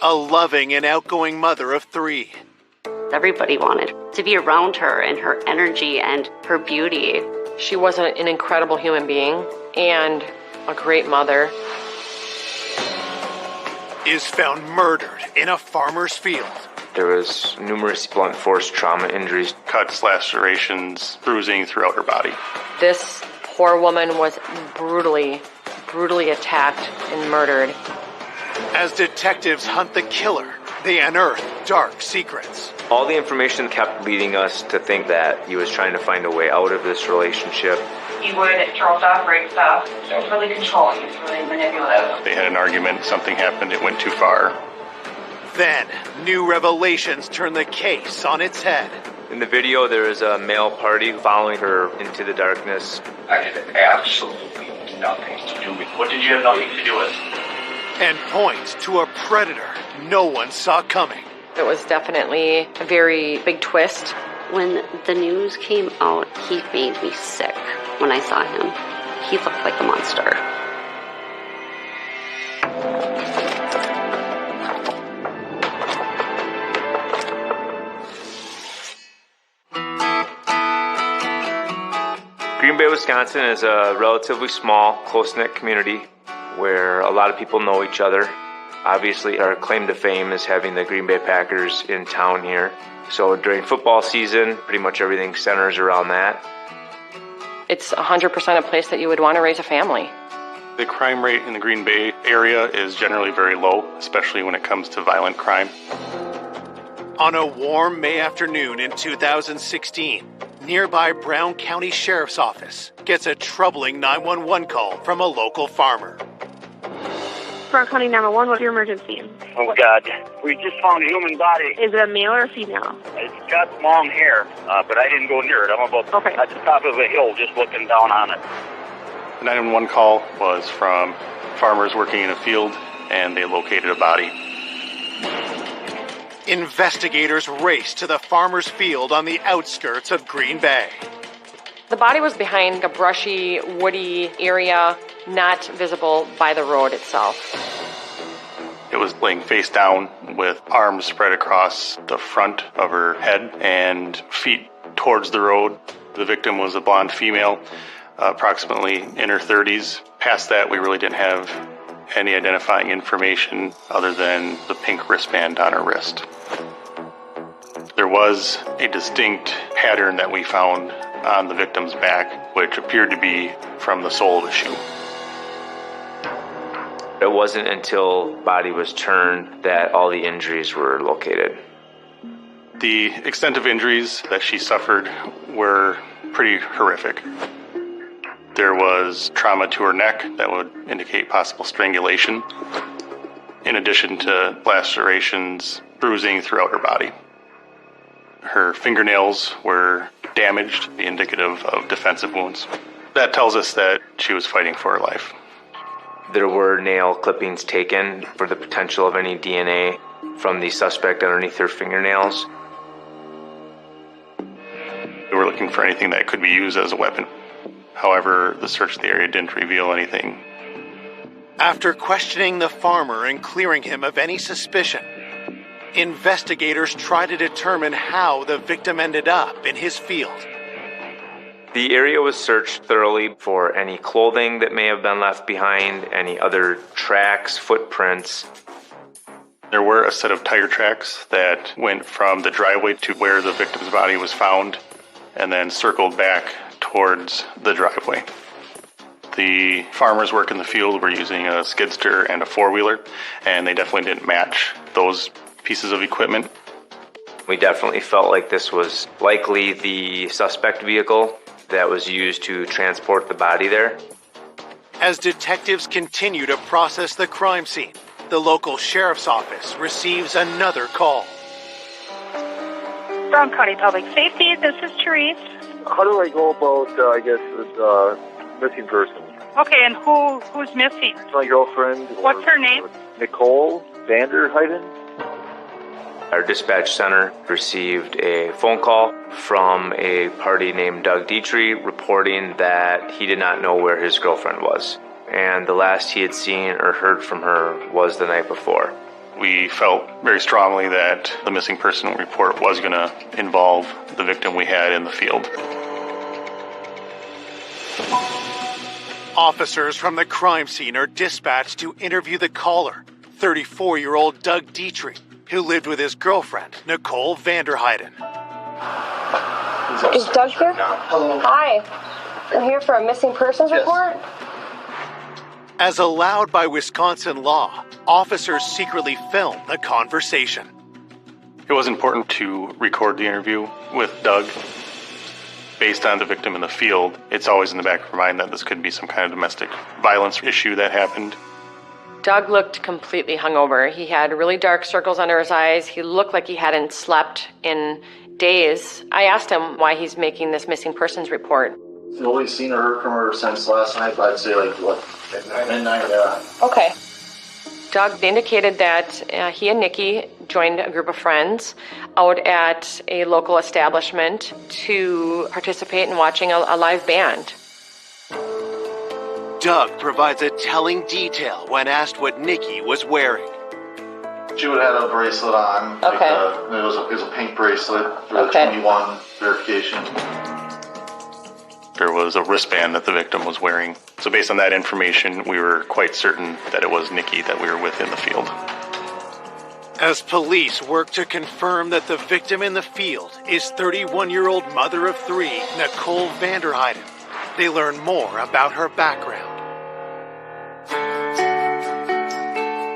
a loving and outgoing mother of 3. Everybody wanted to be around her and her energy and her beauty. She was an incredible human being and a great mother. Is found murdered in a farmer's field. There was numerous blunt force trauma injuries. Cuts, lacerations, bruising throughout her body. This poor woman was brutally attacked and murdered. As detectives hunt the killer, they unearth dark secrets. All the information kept leading us to think that he was trying to find a way out of this relationship. He would throw stuff, break stuff. He was really controlling. He was really manipulative. They had an argument, something happened, it went too far. Then, new revelations turn the case on its head. In the video, there is a male party following her into the darkness. I had absolutely nothing to do with. What did you have nothing to do with? And point to a predator no one saw coming. It was definitely a very big twist. When the news came out, he made me sick. When I saw him, he looked like a monster. Green Bay, Wisconsin is a relatively small, close-knit community where a lot of people know each other. Obviously, our claim to fame is having the Green Bay Packers in town here. So during football season, pretty much everything centers around that. It's 100% a place that you would want to raise a family. The crime rate in the Green Bay area is generally very low, especially when it comes to violent crime. On a warm May afternoon in 2016, nearby Brown County Sheriff's Office gets a troubling 911 call from a local farmer. Brown County 911, what's your emergency? Oh, God. We just found a human body. Is it a male or a female? It's got long hair, but I didn't go near it. I'm about at the top of a hill just looking down on it. The 911 call was from farmers working in a field, and they located a body. Investigators race to the farmer's field on the outskirts of Green Bay. The body was behind a brushy, woody area, not visible by the road itself. It was laying face down with arms spread across the front of her head and feet towards the road. The victim was a blonde female, approximately in her 30s. Past that, we really didn't have any identifying information other than the pink wristband on her wrist. There was a distinct pattern that we found on the victim's back, which appeared to be from the sole of a shoe. It wasn't until the body was turned that all the injuries were located. The extent of injuries that she suffered were pretty horrific. There was trauma to her neck that would indicate possible strangulation, in addition to lacerations, bruising throughout her body. Her fingernails were damaged, indicative of defensive wounds. That tells us that she was fighting for her life. There were nail clippings taken for the potential of any DNA from the suspect underneath her fingernails. We were looking for anything that could be used as a weapon. However, the search of the area didn't reveal anything. After questioning the farmer and clearing him of any suspicion, investigators try to determine how the victim ended up in his field. The area was searched thoroughly for any clothing that may have been left behind, any other tracks, footprints. There were a set of tire tracks that went from the driveway to where the victim's body was found and then circled back towards the driveway. The farmers work in the field were using a skid steer and a four-wheeler, and they definitely didn't match those pieces of equipment. We definitely felt like this was likely the suspect vehicle that was used to transport the body there. As detectives continue to process the crime scene, the local sheriff's office receives another call. Brown County Public Safety, this is Therese. How do I go about, this missing person? Okay, and who's missing? It's my girlfriend. What's her name? Nicole Vanderheiden. Our dispatch center received a phone call from a party named Doug Dietrich reporting that he did not know where his girlfriend was. And the last he had seen or heard from her was the night before. We felt very strongly that the missing person report was going to involve the victim we had in the field. Officers from the crime scene are dispatched to interview the caller, 34-year-old Doug Dietrich, who lived with his girlfriend, Nicole Vanderheiden. Is Doug here? Hello. Hi. I'm here for a missing persons report. As allowed by Wisconsin law, officers secretly film the conversation. It was important to record the interview with Doug. Based on the victim in the field, it's always in the back of our mind that this could be some kind of domestic violence issue that happened. Doug looked completely hungover. He had really dark circles under his eyes. He looked like he hadn't slept in days. I asked him why he's making this missing persons report. I've always seen or heard from her since last night, but I'd say midnight, yeah. Okay. Doug indicated that he and Nikki joined a group of friends out at a local establishment to participate in watching a live band. Doug provides a telling detail when asked what Nikki was wearing. She would have had a bracelet on. Okay. It was a pink bracelet for Okay. the 21 verification. There was a wristband that the victim was wearing. So based on that information, we were quite certain that it was Nikki that we were with in the field. As police work to confirm that the victim in the field is 31-year-old mother of three, Nicole Vanderheiden, they learn more about her background.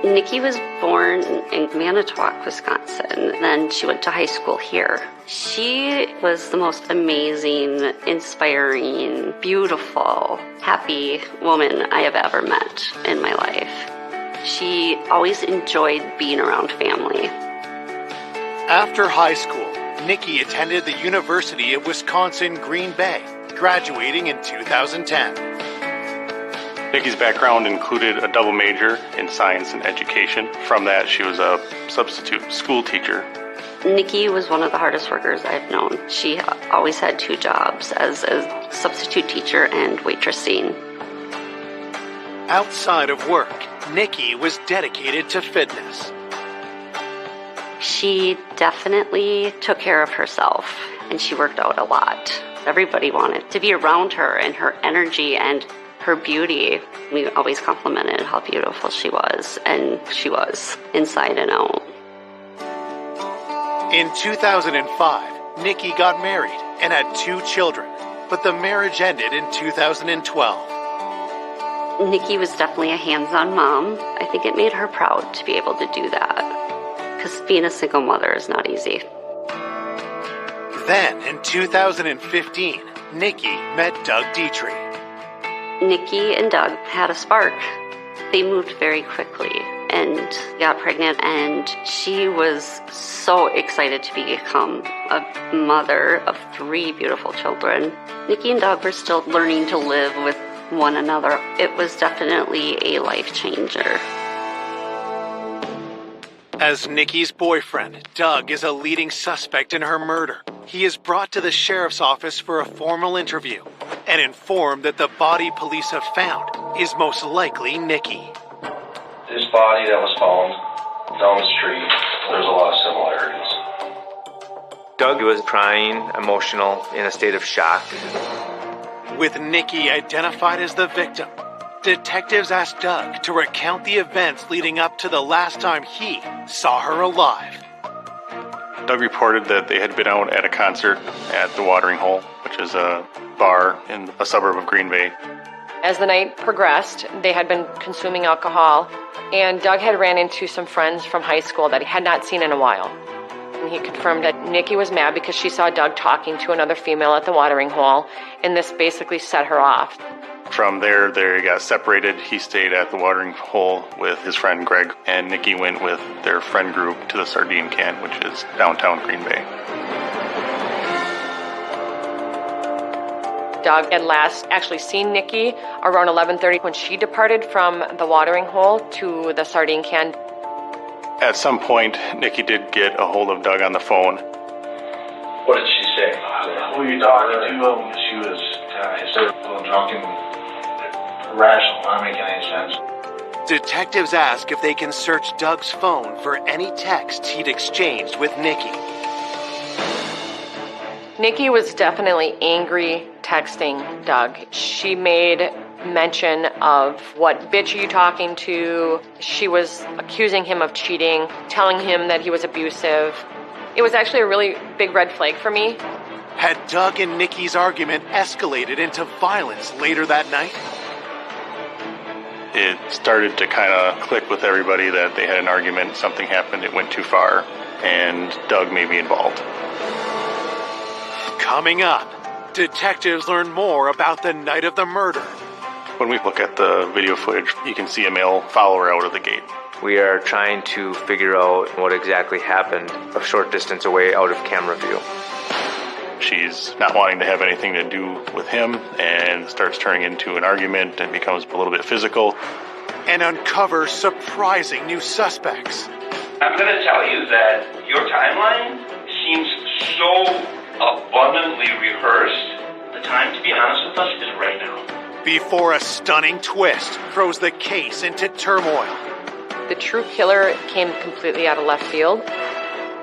Nikki was born in Manitowoc, Wisconsin. Then she went to high school here. She was the most amazing, inspiring, beautiful, happy woman I have ever met in my life. She always enjoyed being around family. After high school, Nikki attended the University of Wisconsin-Green Bay, graduating in 2010. Nikki's background included a double major in science and education. From that, she was a substitute school teacher. Nikki was one of the hardest workers I've known. She always had two jobs as a substitute teacher and waitressing. Outside of work, Nikki was dedicated to fitness. She definitely took care of herself, and she worked out a lot. Everybody wanted to be around her and her energy and her beauty. We always complimented how beautiful she was, and she was, inside and out. In 2005, Nikki got married and had 2 children, but the marriage ended in 2012. Nikki was definitely a hands-on mom. I think it made her proud to be able to do that, because being a single mother is not easy. Then, in 2015, Nikki met Doug Dietrich. Nikki and Doug had a spark. They moved very quickly and got pregnant, and she was so excited to become a mother of 3 beautiful children. Nikki and Doug were still learning to live with one another. It was definitely a life changer. As Nikki's boyfriend, Doug is a leading suspect in her murder. He is brought to the sheriff's office for a formal interview and informed that the body police have found is most likely Nikki. This body that was found down the street, there's a lot of similarities. Doug was crying, emotional, in a state of shock. With Nikki identified as the victim, detectives asked Doug to recount the events leading up to the last time he saw her alive. Doug reported that they had been out at a concert at the Watering Hole, which is a bar in a suburb of Green Bay. As the night progressed, they had been consuming alcohol, and Doug had ran into some friends from high school that he had not seen in a while. And he confirmed that Nikki was mad because she saw Doug talking to another female at the Watering Hole, and this basically set her off. From there, they got separated. He stayed at the Watering Hole with his friend Greg, and Nikki went with their friend group to the Sardine Can, which is downtown Green Bay. Doug had last actually seen Nikki around 11:30 when she departed from the Watering Hole to the Sardine Can. At some point, Nikki did get a hold of Doug on the phone. What did she say? Who are you talking to? She was, I said, a little drunk and irrational, not making any sense. Detectives ask if they can search Doug's phone for any texts he'd exchanged with Nikki. Nikki was definitely angry texting Doug. She made mention of what bitch are you talking to. She was accusing him of cheating, telling him that he was abusive. It was actually a really big red flag for me. Had Doug and Nikki's argument escalated into violence later that night? It started to kind of click with everybody that they had an argument, something happened, it went too far, and Doug may be involved. Coming up, detectives learn more about the night of the murder. When we look at the video footage, you can see a male follower out of the gate. We are trying to figure out what exactly happened a short distance away out of camera view. She's not wanting to have anything to do with him and starts turning into an argument and becomes a little bit physical. And uncovers surprising new suspects. I'm going to tell you that your timeline seems so abundantly rehearsed. The time, to be honest with us, is right now. Before a stunning twist throws the case into turmoil. The true killer came completely out of left field.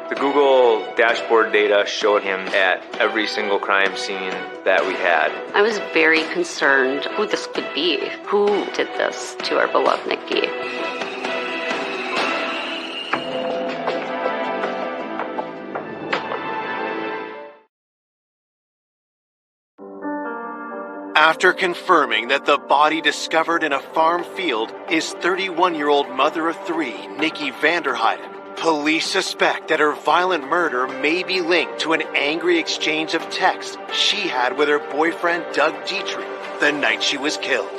The Google dashboard data showed him at every single crime scene that we had. I was very concerned who this could be. Who did this to our beloved Nikki? After confirming that the body discovered in a farm field is 31-year-old mother of three, Nikki Vanderheiden, police suspect that her violent murder may be linked to an angry exchange of texts she had with her boyfriend Doug Dietrich the night she was killed.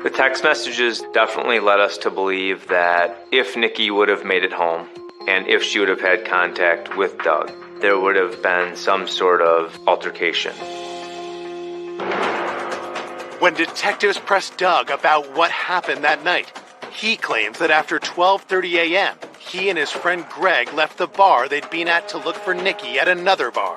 The text messages definitely led us to believe that if Nikki would have made it home, and if she would have had contact with Doug, there would have been some sort of altercation. When detectives press Doug about what happened that night, he claims that after 12:30 a.m., he and his friend Greg left the bar they'd been at to look for Nikki at another bar.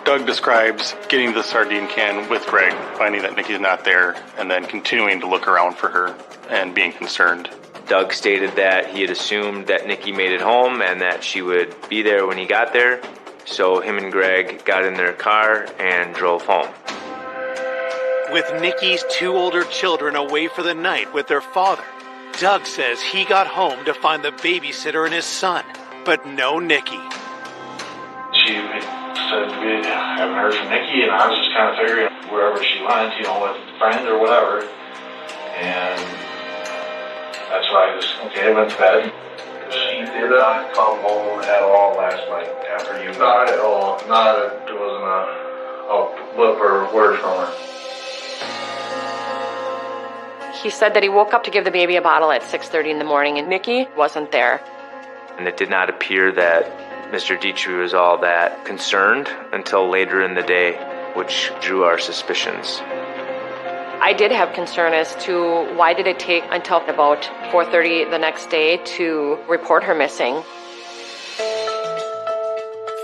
Doug describes getting to the sardine can with Greg, finding that Nikki's not there, and then continuing to look around for her and being concerned. Doug stated that he had assumed that Nikki made it home and that she would be there when he got there, so him and Greg got in their car and drove home. With Nikki's two older children away for the night with their father, Doug says he got home to find the babysitter and his son, but no Nikki. She said we haven't heard from Nikki, and I was just kind of figuring wherever she went, with friends or whatever. And that's why I went to bed. She did not come home at all last night after you. Not at all. There wasn't a blip or word from her. He said that he woke up to give the baby a bottle at 6:30 in the morning, and Nikki wasn't there. And it did not appear that Mr. Dietrich was all that concerned until later in the day, which drew our suspicions. I did have concern as to why did it take until about 4:30 the next day to report her missing.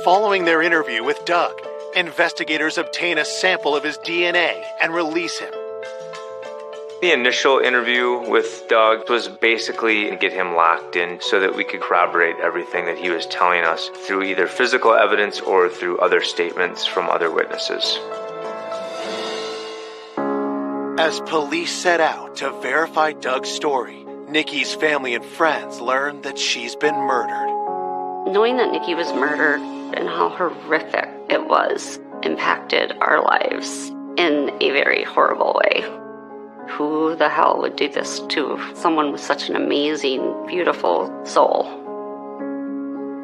Following their interview with Doug, investigators obtain a sample of his DNA and release him. The initial interview with Doug was basically to get him locked in so that we could corroborate everything that he was telling us through either physical evidence or through other statements from other witnesses. As police set out to verify Doug's story, Nikki's family and friends learn that she's been murdered. Knowing that Nikki was murdered and how horrific it was impacted our lives in a very horrible way. Who the hell would do this to someone with such an amazing, beautiful soul?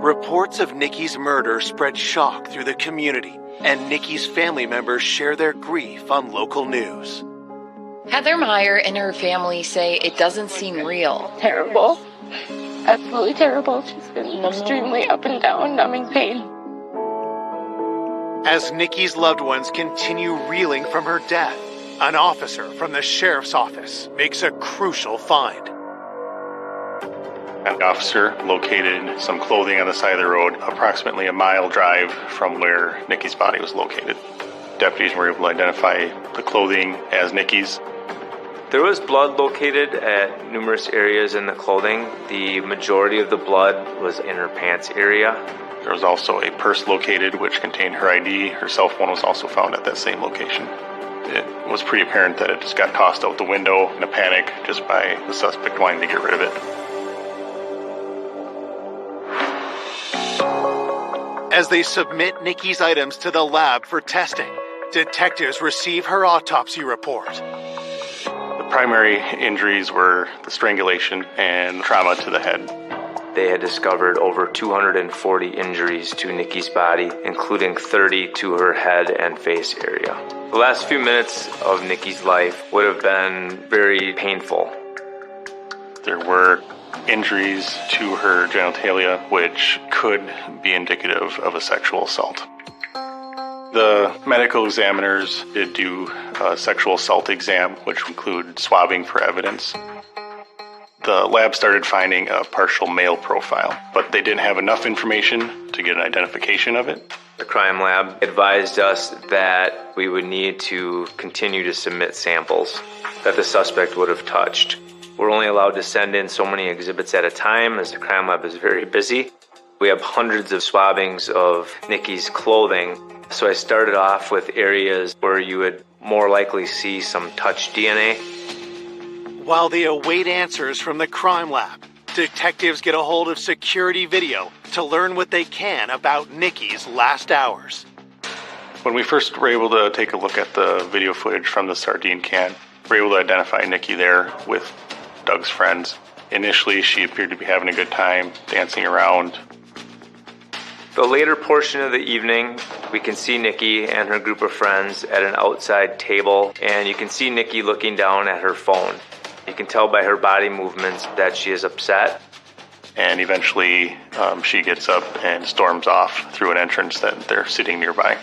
Reports of Nikki's murder spread shock through the community, and Nikki's family members share their grief on local news. Heather Meyer and her family say it doesn't seem real. Terrible. Absolutely terrible. She's been extremely up and down, numbing pain. As Nikki's loved ones continue reeling from her death, an officer from the sheriff's office makes a crucial find. An officer located some clothing on the side of the road, approximately a mile drive from where Nikki's body was located. Deputies were able to identify the clothing as Nikki's. There was blood located at numerous areas in the clothing. The majority of the blood was in her pants area. There was also a purse located which contained her ID. Her cell phone was also found at that same location. It was pretty apparent that it just got tossed out the window in a panic just by the suspect wanting to get rid of it. As they submit Nikki's items to the lab for testing, detectives receive her autopsy report. The primary injuries were the strangulation and trauma to the head. They had discovered over 240 injuries to Nikki's body, including 30 to her head and face area. The last few minutes of Nikki's life would have been very painful. There were injuries to her genitalia, which could be indicative of a sexual assault. The medical examiners did do a sexual assault exam, which included swabbing for evidence. The lab started finding a partial male profile, but they didn't have enough information to get an identification of it. The crime lab advised us that we would need to continue to submit samples that the suspect would have touched. We're only allowed to send in so many exhibits at a time, as the crime lab is very busy. We have hundreds of swabbings of Nikki's clothing, so I started off with areas where you would more likely see some touch DNA. While they await answers from the crime lab, detectives get a hold of security video to learn what they can about Nikki's last hours. When we first were able to take a look at the video footage from the sardine can, we were able to identify Nikki there with Doug's friends. Initially, she appeared to be having a good time, dancing around. The later portion of the evening, we can see Nikki and her group of friends at an outside table, and you can see Nikki looking down at her phone. You can tell by her body movements that she is upset. And eventually, she gets up and storms off through an entrance that they're sitting nearby.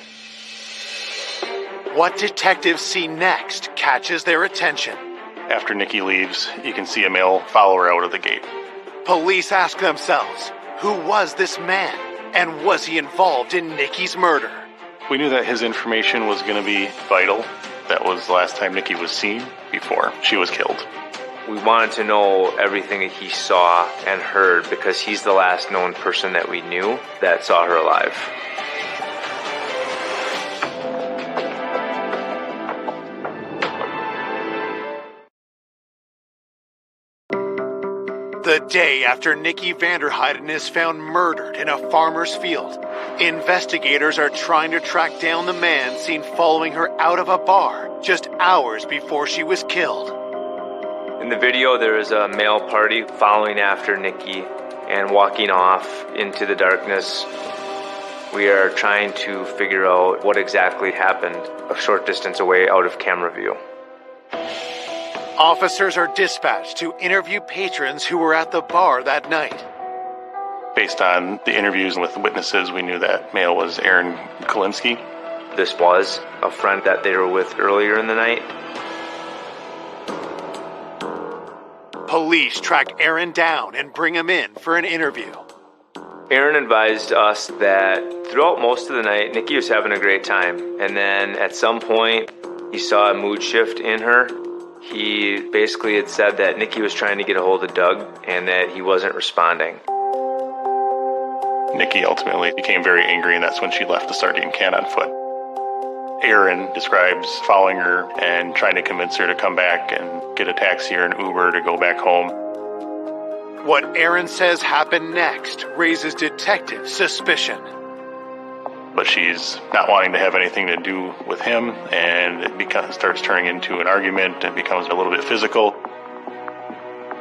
What detectives see next catches their attention. After Nikki leaves, you can see a male follow her out of the gate. Police ask themselves, who was this man? And was he involved in Nikki's murder? We knew that his information was going to be vital. That was the last time Nikki was seen before she was killed. We wanted to know everything that he saw and heard because he's the last known person that we knew that saw her alive. The day after Nikki Vanderheiden is found murdered in a farmer's field, investigators are trying to track down the man seen following her out of a bar just hours before she was killed. In the video, there is a male party following after Nikki and walking off into the darkness. We are trying to figure out what exactly happened a short distance away out of camera view. Officers are dispatched to interview patrons who were at the bar that night. Based on the interviews with witnesses, we knew that male was Aaron Kalinsky. This was a friend that they were with earlier in the night. Police track Aaron down and bring him in for an interview. Aaron advised us that throughout most of the night, Nikki was having a great time. And then at some point, he saw a mood shift in her. He basically had said that Nikki was trying to get a hold of Doug and that he wasn't responding. Nikki ultimately became very angry, and that's when she left the sardine can on foot. Aaron describes following her and trying to convince her to come back and get a taxi or an Uber to go back home. What Aaron says happened next raises detective suspicion. But she's not wanting to have anything to do with him, and it starts turning into an argument and becomes a little bit physical.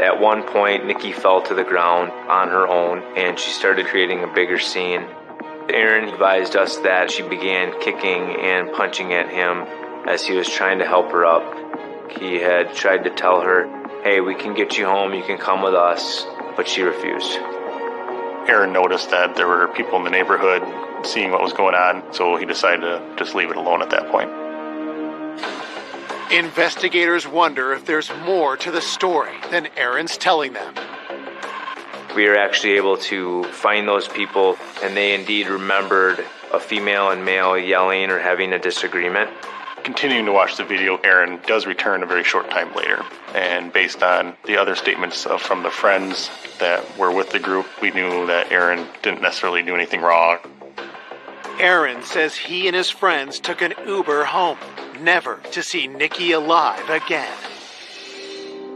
At one point, Nikki fell to the ground on her own, and she started creating a bigger scene. Aaron advised us that she began kicking and punching at him as he was trying to help her up. He had tried to tell her, "Hey, we can get you home, you can come with us," but she refused. Aaron noticed that there were people in the neighborhood seeing what was going on, so he decided to just leave it alone at that point. Investigators wonder if there's more to the story than Aaron's telling them. We were actually able to find those people, and they indeed remembered a female and male yelling or having a disagreement. Continuing to watch the video, Aaron does return a very short time later. And based on the other statements from the friends that were with the group, we knew that Aaron didn't necessarily do anything wrong. Aaron says he and his friends took an Uber home, never to see Nikki alive again.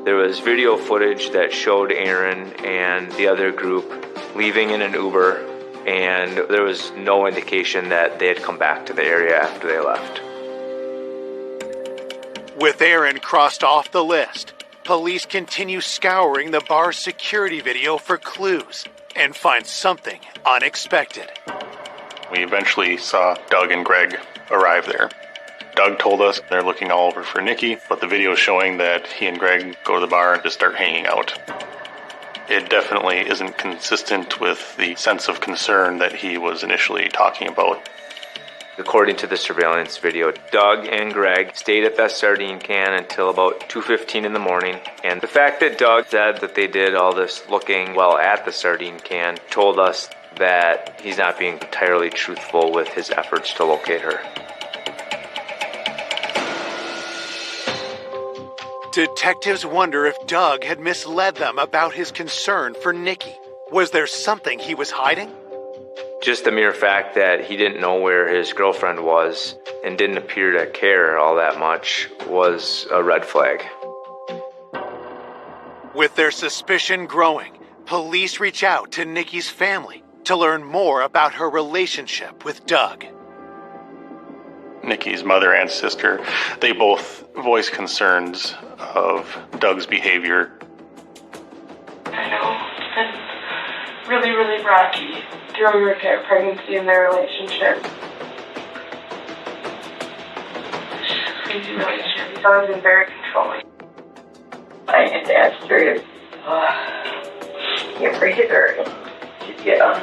There was video footage that showed Aaron and the other group leaving in an Uber, and there was no indication that they had come back to the area after they left. With Aaron crossed off the list, police continue scouring the bar's security video for clues and find something unexpected. We eventually saw Doug and Greg arrive there. Doug told us they're looking all over for Nikki, but the video is showing that he and Greg go to the bar and just start hanging out. It definitely isn't consistent with the sense of concern that he was initially talking about. According to the surveillance video, Doug and Greg stayed at that sardine can until about 2:15 in the morning. And the fact that Doug said that they did all this looking while at the sardine can told us that he's not being entirely truthful with his efforts to locate her. Detectives wonder if Doug had misled them about his concern for Nikki. Was there something he was hiding? Just the mere fact that he didn't know where his girlfriend was and didn't appear to care all that much was a red flag. With their suspicion growing, police reach out to Nikki's family to learn more about her relationship with Doug. Nikki's mother and sister, they both voice concerns of Doug's behavior. I know. It's been really, really rocky during her pregnancy and their relationship. It's a crazy relationship. He's always been very controlling. I and Dad's very get afraid her. Yeah.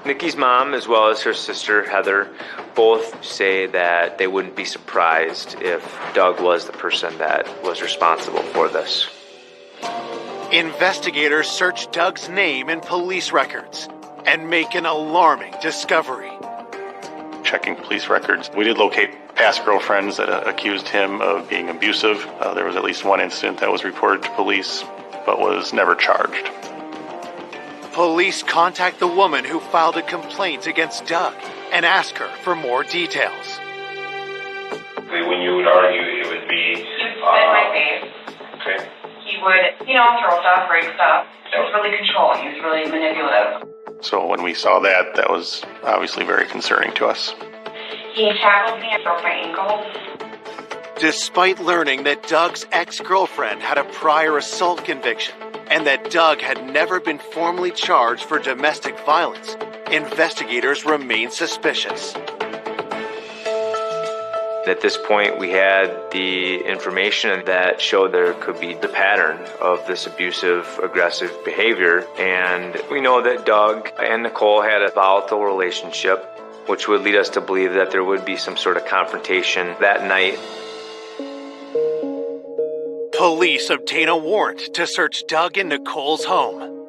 Nikki's mom, as well as her sister, Heather, both say that they wouldn't be surprised if Doug was the person that was responsible for this. Investigators search Doug's name in police records and make an alarming discovery. Checking police records, we did locate past girlfriends that accused him of being abusive. There was at least one incident that was reported to police, but was never charged. Police contact the woman who filed a complaint against Doug and ask her for more details. When you would argue, it would be... He would spit in my face. Okay. He would, throw stuff, break stuff. He was really controlling. He was really manipulative. So when we saw that, that was obviously very concerning to us. He tackled me and broke my ankle. Despite learning that Doug's ex-girlfriend had a prior assault conviction and that Doug had never been formally charged for domestic violence, investigators remain suspicious. At this point, we had the information that showed there could be the pattern of this abusive, aggressive behavior, and we know that Doug and Nicole had a volatile relationship, which would lead us to believe that there would be some sort of confrontation that night. Police obtain a warrant to search Doug and Nicole's home.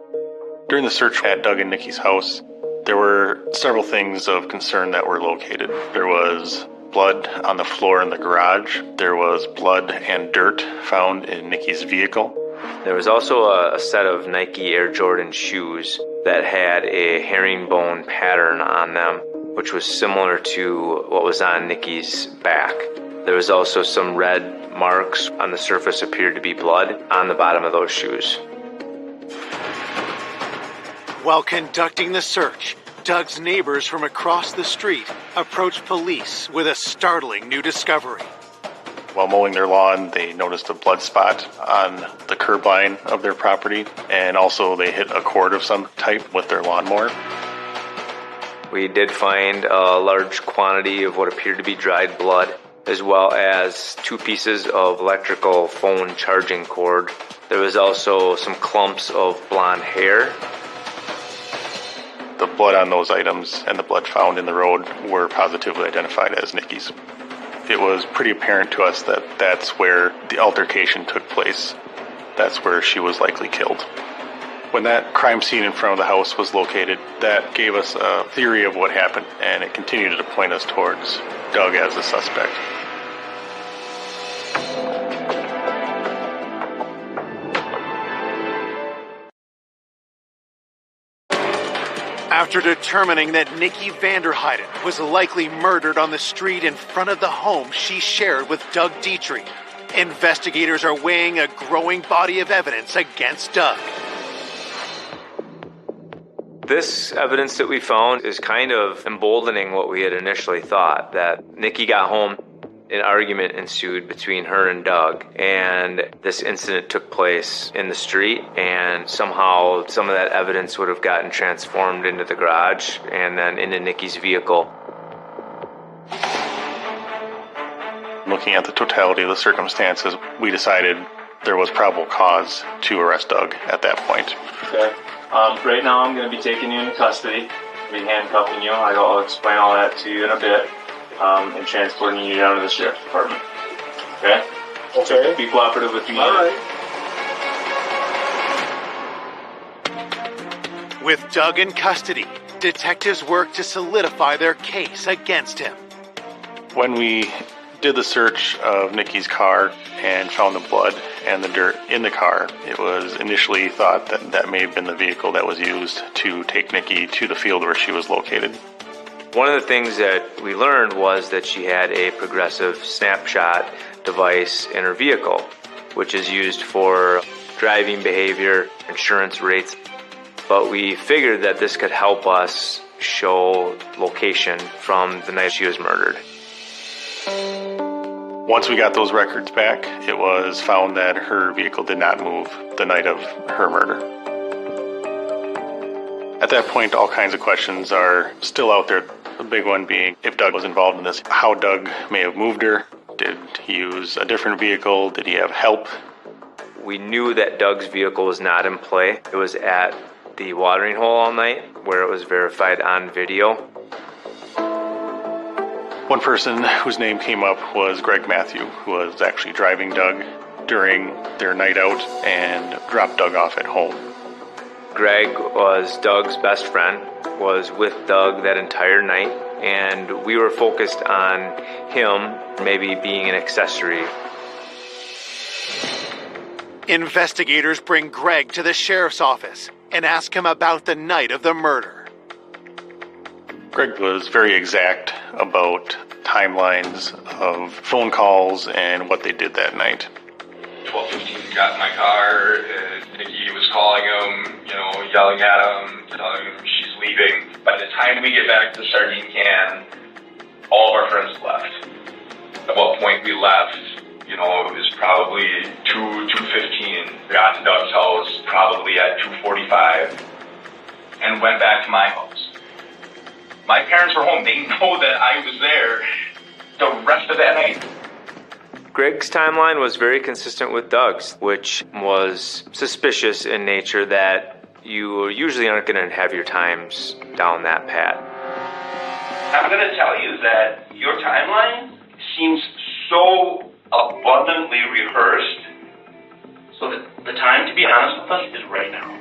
During the search at Doug and Nikki's house, there were several things of concern that were located. There was blood on the floor in the garage. There was blood and dirt found in Nikki's vehicle. There was also a set of Nike Air Jordan shoes that had a herringbone pattern on them, which was similar to what was on Nikki's back. There was also some red marks on the surface, appeared to be blood on the bottom of those shoes. While conducting the search, Doug's neighbors from across the street approached police with a startling new discovery. While mowing their lawn, they noticed a blood spot on the curb line of their property, and also they hit a cord of some type with their lawnmower. We did find a large quantity of what appeared to be dried blood, as well as 2 pieces of electrical phone charging cord. There was also some clumps of blonde hair. The blood on those items and the blood found in the road were positively identified as Nikki's. It was pretty apparent to us that that's where the altercation took place. That's where she was likely killed. When that crime scene in front of the house was located, that gave us a theory of what happened, and it continued to point us towards Doug as a suspect. After determining that Nikki Vanderheiden was likely murdered on the street in front of the home she shared with Doug Dietrich, investigators are weighing a growing body of evidence against Doug. This evidence that we found is kind of emboldening what we had initially thought, that Nikki got home, an argument ensued between her and Doug, and this incident took place in the street, and somehow some of that evidence would have gotten transformed into the garage and then into Nikki's vehicle. Looking at the totality of the circumstances, we decided there was probable cause to arrest Doug at that point. Okay. Right now I'm going to be taking you into custody, be handcuffing you. I'll explain all that to you in a bit. And transporting you down to the sheriff's department. Okay? Okay. Be cooperative with me. All right. With Doug in custody, detectives work to solidify their case against him. When we did the search of Nikki's car and found the blood and the dirt in the car, it was initially thought that that may have been the vehicle that was used to take Nikki to the field where she was located. One of the things that we learned was that she had a progressive snapshot device in her vehicle, which is used for driving behavior, insurance rates. But we figured that this could help us show location from the night she was murdered. Once we got those records back, it was found that her vehicle did not move the night of her murder. At that point, all kinds of questions are still out there. The big one being if Doug was involved in this, how Doug may have moved her. Did he use a different vehicle? Did he have help? We knew that Doug's vehicle was not in play. It was at the watering hole all night, where it was verified on video. One person whose name came up was Greg Matthew, who was actually driving Doug during their night out and dropped Doug off at home. Greg was Doug's best friend, was with Doug that entire night, and we were focused on him maybe being an accessory. Investigators bring Greg to the sheriff's office and ask him about the night of the murder. Greg was very exact about timelines of phone calls and what they did that night. 12:15, got in my car, Nikki was calling him, yelling at him, telling him she's leaving. By the time we get back to Sardine Can, all of our friends left. At what point we left, it was probably 2:15. Got to Doug's house probably at 2:45 and went back to my house. My parents were home. They know that I was there the rest of that night. Greg's timeline was very consistent with Doug's, which was suspicious in nature that you usually aren't going to have your times down that path. I'm going to tell you that your timeline seems so abundantly rehearsed, so that the time, to be honest with us, is right now.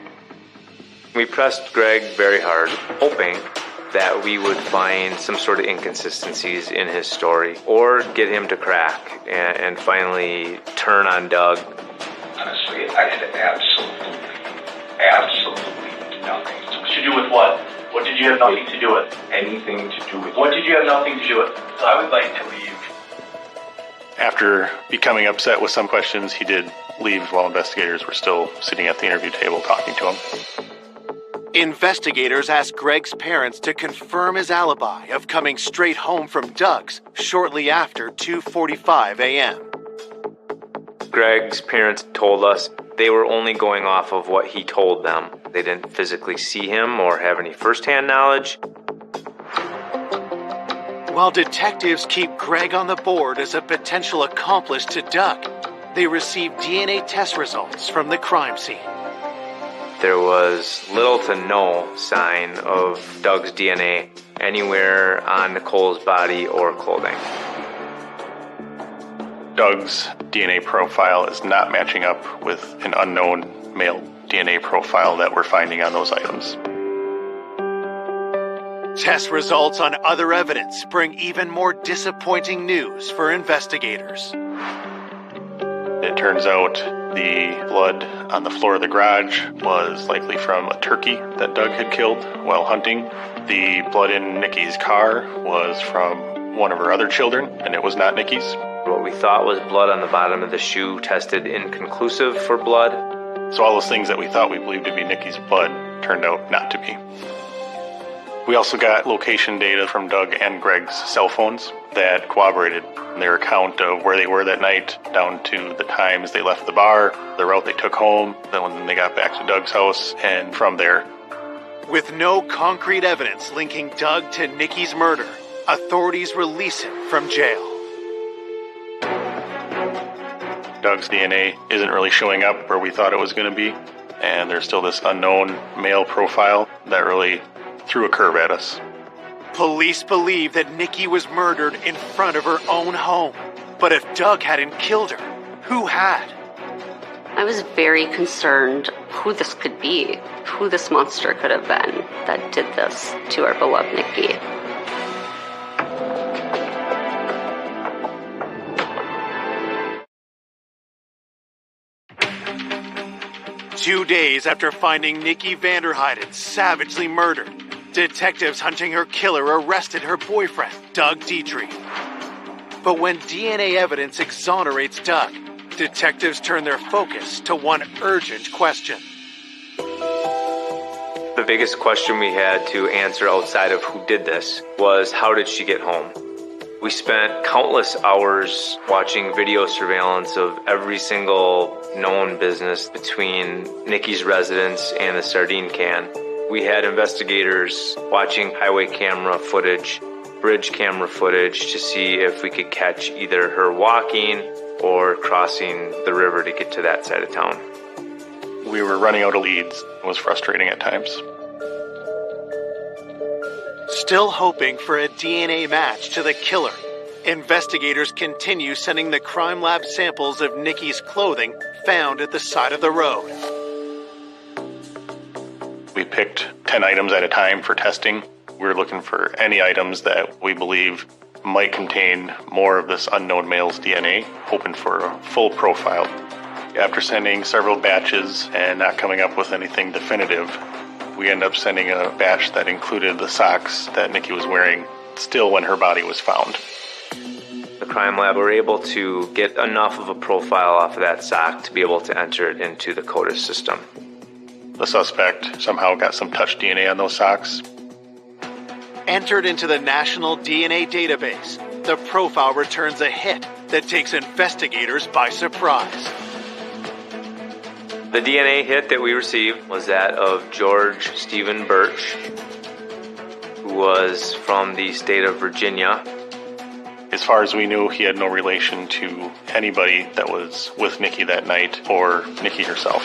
We pressed Greg very hard, hoping that we would find some sort of inconsistencies in his story or get him to crack and finally turn on Doug. Honestly, I had absolutely nothing to do with what? What did you have nothing to do with? Anything to do with What did you have nothing to do with? So I would like to leave. After becoming upset with some questions, he did leave while investigators were still sitting at the interview table talking to him. Investigators asked Greg's parents to confirm his alibi of coming straight home from Doug's shortly after 2:45 a.m. Greg's parents told us they were only going off of what he told them. They didn't physically see him or have any firsthand knowledge. While detectives keep Greg on the board as a potential accomplice to Doug, they receive DNA test results from the crime scene. There was little to no sign of Doug's DNA anywhere on Nicole's body or clothing. Doug's DNA profile is not matching up with an unknown male DNA profile that we're finding on those items. Test results on other evidence bring even more disappointing news for investigators. It turns out the blood on the floor of the garage was likely from a turkey that Doug had killed while hunting. The blood in Nikki's car was from one of her other children, and it was not Nikki's. What we thought was blood on the bottom of the shoe tested inconclusive for blood. So all those things that we thought we believed to be Nikki's blood turned out not to be. We also got location data from Doug and Greg's cell phones that corroborated their account of where they were that night, down to the times they left the bar, the route they took home, then when they got back to Doug's house, and from there. With no concrete evidence linking Doug to Nikki's murder, authorities release him from jail. Doug's DNA isn't really showing up where we thought it was going to be, and there's still this unknown male profile that really threw a curve at us. Police believe that Nikki was murdered in front of her own home. But if Doug hadn't killed her, who had? I was very concerned who this could be, who this monster could have been that did this to our beloved Nikki. Two days after finding Nikki Vanderheiden savagely murdered, detectives hunting her killer arrested her boyfriend, Doug Dietrich. But when DNA evidence exonerates Doug, detectives turn their focus to one urgent question. The biggest question we had to answer outside of who did this was, how did she get home? We spent countless hours watching video surveillance of every single known business between Nikki's residence and the sardine can. We had investigators watching highway camera footage, bridge camera footage to see if we could catch either her walking or crossing the river to get to that side of town. We were running out of leads. It was frustrating at times. Still hoping for a DNA match to the killer, investigators continue sending the crime lab samples of Nikki's clothing found at the side of the road. We picked 10 items at a time for testing. We were looking for any items that we believe might contain more of this unknown male's DNA, hoping for a full profile. After sending several batches and not coming up with anything definitive, we ended up sending a batch that included the socks that Nikki was wearing still when her body was found. The crime lab were able to get enough of a profile off of that sock to be able to enter it into the CODIS system. The suspect somehow got some touch DNA on those socks. Entered into the National DNA Database, the profile returns a hit that takes investigators by surprise. The DNA hit that we received was that of George Stephen Birch, who was from the state of Virginia. As far as we knew, he had no relation to anybody that was with Nikki that night or Nikki herself.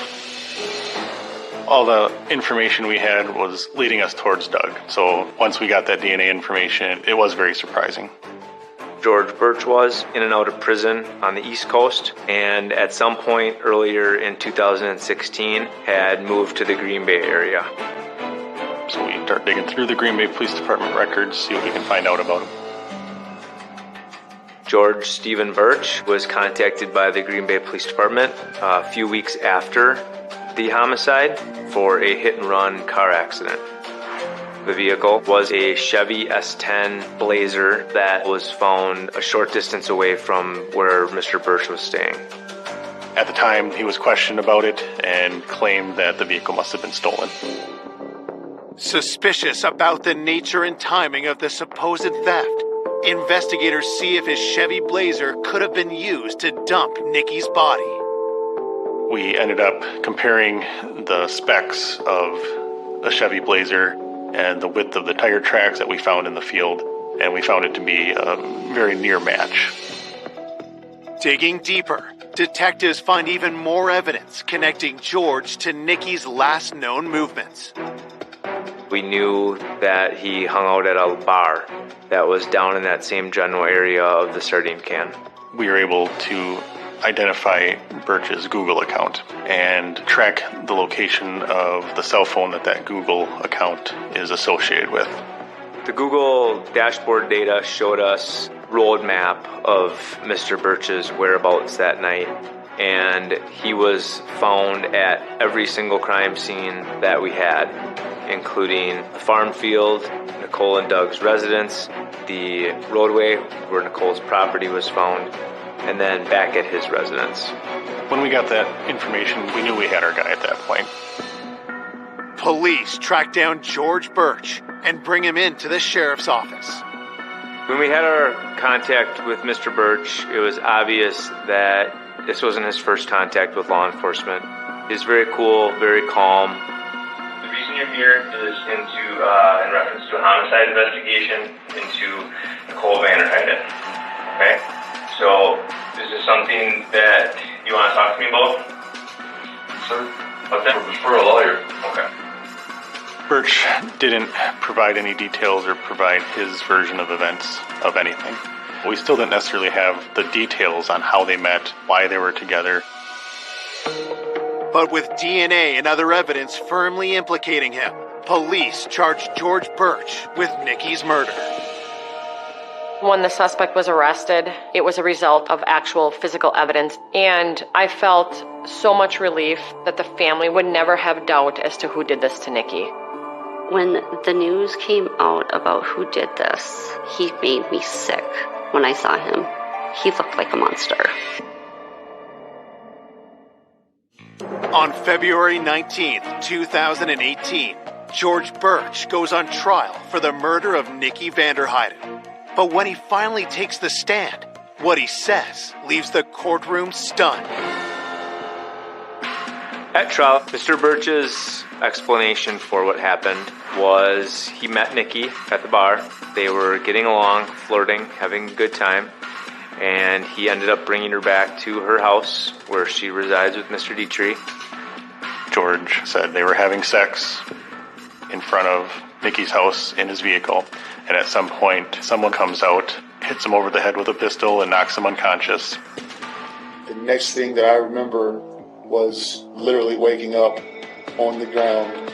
All the information we had was leading us towards Doug. So once we got that DNA information, it was very surprising. George Birch was in and out of prison on the East Coast, and at some point earlier in 2016 had moved to the Green Bay area. So we start digging through the Green Bay Police Department records, see what we can find out about him. George Stephen Birch was contacted by the Green Bay Police Department a few weeks after the homicide for a hit-and-run car accident. The vehicle was a Chevy S10 Blazer that was found a short distance away from where Mr. Birch was staying. At the time, he was questioned about it and claimed that the vehicle must have been stolen. Suspicious about the nature and timing of the supposed theft, investigators see if his Chevy Blazer could have been used to dump Nikki's body. We ended up comparing the specs of a Chevy Blazer and the width of the tire tracks that we found in the field, and we found it to be a very near match. Digging deeper, detectives find even more evidence connecting George to Nikki's last known movements. We knew that he hung out at a bar that was down in that same general area of the sardine can. We were able to identify Birch's Google account and track the location of the cell phone that Google account is associated with. The Google dashboard data showed us road map of Mr. Birch's whereabouts that night. and he was found at every single crime scene that we had, including the farm field, Nicole and Doug's residence, the roadway where Nicole's property was found, and then back at his residence. When we got that information, we knew we had our guy at that point. Police track down George Birch and bring him into the sheriff's office. When we had our contact with Mr. Birch, it was obvious that this wasn't his first contact with law enforcement. He's very cool, very calm. The reason you're here is in reference to a homicide investigation into Nicole Vanderheiden. Okay? So, is this something that you want to talk to me about? Sir? What's that? For a lawyer. Okay. Birch didn't provide any details or provide his version of events of anything. We still didn't necessarily have the details on how they met, why they were together. But with DNA and other evidence firmly implicating him, police charged George Birch with Nikki's murder. When the suspect was arrested, it was a result of actual physical evidence, and I felt so much relief that the family would never have doubt as to who did this to Nikki. When the news came out about who did this, he made me sick when I saw him. He looked like a monster. On February 19th, 2018, George Birch goes on trial for the murder of Nikki Vanderheiden. But when he finally takes the stand, what he says leaves the courtroom stunned. At trial, Mr. Birch's explanation for what happened was he met Nikki at the bar. They were getting along, flirting, having a good time, and he ended up bringing her back to her house where she resides with Mr. Dietrich. George said they were having sex in front of Nikki's house in his vehicle, and at some point someone comes out, hits him over the head with a pistol, and knocks him unconscious. The next thing that I remember was literally waking up on the ground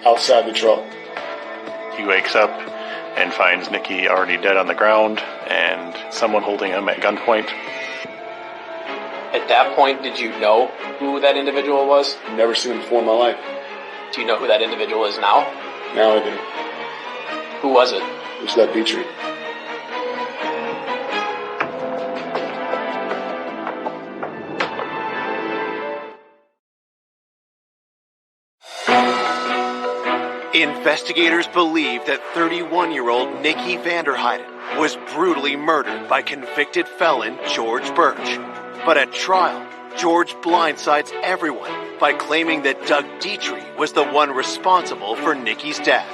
outside the truck. He wakes up and finds Nikki already dead on the ground and someone holding him at gunpoint. At that point, did you know who that individual was? Never seen him before in my life. Do you know who that individual is now? Now I do. Who was it? It was that Dietrich. Investigators believe that 31-year-old Nikki Vanderheiden was brutally murdered by convicted felon George Birch. But at trial, George blindsides everyone by claiming that Doug Dietrich was the one responsible for Nikki's death.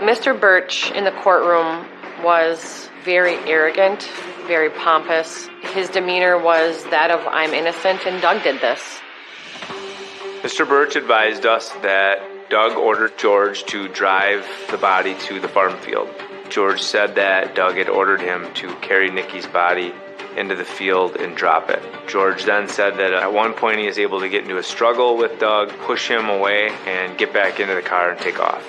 Mr. Birch in the courtroom was very arrogant, very pompous. His demeanor was that of, I'm innocent and Doug did this. Mr. Birch advised us that Doug ordered George to drive the body to the farm field. George said that Doug had ordered him to carry Nikki's body into the field and drop it. George then said that at one point he was able to get into a struggle with Doug, push him away, and get back into the car and take off.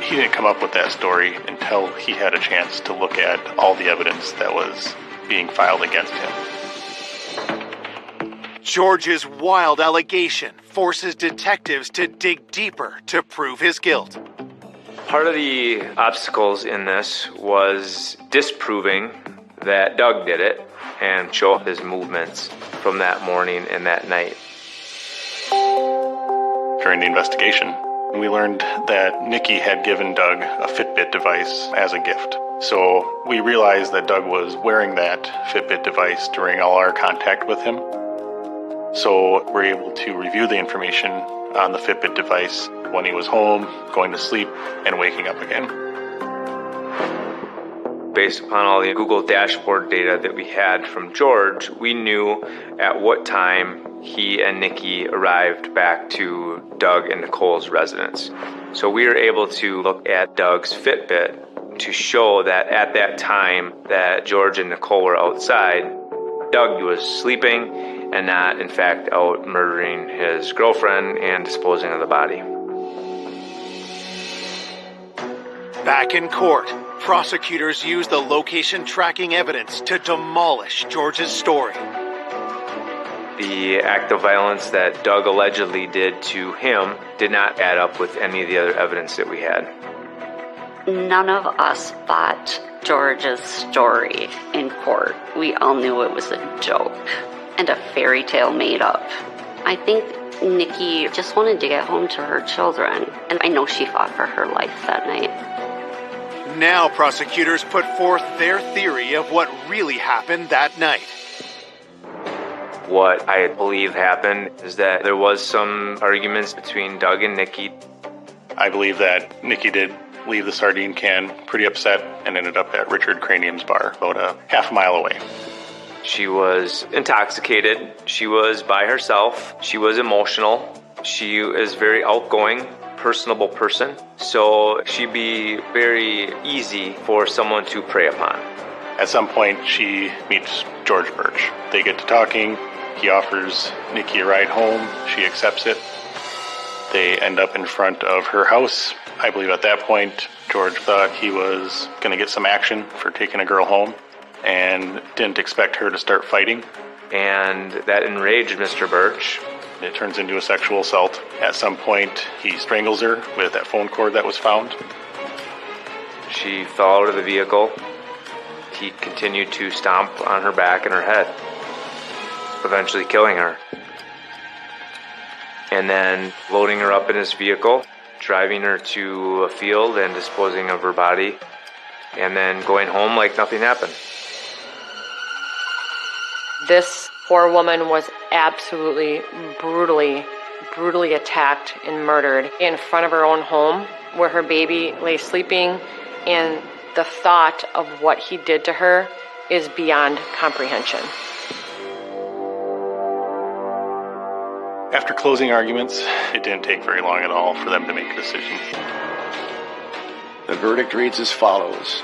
He didn't come up with that story until he had a chance to look at all the evidence that was being filed against him. George's wild allegation forces detectives to dig deeper to prove his guilt. Part of the obstacles in this was disproving that Doug did it and show his movements from that morning and that night. During the investigation, we learned that Nikki had given Doug a Fitbit device as a gift. So we realized that Doug was wearing that Fitbit device during all our contact with him. So we're able to review the information on the Fitbit device when he was home, going to sleep, and waking up again. Based upon all the Google dashboard data that we had from George, we knew at what time he and Nikki arrived back to Doug and Nicole's residence. So we were able to look at Doug's Fitbit to show that at that time that George and Nicole were outside, Doug was sleeping and not, in fact, out murdering his girlfriend and disposing of the body. Back in court, Prosecutors used the location tracking evidence to demolish George's story. The act of violence that Doug allegedly did to him did not add up with any of the other evidence that we had. None of us bought George's story in court. We all knew it was a joke and a fairy tale made up. I think Nikki just wanted to get home to her children, and I know she fought for her life that night. Now prosecutors put forth their theory of what really happened that night. What I believe happened is that there was some arguments between Doug and Nikki. I believe that Nikki did leave the sardine can pretty upset and ended up at Richard Cranium's bar, about a half mile away. She was intoxicated. She was by herself. She was emotional. She is a very outgoing, personable person. So she'd be very easy for someone to prey upon. At some point, she meets George Birch. They get to talking. He offers Nikki a ride home. She accepts it. They end up in front of her house. I believe at that point, George thought he was going to get some action for taking a girl home and didn't expect her to start fighting. And that enraged Mr. Birch. It turns into a sexual assault. At some point, he strangles her with that phone cord that was found. She fell out of the vehicle. He continued to stomp on her back and her head, eventually killing her. And then loading her up in his vehicle, driving her to a field and disposing of her body, and then going home like nothing happened. This poor woman was absolutely brutally attacked and murdered in front of her own home where her baby lay sleeping, and the thought of what he did to her is beyond comprehension. After closing arguments, it didn't take very long at all for them to make a decision. The verdict reads as follows.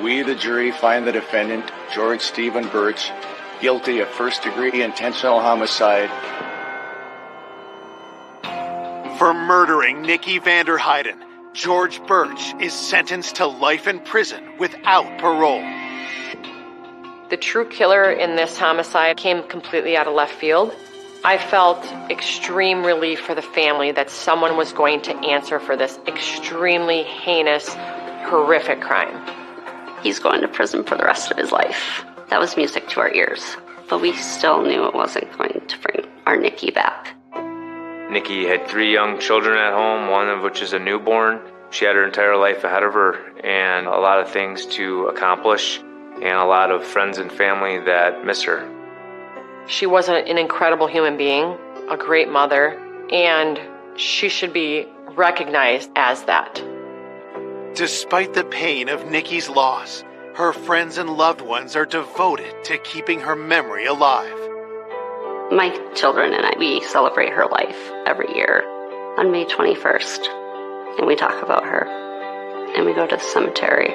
We, the jury, find the defendant, George Stephen Birch, guilty of first-degree intentional homicide For murdering Nikki Vanderheiden, George Birch is sentenced to life in prison without parole. The true killer in this homicide came completely out of left field. I felt extreme relief for the family that someone was going to answer for this extremely heinous, horrific crime. He's going to prison for the rest of his life. That was music to our ears, but we still knew it wasn't going to bring our Nikki back. Nikki had 3 young children at home, one of which is a newborn. She had her entire life ahead of her and a lot of things to accomplish and a lot of friends and family that miss her. She was an incredible human being, a great mother, and she should be recognized as that. Despite the pain of Nikki's loss, her friends and loved ones are devoted to keeping her memory alive. My children and I, we celebrate her life every year on May 21st, and we talk about her, and we go to the cemetery.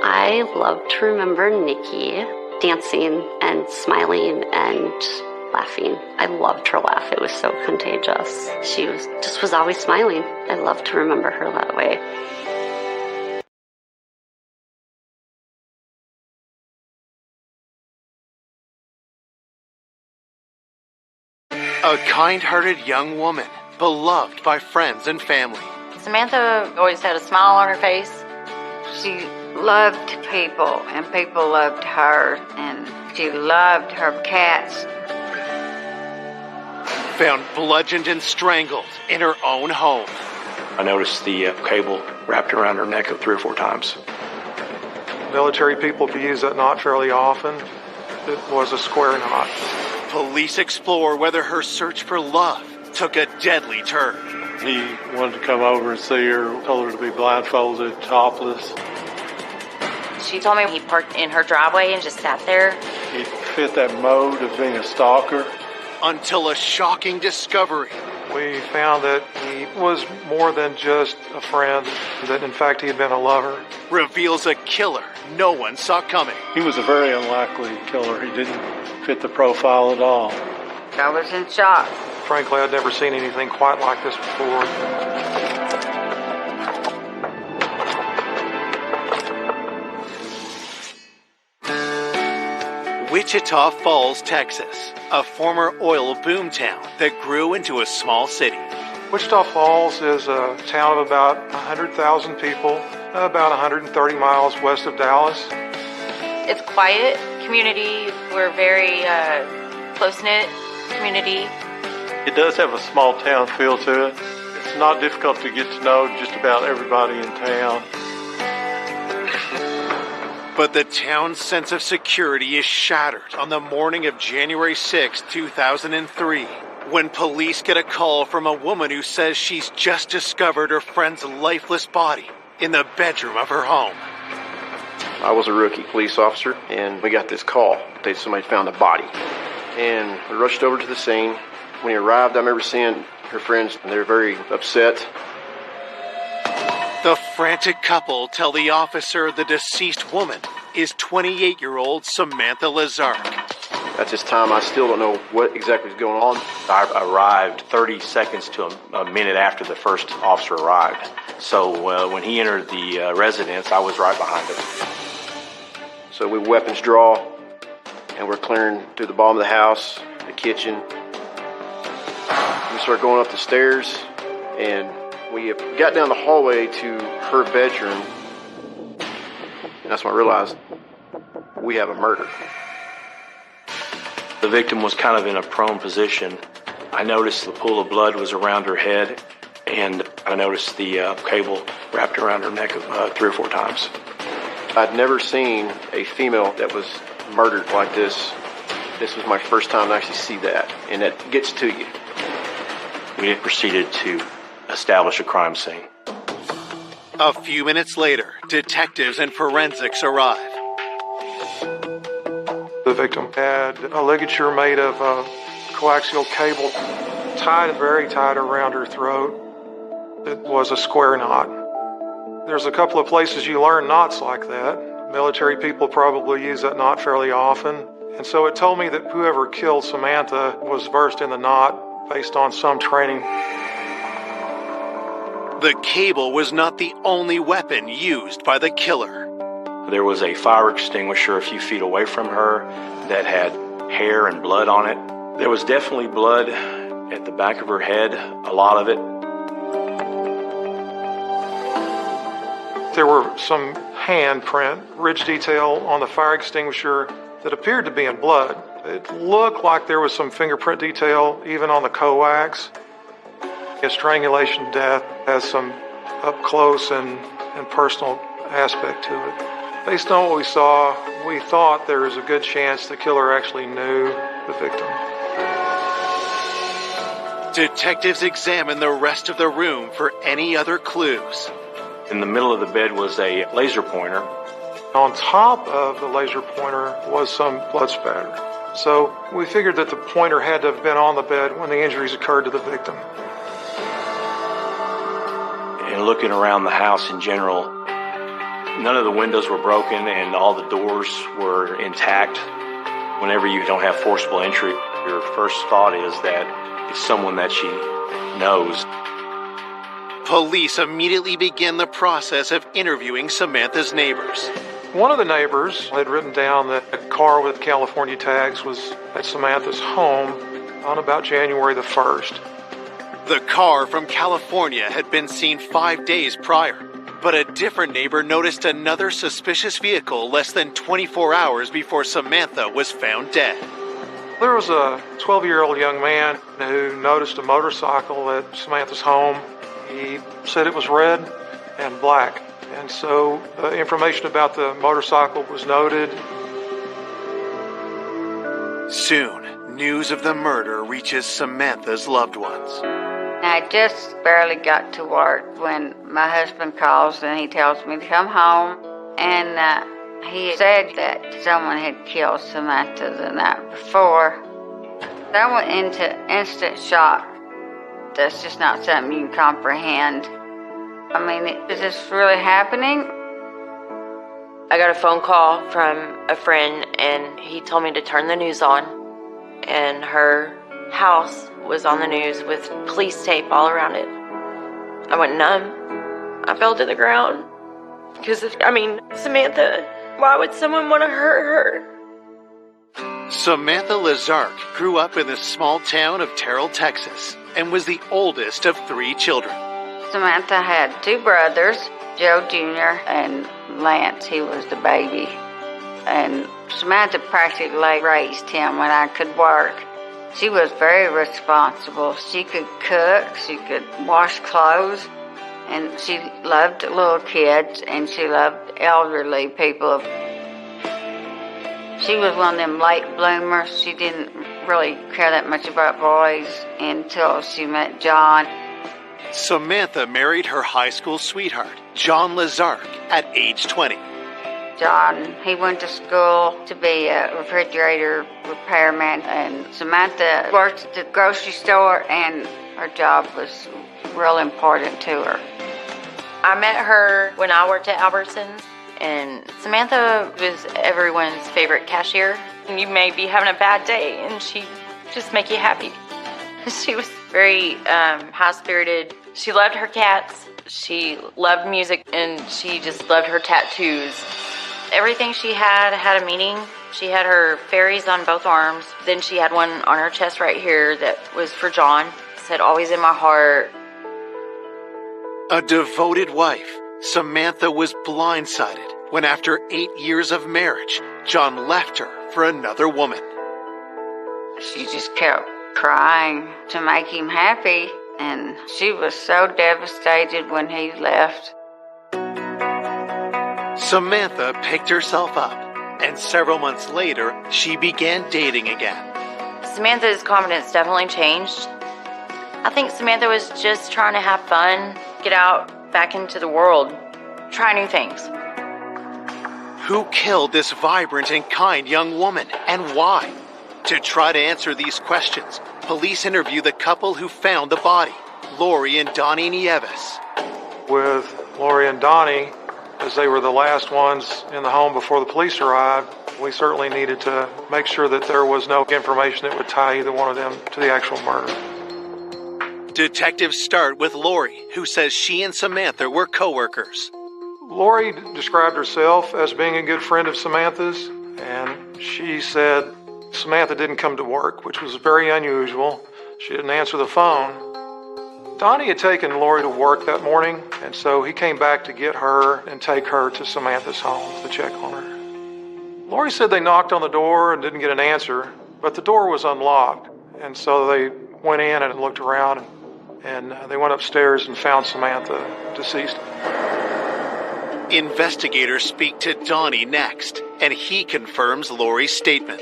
I love to remember Nikki dancing and smiling and laughing. I loved her laugh. It was so contagious. She was always smiling. I love to remember her that way. A kind-hearted young woman, beloved by friends and family. Samantha always had a smile on her face. She loved people, and people loved her, and she loved her cats. Found bludgeoned and strangled in her own home. I noticed the cable wrapped around her neck 3 or 4 times. Military people use that knot fairly often. It was a square knot. Police explore whether her search for love took a deadly turn. He wanted to come over and see her, told her to be blindfolded, topless. She told me he parked in her driveway and just sat there. He fit that mode of being a stalker. Until a shocking discovery. We found that he was more than just a friend, that in fact he had been a lover. Reveals a killer no one saw coming. He was a very unlikely killer. He didn't fit the profile at all. I was in shock. Frankly, I'd never seen anything quite like this before. Wichita Falls, Texas, a former oil boomtown that grew into a small city. Wichita Falls is a town of about 100,000 people, about 130 miles west of Dallas. It's quiet community. We're very close-knit community. It does have a small town feel to it. It's not difficult to get to know just about everybody in town. But the town's sense of security is shattered on the morning of January 6, 2003, when police get a call from a woman who says she's just discovered her friend's lifeless body in the bedroom of her home. I was a rookie police officer, and we got this call that somebody found a body. And we rushed over to the scene. When he arrived, I remember seeing her friends, and they were very upset. The frantic couple tell the officer the deceased woman is 28-year-old Samantha Lazark. At this time, I still don't know what exactly was going on. I arrived 30 seconds to a minute after the first officer arrived. So when he entered the residence, I was right behind him. So we weapons draw, and we're clearing through the bottom of the house, the kitchen. We start going up the stairs, and we got down the hallway to her bedroom. And that's when I realized we have a murder. The victim was kind of in a prone position. I noticed the pool of blood was around her head, and I noticed the cable wrapped around her neck 3 or 4 times. I'd never seen a female that was murdered like this. This was my first time to actually see that, and that gets to you. We proceeded to establish a crime scene. A few minutes later, detectives and forensics arrive. The victim had a ligature made of coaxial cable tied very tight around her throat. It was a square knot. There's a couple of places you learn knots like that. Military people probably use that knot fairly often. And so it told me that whoever killed Samantha was versed in the knot based on some training. The cable was not the only weapon used by the killer. There was a fire extinguisher a few feet away from her that had hair and blood on it. There was definitely blood at the back of her head, a lot of it. There were some handprint, ridge detail on the fire extinguisher that appeared to be in blood. It looked like there was some fingerprint detail even on the coax. A strangulation death has some up close and personal aspect to it. Based on what we saw, we thought there was a good chance the killer actually knew the victim. Detectives examined the rest of the room for any other clues. In the middle of the bed was a laser pointer. On top of the laser pointer was some blood spatter. So we figured that the pointer had to have been on the bed when the injuries occurred to the victim. And looking around the house in general, none of the windows were broken and all the doors were intact. Whenever you don't have forcible entry, your first thought is that it's someone that she knows. Police immediately began the process of interviewing Samantha's neighbors. One of the neighbors had written down that a car with California tags was at Samantha's home on about January the 1st. The car from California had been seen 5 days prior, but a different neighbor noticed another suspicious vehicle less than 24 hours before Samantha was found dead. There was a 12-year-old young man who noticed a motorcycle at Samantha's home. He said it was red and black, and so information about the motorcycle was noted. Soon, news of the murder reaches Samantha's loved ones. I just barely got to work when my husband calls and he tells me to come home, and he said that someone had killed Samantha the night before. I went into instant shock. That's just not something you can comprehend. I mean, is this really happening? I got a phone call from a friend, and he told me to turn the news on, and her house was on the news with police tape all around it. I went numb. I fell to the ground. Because, Samantha, why would someone want to hurt her? Samantha Lazark grew up in the small town of Terrell, Texas, and was the oldest of 3 children. Samantha had 2 brothers, Joe Jr. and Lance. He was the baby. And Samantha practically raised him when I could work. She was very responsible. She could cook, she could wash clothes, and she loved little kids, and she loved elderly people. She was one of them late bloomers. She didn't really care that much about boys until she met John. Samantha married her high school sweetheart, John Lazark, at age 20. John, he went to school to be a refrigerator repairman, and Samantha worked at the grocery store, and her job was real important to her. I met her when I worked at Albertsons, and Samantha was everyone's favorite cashier. And you may be having a bad day, and she'd just make you happy. She was very high-spirited. She loved her cats. She loved music, and she just loved her tattoos. Everything she had a meaning. She had her fairies on both arms. Then she had one on her chest right here that was for John. It said, "Always in my heart." A devoted wife, Samantha was blindsided when after 8 years of marriage, John left her for another woman. She just kept crying to make him happy, and she was so devastated when he left. Samantha picked herself up, and several months later, she began dating again. Samantha's confidence definitely changed. I think Samantha was just trying to have fun, get out back into the world, try new things. Who killed this vibrant and kind young woman, and why? To try to answer these questions, police interviewed the couple who found the body, Lori and Donnie Nieves. With Lori and Donnie, as they were the last ones in the home before the police arrived, we certainly needed to make sure that there was no information that would tie either one of them to the actual murder. Detectives start with Lori, who says she and Samantha were co-workers. Lori described herself as being a good friend of Samantha's, and she said Samantha didn't come to work, which was very unusual. She didn't answer the phone. Donnie had taken Lori to work that morning, and so he came back to get her and take her to Samantha's home to check on her. Lori said they knocked on the door and didn't get an answer, but the door was unlocked, and so they went in and looked around, and they went upstairs and found Samantha deceased. Investigators speak to Donnie next, and he confirms Lori's statement.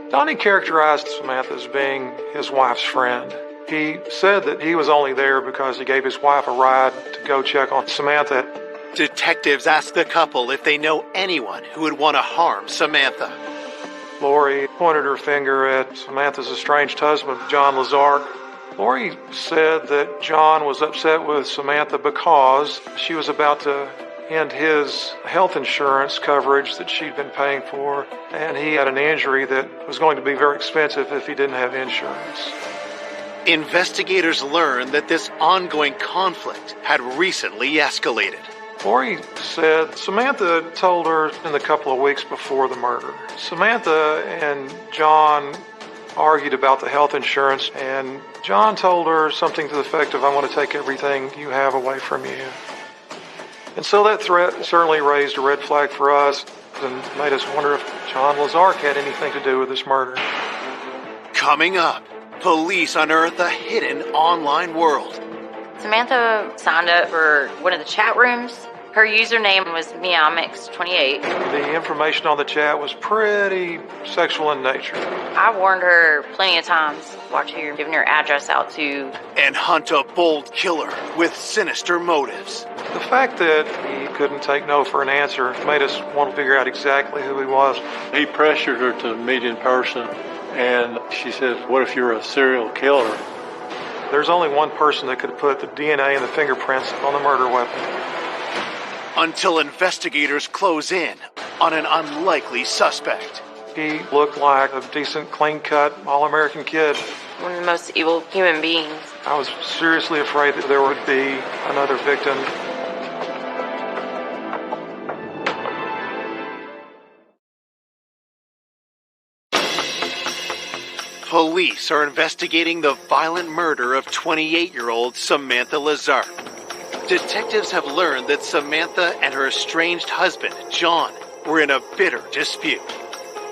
Donnie characterized Samantha as being his wife's friend. He said that he was only there because he gave his wife a ride to go check on Samantha. Detectives ask the couple if they know anyone who would want to harm Samantha. Lori pointed her finger at Samantha's estranged husband, John Lazark. Lori said that John was upset with Samantha because she was about to end his health insurance coverage that she'd been paying for, and he had an injury that was going to be very expensive if he didn't have insurance. Investigators learned that this ongoing conflict had recently escalated. Lori said Samantha told her in the couple of weeks before the murder. Samantha and John argued about the health insurance, and John told her something to the effect of, "I want to take everything you have away from you." And so that threat certainly raised a red flag for us and made us wonder if John Lazark had anything to do with this murder. Coming up, police unearth a hidden online world. Samantha signed up for one of the chat rooms. Her username was Meowmix28. The information on the chat was pretty sexual in nature. I warned her plenty of times. Watch who you're giving your address out to. And hunt a bold killer with sinister motives. The fact that he couldn't take no for an answer made us want to figure out exactly who he was. He pressured her to meet in person, and she said, "What if you're a serial killer?" There's only one person that could put the DNA and the fingerprints on the murder weapon. Until investigators close in on an unlikely suspect. He looked like a decent, clean-cut, all-American kid. One of the most evil human beings. I was seriously afraid that there would be another victim. Police are investigating the violent murder of 28-year-old Samantha Lazar. Detectives have learned that Samantha and her estranged husband, John, were in a bitter dispute.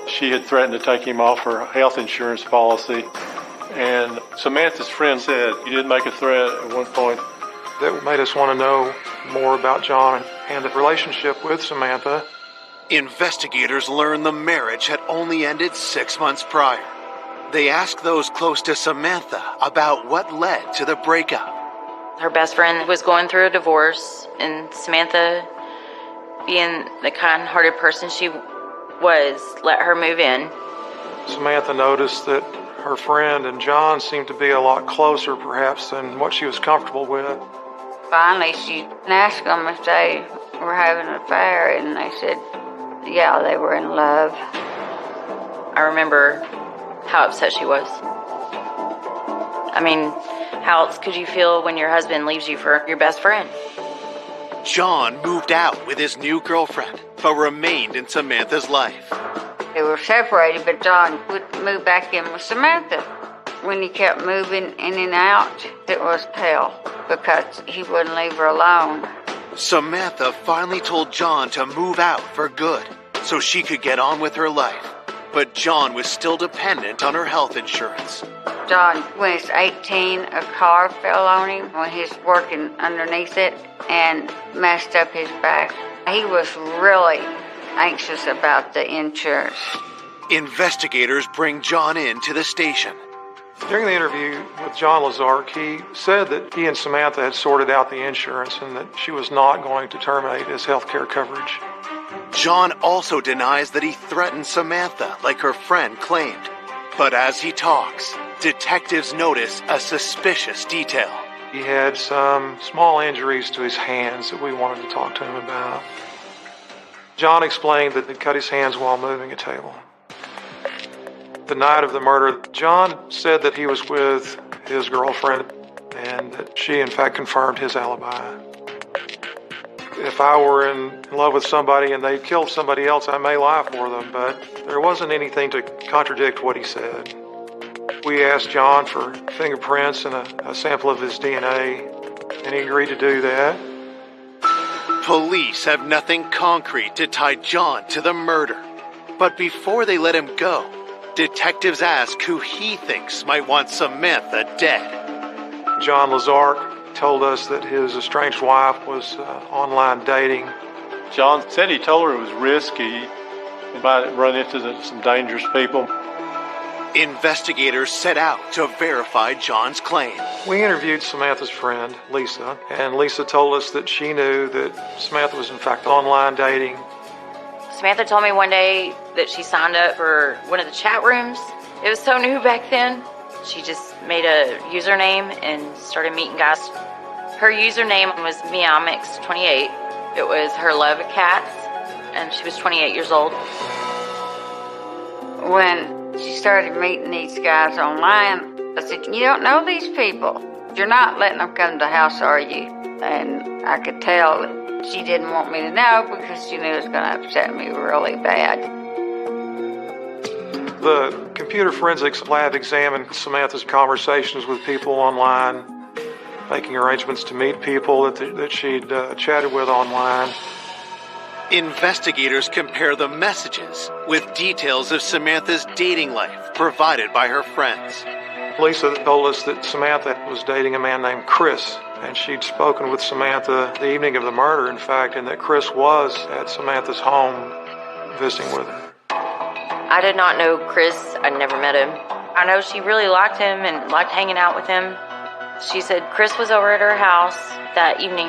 She had threatened to take him off her health insurance policy. And Samantha's friend said he did make a threat at one point. That made us want to know more about John and the relationship with Samantha. Investigators learned the marriage had only ended 6 months prior. They asked those close to Samantha about what led to the breakup. Her best friend was going through a divorce, and Samantha, being the kind-hearted person she was, let her move in. Samantha noticed that her friend and John seemed to be a lot closer, perhaps, than what she was comfortable with. Finally, she asked them if they were having an affair, and they said, yeah, they were in love. I remember how upset she was. I mean, how else could you feel when your husband leaves you for your best friend? John moved out with his new girlfriend, but remained in Samantha's life. They were separated, but John would move back in with Samantha. When he kept moving in and out, it was hell, because he wouldn't leave her alone. Samantha finally told John to move out for good, so she could get on with her life. But John was still dependent on her health insurance. John, when he was 18, a car fell on him when he was working underneath it and messed up his back. He was really anxious about the insurance. Investigators bring John in to the station. During the interview with John Lazar, he said that he and Samantha had sorted out the insurance and that she was not going to terminate his health care coverage. John also denies that he threatened Samantha like her friend claimed. But as he talks, detectives notice a suspicious detail. He had some small injuries to his hands that we wanted to talk to him about. John explained that he cut his hands while moving a table. The night of the murder, John said that he was with his girlfriend and that she in fact confirmed his alibi. If I were in love with somebody and they killed somebody else, I may lie for them, but there wasn't anything to contradict what he said. We asked John for fingerprints and a sample of his DNA, and he agreed to do that. Police have nothing concrete to tie John to the murder. But before they let him go, detectives ask who he thinks might want Samantha dead. John Lazar told us that his estranged wife was online dating. John said he told her it was risky. He might run into some dangerous people. Investigators set out to verify John's claim. We interviewed Samantha's friend, Lisa, and Lisa told us that she knew that Samantha was in fact online dating. Samantha told me one day that she signed up for one of the chat rooms. It was so new back then. She just made a username and started meeting guys. Her username was Meowmix28. It was her love of cats, and she was 28 years old. When she started meeting these guys online, I said, you don't know these people. You're not letting them come to the house, are you? And I could tell that she didn't want me to know because she knew it was going to upset me really bad. The computer forensics lab examined Samantha's conversations with people online, making arrangements to meet people that she'd chatted with online. Investigators compare the messages with details of Samantha's dating life provided by her friends. Lisa told us that Samantha was dating a man named Chris, and she'd spoken with Samantha the evening of the murder, in fact, and that Chris was at Samantha's home visiting with her. I did not know Chris. I'd never met him. I know she really liked him and liked hanging out with him. She said Chris was over at her house that evening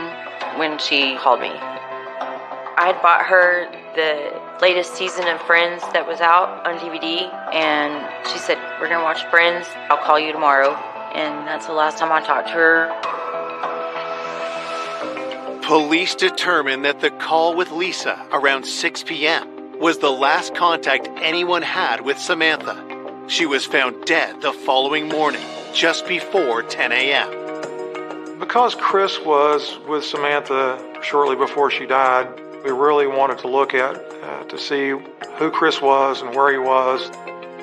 when she called me. I had bought her the latest season of Friends that was out on DVD, and she said, we're going to watch Friends. I'll call you tomorrow. And that's the last time I talked to her. Police determined that the call with Lisa around 6 p.m. was the last contact anyone had with Samantha. She was found dead the following morning, just before 10 a.m. Because Chris was with Samantha shortly before she died, we really wanted to look at to see who Chris was and where he was.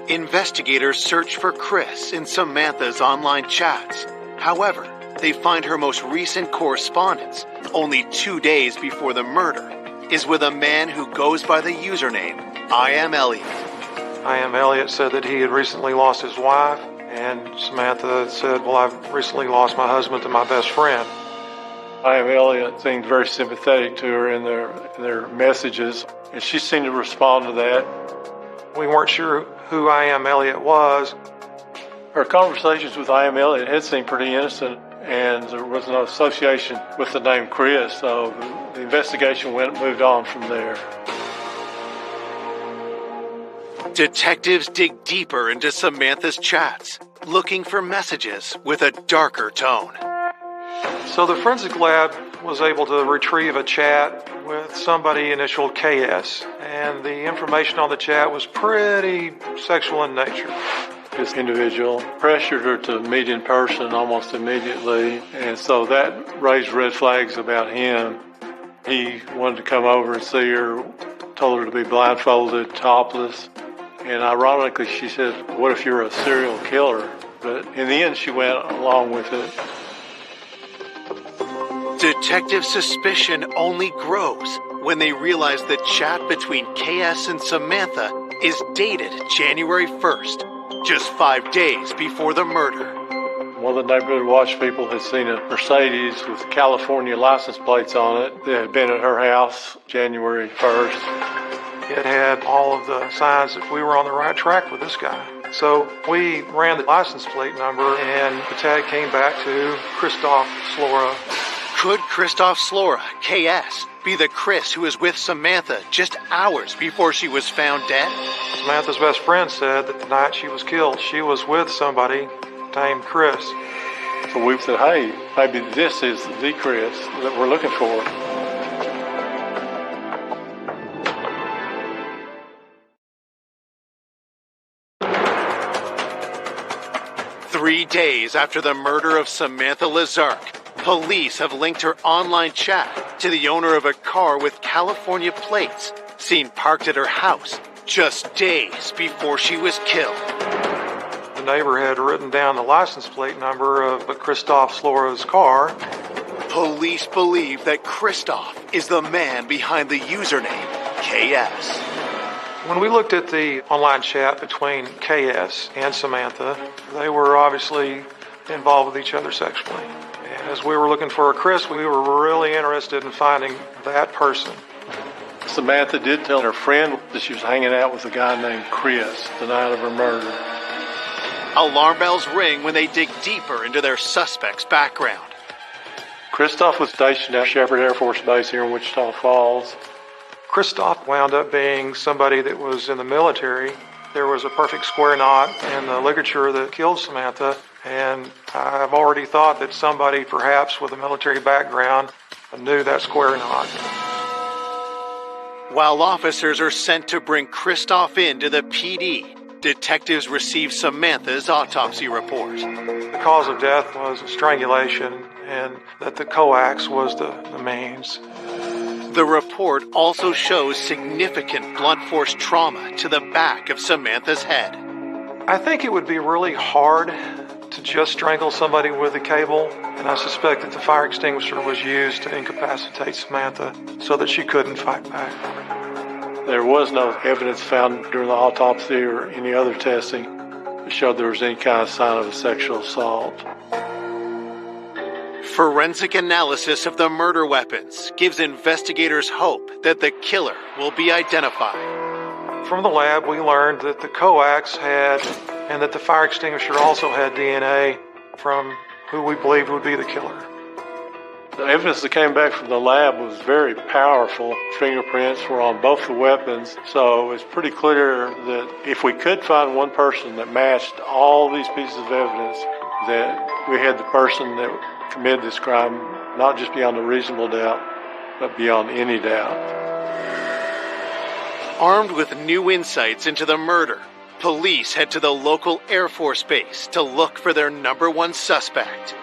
Investigators search for Chris in Samantha's online chats. However, they find her most recent correspondence, only 2 days before the murder, is with a man who goes by the username I Am Elliot. I Am Elliot said that he had recently lost his wife, and Samantha said, well, I've recently lost my husband to my best friend. I Am Elliot seemed very sympathetic to her in their messages, and she seemed to respond to that. We weren't sure who I Am Elliot was. Her conversations with I Am Elliot had seemed pretty innocent, and there was no association with the name Chris, so the investigation moved on from there. Detectives dig deeper into Samantha's chats, looking for messages with a darker tone. So the forensic lab was able to retrieve a chat with somebody initialed KS, and the information on the chat was pretty sexual in nature. This individual pressured her to meet in person almost immediately, and so that raised red flags about him. He wanted to come over and see her, told her to be blindfolded, topless, and ironically she said, "What if you're a serial killer?" But in the end she went along with it. Detective suspicion only grows when they realize the chat between KS and Samantha is dated January 1st, just 5 days before the murder. One of the neighborhood watch people had seen a Mercedes with California license plates on it that had been at her house January 1st. It had all of the signs that we were on the right track with this guy. So we ran the license plate number, and the tag came back to Christoph Slora. Could Christoph Slora, KS, be the Chris who was with Samantha just hours before she was found dead? Samantha's best friend said that the night she was killed, she was with somebody named Chris. So we said, hey, maybe this is the Chris that we're looking for. Three days after the murder of Samantha Lazark, police have linked her online chat to the owner of a car with California plates seen parked at her house just days before she was killed. The neighbor had written down the license plate number of Christoph Slora's car. Police believe that Christoph is the man behind the username KS. When we looked at the online chat between KS and Samantha, they were obviously involved with each other sexually. And as we were looking for a Chris, we were really interested in finding that person. Samantha did tell her friend that she was hanging out with a guy named Chris the night of her murder. Alarm bells ring when they dig deeper into their suspect's background. Christoph was stationed at Shepherd Air Force Base here in Wichita Falls. Christoph wound up being somebody that was in the military. There was a perfect square knot in the ligature that killed Samantha, and I've already thought that somebody perhaps with a military background knew that square knot. While officers are sent to bring Christoph into the PD, detectives receive Samantha's autopsy report. The cause of death was strangulation, and that the coax was the means. The report also shows significant blunt force trauma to the back of Samantha's head. I think it would be really hard to just strangle somebody with a cable, and I suspect that the fire extinguisher was used to incapacitate Samantha so that she couldn't fight back. There was no evidence found during the autopsy or any other testing that showed there was any kind of sign of a sexual assault. Forensic analysis of the murder weapons gives investigators hope that the killer will be identified. From the lab, we learned that the coax had, and that the fire extinguisher also had DNA from who we believed would be the killer. The evidence that came back from the lab was very powerful. Fingerprints were on both the weapons, so it's pretty clear that if we could find one person that matched all these pieces of evidence, that we had the person that committed this crime, not just beyond a reasonable doubt, but beyond any doubt. Armed with new insights into the murder, police head to the local Air Force base to look for their number one suspect.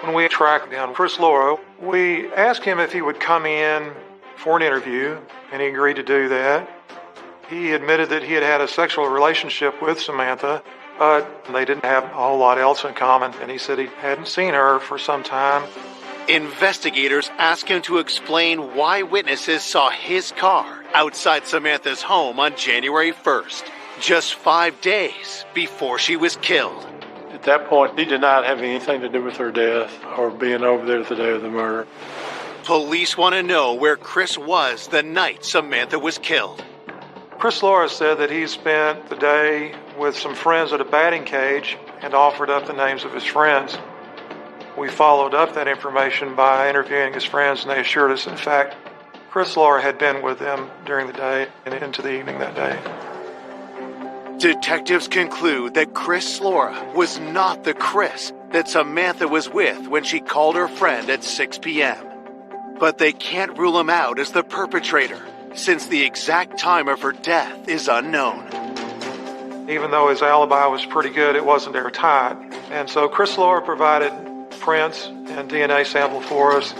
When we tracked down Chris Slora, we asked him if he would come in for an interview, and he agreed to do that. He admitted that he had had a sexual relationship with Samantha, but they didn't have a whole lot else in common, and he said he hadn't seen her for some time. Investigators ask him to explain why witnesses saw his car outside Samantha's home on January 1st, just 5 days before she was killed. At that point, he did not have anything to do with her death or being over there the day of the murder. Police want to know where Chris was the night Samantha was killed. Chris Laura said that he spent the day with some friends at a batting cage and offered up the names of his friends. We followed up that information by interviewing his friends, and they assured us, in fact, Chris Laura had been with them during the day and into the evening that day. Detectives conclude that Chris Laura was not the Chris that Samantha was with when she called her friend at 6 p.m. But they can't rule him out as the perpetrator, since the exact time of her death is unknown. Even though his alibi was pretty good, it wasn't airtight. And so Chris Laura provided prints and DNA sample for us.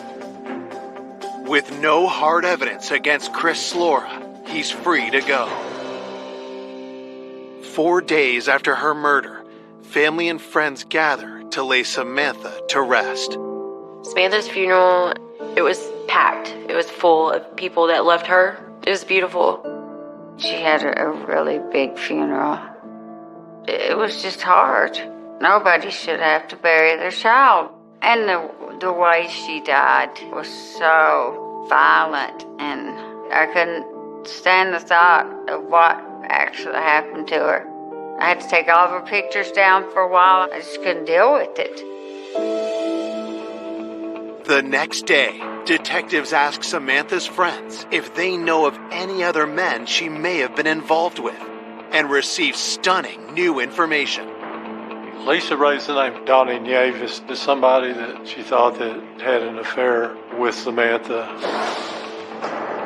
With no hard evidence against Chris Laura, he's free to go. 4 days after her murder, family and friends gather to lay Samantha to rest. Samantha's funeral, it was packed. It was full of people that loved her. It was beautiful. She had a really big funeral. It was just hard. Nobody should have to bury their child. And the way she died was so violent, and I couldn't stand the thought of what actually happened to her. I had to take all of her pictures down for a while. I just couldn't deal with it. The next day, detectives ask Samantha's friends if they know of any other men she may have been involved with, and receive stunning new information. Lisa raised the name Donnie Nieves as somebody that she thought that had an affair with Samantha.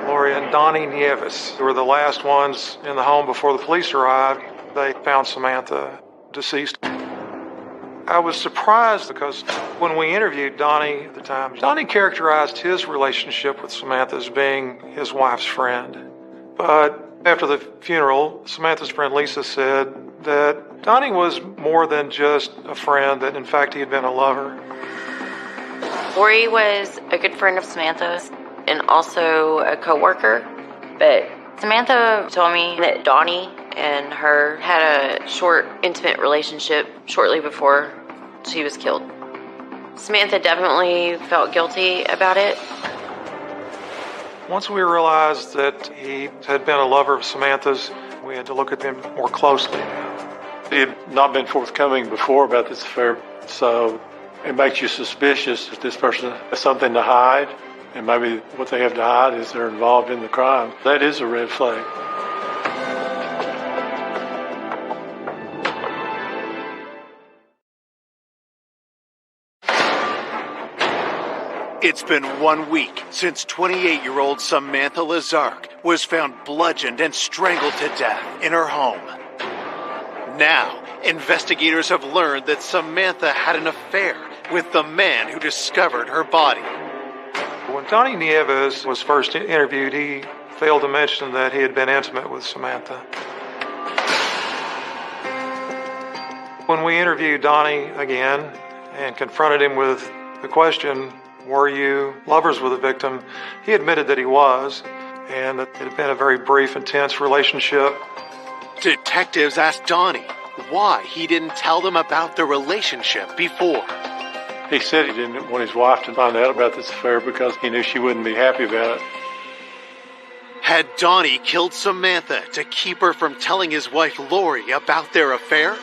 Lori and Donnie Nieves were the last ones in the home before the police arrived. They found Samantha deceased. I was surprised because when we interviewed Donnie at the time, Donnie characterized his relationship with Samantha as being his wife's friend. But after the funeral, Samantha's friend Lisa said that Donnie was more than just a friend, that in fact he had been a lover. Lori was a good friend of Samantha's and also a co-worker, but Samantha told me that Donnie and her had a short, intimate relationship shortly before she was killed. Samantha definitely felt guilty about it. Once we realized that he had been a lover of Samantha's, we had to look at him more closely. He had not been forthcoming before about this affair, so it makes you suspicious that this person has something to hide, and maybe what they have to hide is they're involved in the crime. That is a red flag. It's been 1 week since 28-year-old Samantha Lazark was found bludgeoned and strangled to death in her home. Now, investigators have learned that Samantha had an affair with the man who discovered her body. When Donnie Nieves was first interviewed, he failed to mention that he had been intimate with Samantha. When we interviewed Donnie again and confronted him with the question, were you lovers with the victim, he admitted that he was, and that it had been a very brief, intense relationship. Detectives asked Donnie why he didn't tell them about the relationship before. He said he didn't want his wife to find out about this affair because he knew she wouldn't be happy about it. Had Donnie killed Samantha to keep her from telling his wife Lori about their affair?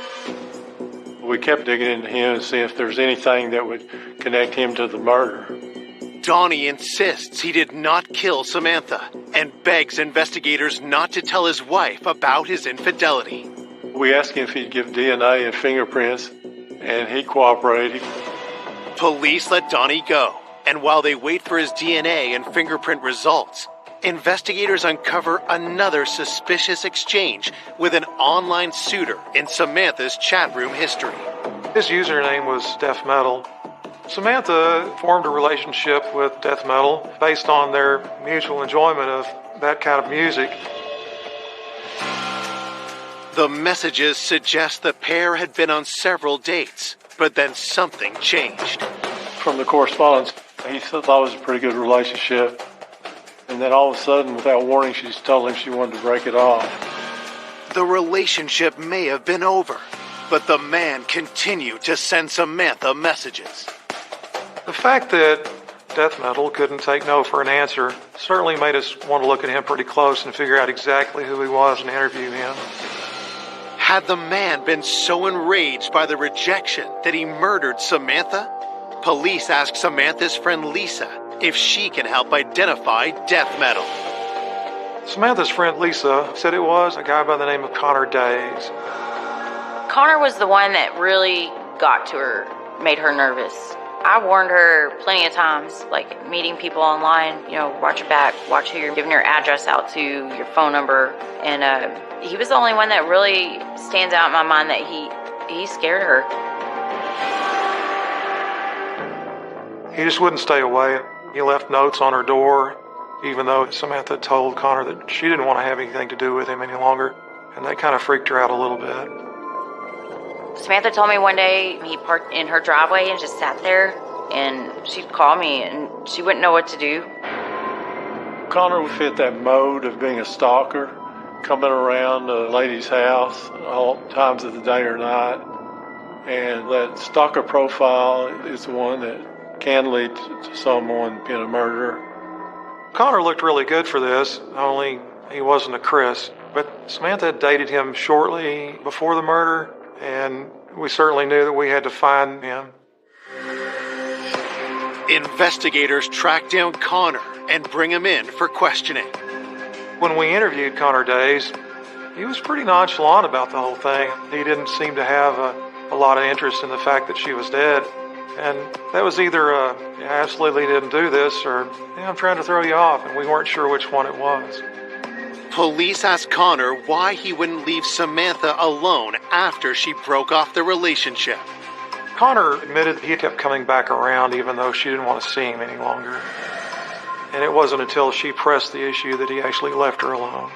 We kept digging into him and seeing if there's anything that would connect him to the murder. Donnie insists he did not kill Samantha and begs investigators not to tell his wife about his infidelity. We asked him if he'd give DNA and fingerprints, and he cooperated. Police let Donnie go, and while they wait for his DNA and fingerprint results, investigators uncover another suspicious exchange with an online suitor in Samantha's chat room history. His username was Death Metal. Samantha formed a relationship with Death Metal based on their mutual enjoyment of that kind of music. The messages suggest the pair had been on several dates, but then something changed. From the correspondence, he thought it was a pretty good relationship. And then all of a sudden, without warning, she just told him she wanted to break it off. The relationship may have been over, but the man continued to send Samantha messages. The fact that Death Metal couldn't take no for an answer certainly made us want to look at him pretty close and figure out exactly who he was and interview him. Had the man been so enraged by the rejection that he murdered Samantha? Police asked Samantha's friend Lisa if she can help identify Death Metal. Samantha's friend Lisa said it was a guy by the name of Connor Days. Connor was the one that really got to her, made her nervous. I warned her plenty of times, like meeting people online, watch your back, watch who you're giving your address out to, your phone number. And he was the only one that really stands out in my mind that he scared her. He just wouldn't stay away. He left notes on her door, even though Samantha told Connor that she didn't want to have anything to do with him any longer. And that kind of freaked her out a little bit. Samantha told me one day he parked in her driveway and just sat there, and she'd call me and she wouldn't know what to do. Connor would fit that mode of being a stalker, coming around a lady's house all times of the day or night. And that stalker profile is the one that can lead to someone being a murderer. Connor looked really good for this, only he wasn't a Chris. But Samantha had dated him shortly before the murder, and we certainly knew that we had to find him. Investigators tracked down Connor and bring him in for questioning. When we interviewed Connor Days, he was pretty nonchalant about the whole thing. He didn't seem to have a lot of interest in the fact that she was dead. And that was either I absolutely didn't do this, or I'm trying to throw you off, and we weren't sure which one it was. Police asked Connor why he wouldn't leave Samantha alone after she broke off the relationship. Connor admitted he kept coming back around even though she didn't want to see him any longer. And it wasn't until she pressed the issue that he actually left her alone.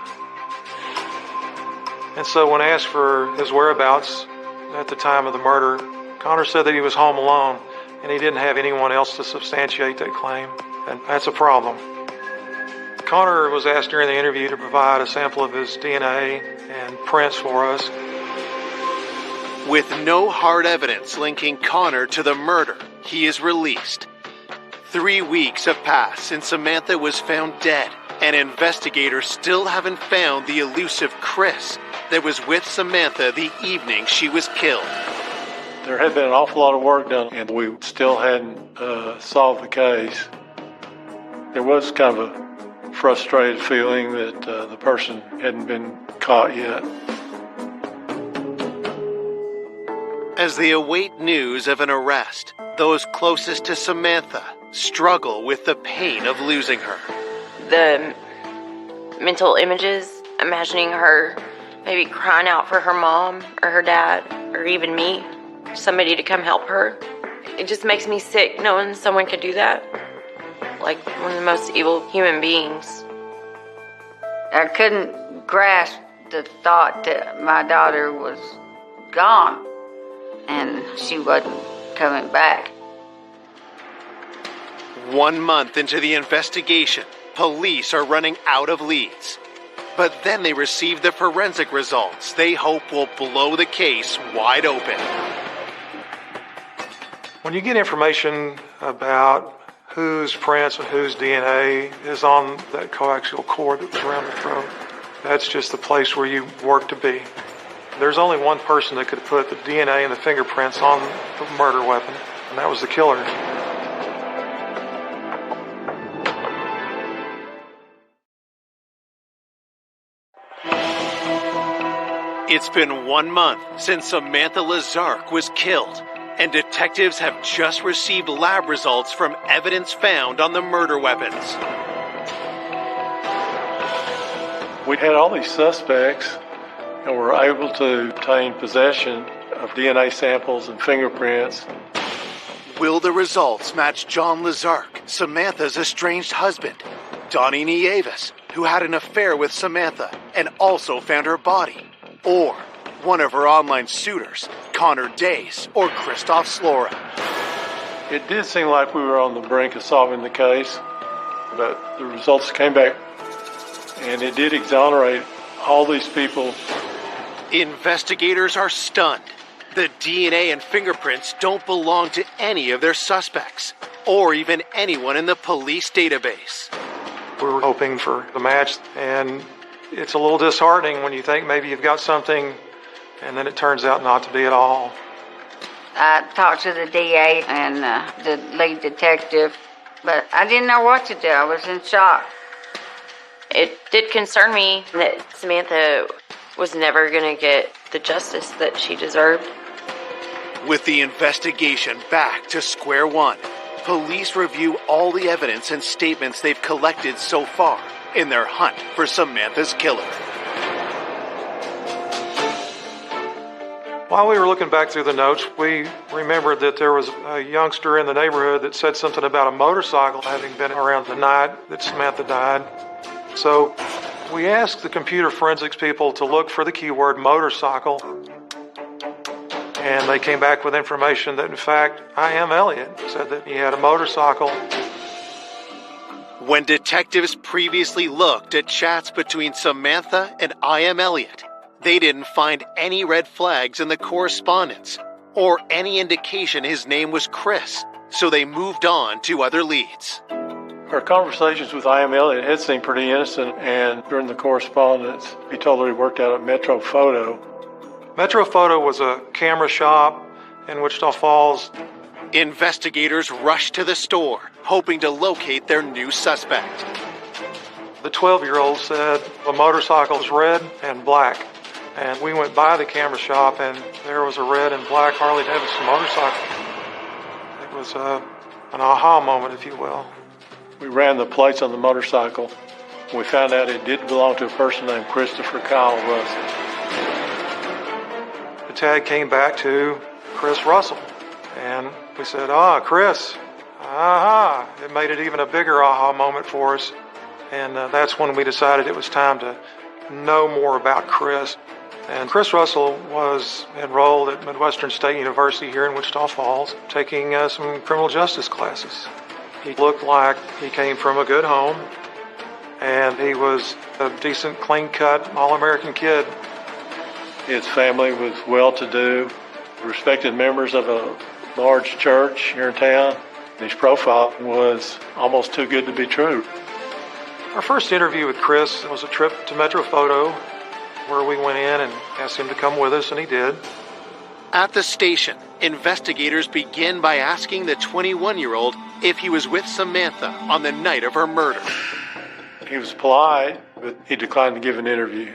And so when asked for his whereabouts at the time of the murder, Connor said that he was home alone and he didn't have anyone else to substantiate that claim. And that's a problem. Connor was asked during the interview to provide a sample of his DNA and prints for us. With no hard evidence linking Connor to the murder, he is released. 3 weeks have passed since Samantha was found dead, and investigators still haven't found the elusive Chris that was with Samantha the evening she was killed. There had been an awful lot of work done, and we still hadn't solved the case. There was kind of a frustrated feeling that the person hadn't been caught yet. As they await news of an arrest, those closest to Samantha struggle with the pain of losing her. The mental images, imagining her maybe crying out for her mom or her dad or even me, somebody to come help her. It just makes me sick knowing someone could do that. Like one of the most evil human beings. I couldn't grasp the thought that my daughter was gone and she wasn't coming back. 1 month into the investigation, police are running out of leads. But then they receive the forensic results they hope will blow the case wide open. When you get information about whose prints and whose DNA is on that coaxial cord that was around the throat, that's just the place where you work to be. There's only one person that could put the DNA and the fingerprints on the murder weapon, and that was the killer. It's been 1 month since Samantha Lazark was killed, and detectives have just received lab results from evidence found on the murder weapons. We had all these suspects and were able to obtain possession of DNA samples and fingerprints. Will the results match John Lazark, Samantha's estranged husband, Donnie Nieves, who had an affair with Samantha and also found her body? Or one of her online suitors, Connor Dace or Christoph Slora. It did seem like we were on the brink of solving the case, but the results came back, and it did exonerate all these people. Investigators are stunned. The DNA and fingerprints don't belong to any of their suspects, or even anyone in the police database. We were hoping for the match, and it's a little disheartening when you think maybe you've got something, and then it turns out not to be at all. I talked to the DA and the lead detective, but I didn't know what to do. I was in shock. It did concern me that Samantha was never going to get the justice that she deserved. With the investigation back to square one, police review all the evidence and statements they've collected so far in their hunt for Samantha's killer. While we were looking back through the notes, we remembered that there was a youngster in the neighborhood that said something about a motorcycle having been around the night that Samantha died. So we asked the computer forensics people to look for the keyword motorcycle, and they came back with information that, in fact, I.M. Elliott said that he had a motorcycle. When detectives previously looked at chats between Samantha and I.M. Elliott, they didn't find any red flags in the correspondence or any indication his name was Chris, so they moved on to other leads. Our conversations with I.M. Elliott had seemed pretty innocent, and during the correspondence, he told her he worked out at Metro Photo. Metro Photo was a camera shop in Wichita Falls. Investigators rushed to the store, hoping to locate their new suspect. The 12-year-old said the motorcycle was red and black. And we went by the camera shop, and there was a red and black Harley-Davidson motorcycle. It was an aha moment, if you will. We ran the plates on the motorcycle. We found out it did belong to a person named Christopher Kyle Russell. The tag came back to Chris Russell. And we said, Chris. Aha. It made it even a bigger aha moment for us. And that's when we decided it was time to know more about Chris. And Chris Russell was enrolled at Midwestern State University here in Wichita Falls, taking some criminal justice classes. He looked like he came from a good home, and he was a decent, clean-cut, all-American kid. His family was well-to-do, respected members of a large church here in town. His profile was almost too good to be true. Our first interview with Chris was a trip to Metro Photo, where we went in and asked him to come with us, and he did. At the station, investigators begin by asking the 21-year-old if he was with Samantha on the night of her murder. He was polite, but he declined to give an interview.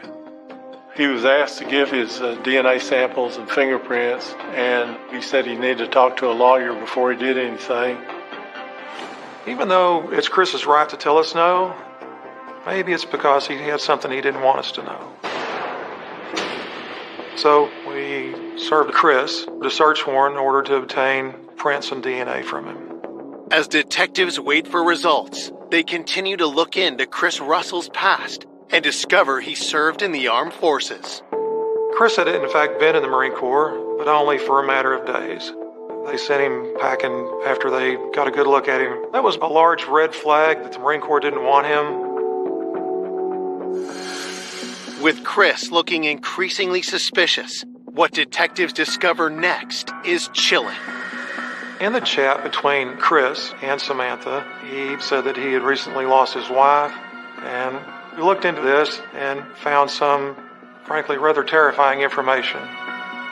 He was asked to give his DNA samples and fingerprints, and he said he needed to talk to a lawyer before he did anything. Even though it's Chris's right to tell us no, maybe it's because he had something he didn't want us to know. So we served Chris a search warrant in order to obtain prints and DNA from him. As detectives wait for results, they continue to look into Chris Russell's past and discover he served in the armed forces. Chris had in fact been in the Marine Corps, but only for a matter of days. They sent him packing after they got a good look at him. That was a large red flag that the Marine Corps didn't want him. With Chris looking increasingly suspicious, what detectives discover next is chilling. In the chat between Chris and Samantha, he said that he had recently lost his wife, and we looked into this and found some, frankly, rather terrifying information.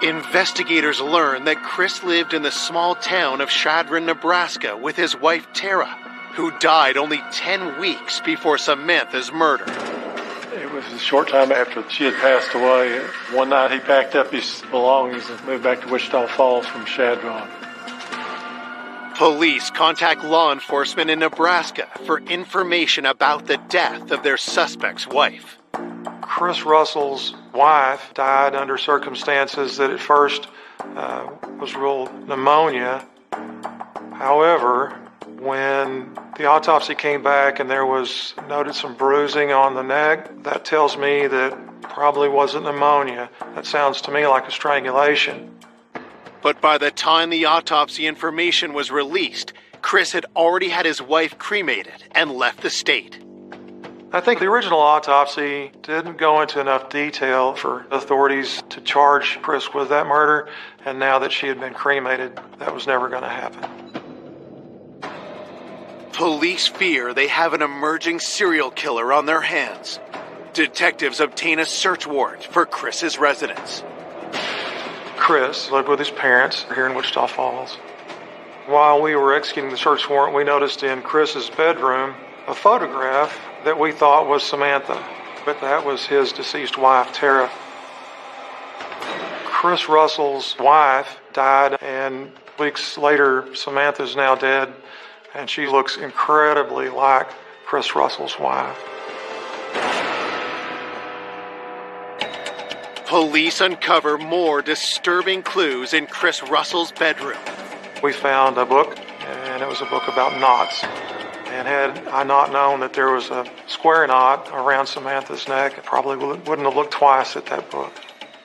Investigators learn that Chris lived in the small town of Chadron, Nebraska with his wife Tara, who died only 10 weeks before Samantha's murder. It was a short time after she had passed away. One night he packed up his belongings and moved back to Wichita Falls from Chadron. Police contact law enforcement in Nebraska for information about the death of their suspect's wife. Chris Russell's wife died under circumstances that at first was ruled pneumonia. However, When the autopsy came back and there was noted some bruising on the neck, that tells me that probably wasn't pneumonia. That sounds to me like a strangulation. But by the time the autopsy information was released, Chris had already had his wife cremated and left the state. I think the original autopsy didn't go into enough detail for authorities to charge Chris with that murder, and now that she had been cremated, that was never going to happen. Police fear they have an emerging serial killer on their hands. Detectives obtain a search warrant for Chris's residence. Chris lived with his parents here in Wichita Falls. While we were executing the search warrant, we noticed in Chris's bedroom a photograph that we thought was Samantha, but that was his deceased wife, Tara. Chris Russell's wife died, and weeks later, Samantha's now dead, and she looks incredibly like Chris Russell's wife. Police uncover more disturbing clues in Chris Russell's bedroom. We found a book, and it was a book about knots. And had I not known that there was a square knot around Samantha's neck, I probably wouldn't have looked twice at that book.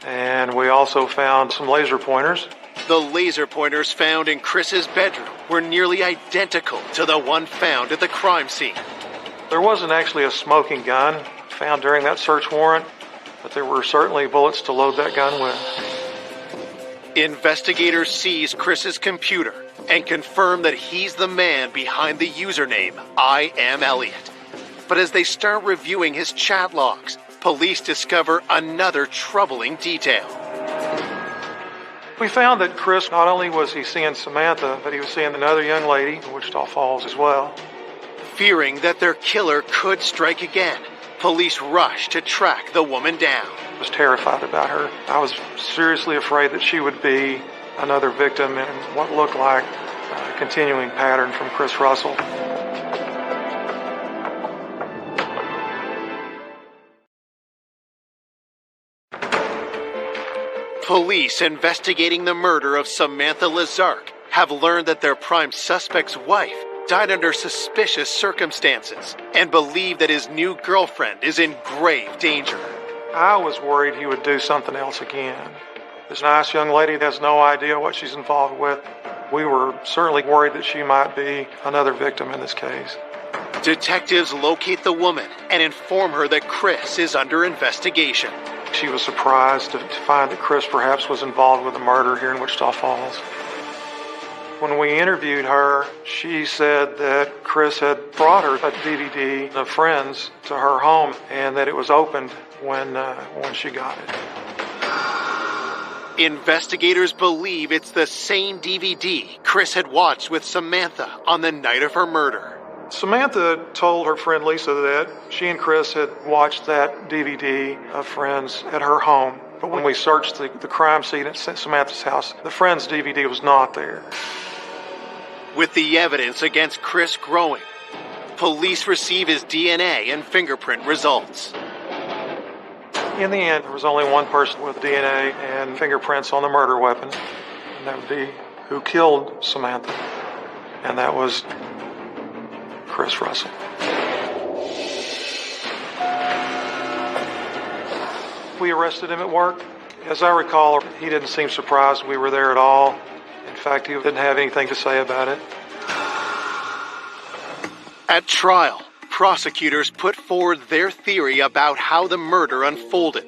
And we also found some laser pointers. The laser pointers found in Chris's bedroom were nearly identical to the one found at the crime scene. There wasn't actually a smoking gun found during that search warrant, but there were certainly bullets to load that gun with. Investigators seize Chris's computer and confirm that he's the man behind the username I Am Elliot. But as they start reviewing his chat logs, police discover another troubling detail. We found that Chris, not only was he seeing Samantha, but he was seeing another young lady in Wichita Falls as well. Fearing that their killer could strike again, police rush to track the woman down. I was terrified about her. I was seriously afraid that she would be another victim in what looked like a continuing pattern from Chris Russell. Police investigating the murder of Samantha Lazark have learned that their prime suspect's wife died under suspicious circumstances and believe that his new girlfriend is in grave danger. I was worried he would do something else again. This nice young lady has no idea what she's involved with. We were certainly worried that she might be another victim in this case. Detectives locate the woman and inform her that Chris is under investigation. She was surprised to find that Chris perhaps was involved with a murder here in Wichita Falls. When we interviewed her, she said that Chris had brought her a DVD of Friends to her home and that it was opened when she got it. Investigators believe it's the same DVD Chris had watched with Samantha on the night of her murder. Samantha told her friend Lisa that she and Chris had watched that DVD of Friends at her home. But when we searched the crime scene at Samantha's house, the Friends DVD was not there. With the evidence against Chris growing, police receive his DNA and fingerprint results. In the end, there was only one person with DNA and fingerprints on the murder weapon, and that would be who killed Samantha, and that was Chris Russell. We arrested him at work. As I recall, he didn't seem surprised we were there at all. In fact, he didn't have anything to say about it. At trial, prosecutors put forward their theory about how the murder unfolded.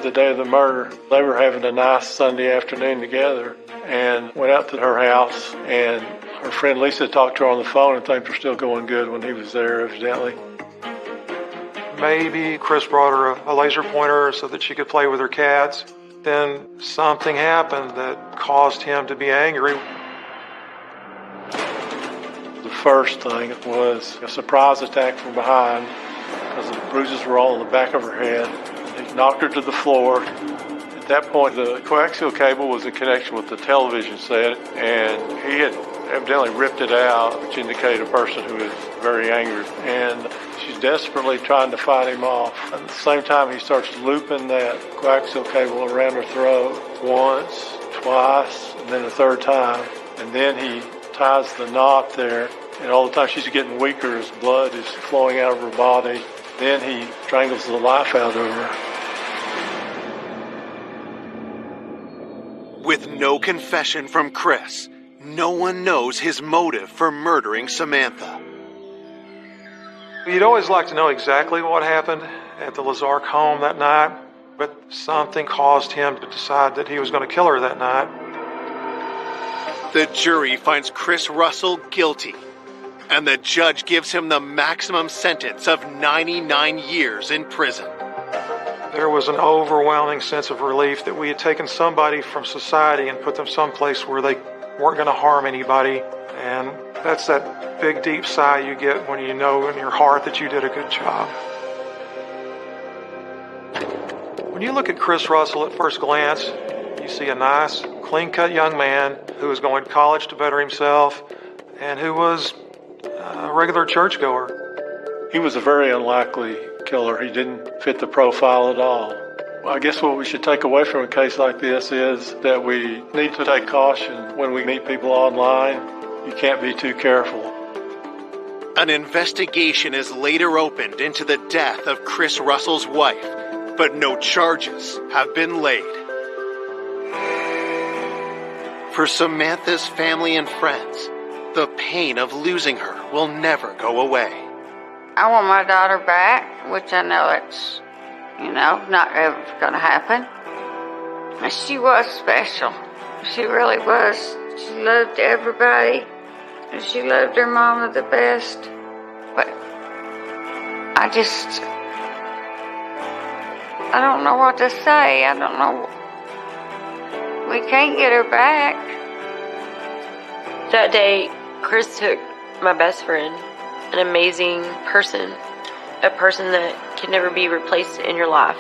The day of the murder, they were having a nice Sunday afternoon together and went out to her house, and her friend Lisa talked to her on the phone and things were still going good when he was there, evidently. Maybe Chris brought her a laser pointer so that she could play with her cats. Then something happened that caused him to be angry. The first thing was a surprise attack from behind because the bruises were all on the back of her head. He knocked her to the floor. At that point, the coaxial cable was in connection with the television set, and he had evidently ripped it out, which indicated a person who was very angry. And she's desperately trying to fight him off. At the same time, he starts looping that coaxial cable around her throat once, twice, and then a third time. And then he ties the knot there, and all the time she's getting weaker as blood is flowing out of her body. Then he strangles the life out of her. With no confession from Chris, no one knows his motive for murdering Samantha. You'd always like to know exactly what happened at the Lazark home that night, but something caused him to decide that he was going to kill her that night. The jury finds Chris Russell guilty, and the judge gives him the maximum sentence of 99 years in prison. There was an overwhelming sense of relief that we had taken somebody from society and put them someplace where they weren't going to harm anybody, and that's that big, deep sigh you get when you know in your heart that you did a good job. When you look at Chris Russell at first glance, you see a nice, clean-cut young man who was going to college to better himself and who was a regular churchgoer. He was a very unlikely killer. He didn't fit the profile at all. I guess what we should take away from a case like this is that we need to take caution when we meet people online. You can't be too careful. An investigation is later opened into the death of Chris Russell's wife, but no charges have been laid. For Samantha's family and friends, the pain of losing her will never go away. I want my daughter back, which I know it's, not ever going to happen. And she was special. She really was. She loved everybody. And she loved her mama the best. But I don't know what to say. I don't know. We can't get her back. That day, Chris took my best friend, an amazing person, a person that can never be replaced in your life.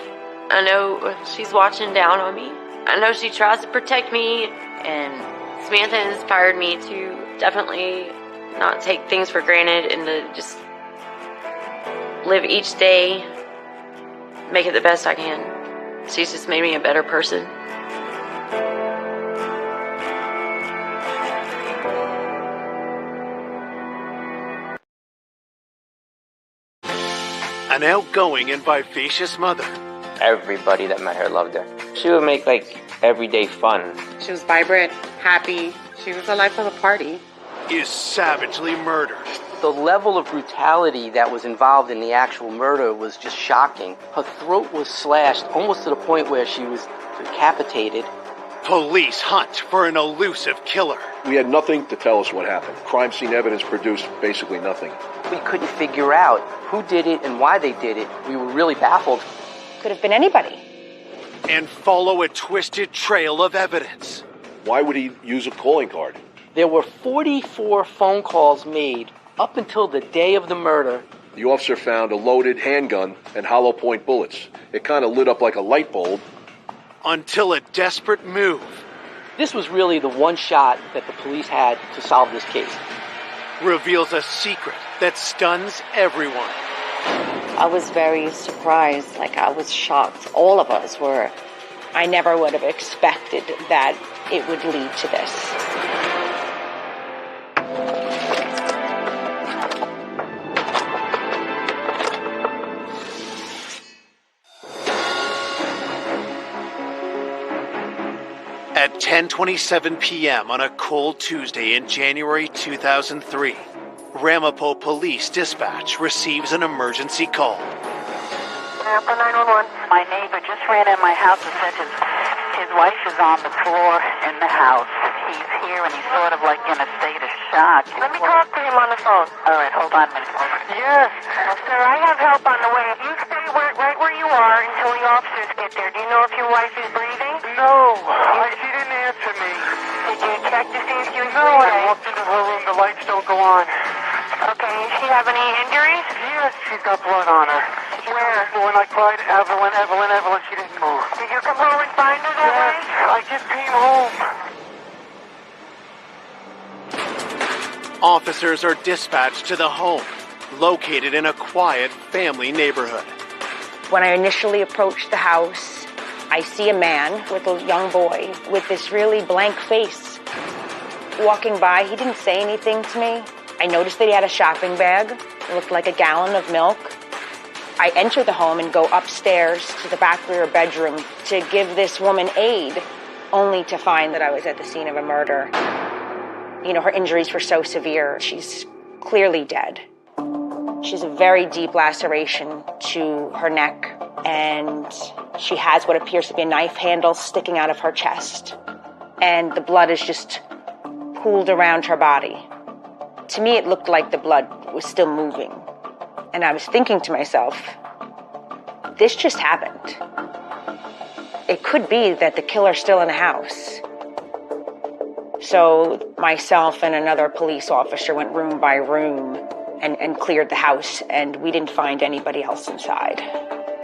I know she's watching down on me. I know she tries to protect me, and Samantha inspired me to definitely not take things for granted and to just live each day, make it the best I can. She's just made me a better person. An outgoing and vivacious mother. Everybody that met her loved her. She would make everyday fun. She was vibrant, happy. She was the life of the party. Is savagely murdered. The level of brutality that was involved in the actual murder was just shocking. Her throat was slashed almost to the point where she was decapitated. Police hunt for an elusive killer. We had nothing to tell us what happened. Crime scene evidence produced basically nothing. We couldn't figure out who did it and why they did it. We were really baffled. Could have been anybody. And follow a twisted trail of evidence. Why would he use a calling card? There were 44 phone calls made up until the day of the murder. The officer found a loaded handgun and hollow point bullets. It kind of lit up like a light bulb. Until a desperate move. This was really the one shot that the police had to solve this case. Reveals a secret that stuns everyone. I was very surprised, I was shocked. All of us were. I never would have expected that it would lead to this. At 10:27 p.m. on a cold Tuesday in January 2003, Ramapo Police Dispatch receives an emergency call. Ramapo 911. My neighbor just ran in my house and said his wife is on the floor in the house. He's here and he's sort of in a state of shock. Let me talk to him on the phone. All right, hold on a minute. Yes. Sir, I have help on the way. If you stay right where you are until the officers get there, do you know if your wife is breathing? No, she didn't answer me. Did you check to see if she was No, breathing? I walked into her room, the lights don't go on. Okay, does she have any injuries? Yes, she's got blood on her. Where? When I cried, Evelyn, she didn't move. Did you come home and find her that way? I just came home. Officers are dispatched to the home, located in a quiet family neighborhood. When I initially approached the house, I see a man with a young boy with this really blank face. walking by, he didn't say anything to me. I noticed that he had a shopping bag. It looked like a gallon of milk. I enter the home and go upstairs to the back rear bedroom to give this woman aid, only to find that I was at the scene of a murder. You know, her injuries were so severe. She's clearly dead. She has a very deep laceration to her neck, and she has what appears to be a knife handle sticking out of her chest. And the blood is just pooled around her body. To me, it looked like the blood was still moving. And I was thinking to myself, this just happened. It could be that the killer's still in the house. So myself and another police officer went room by room and cleared the house, and we didn't find anybody else inside.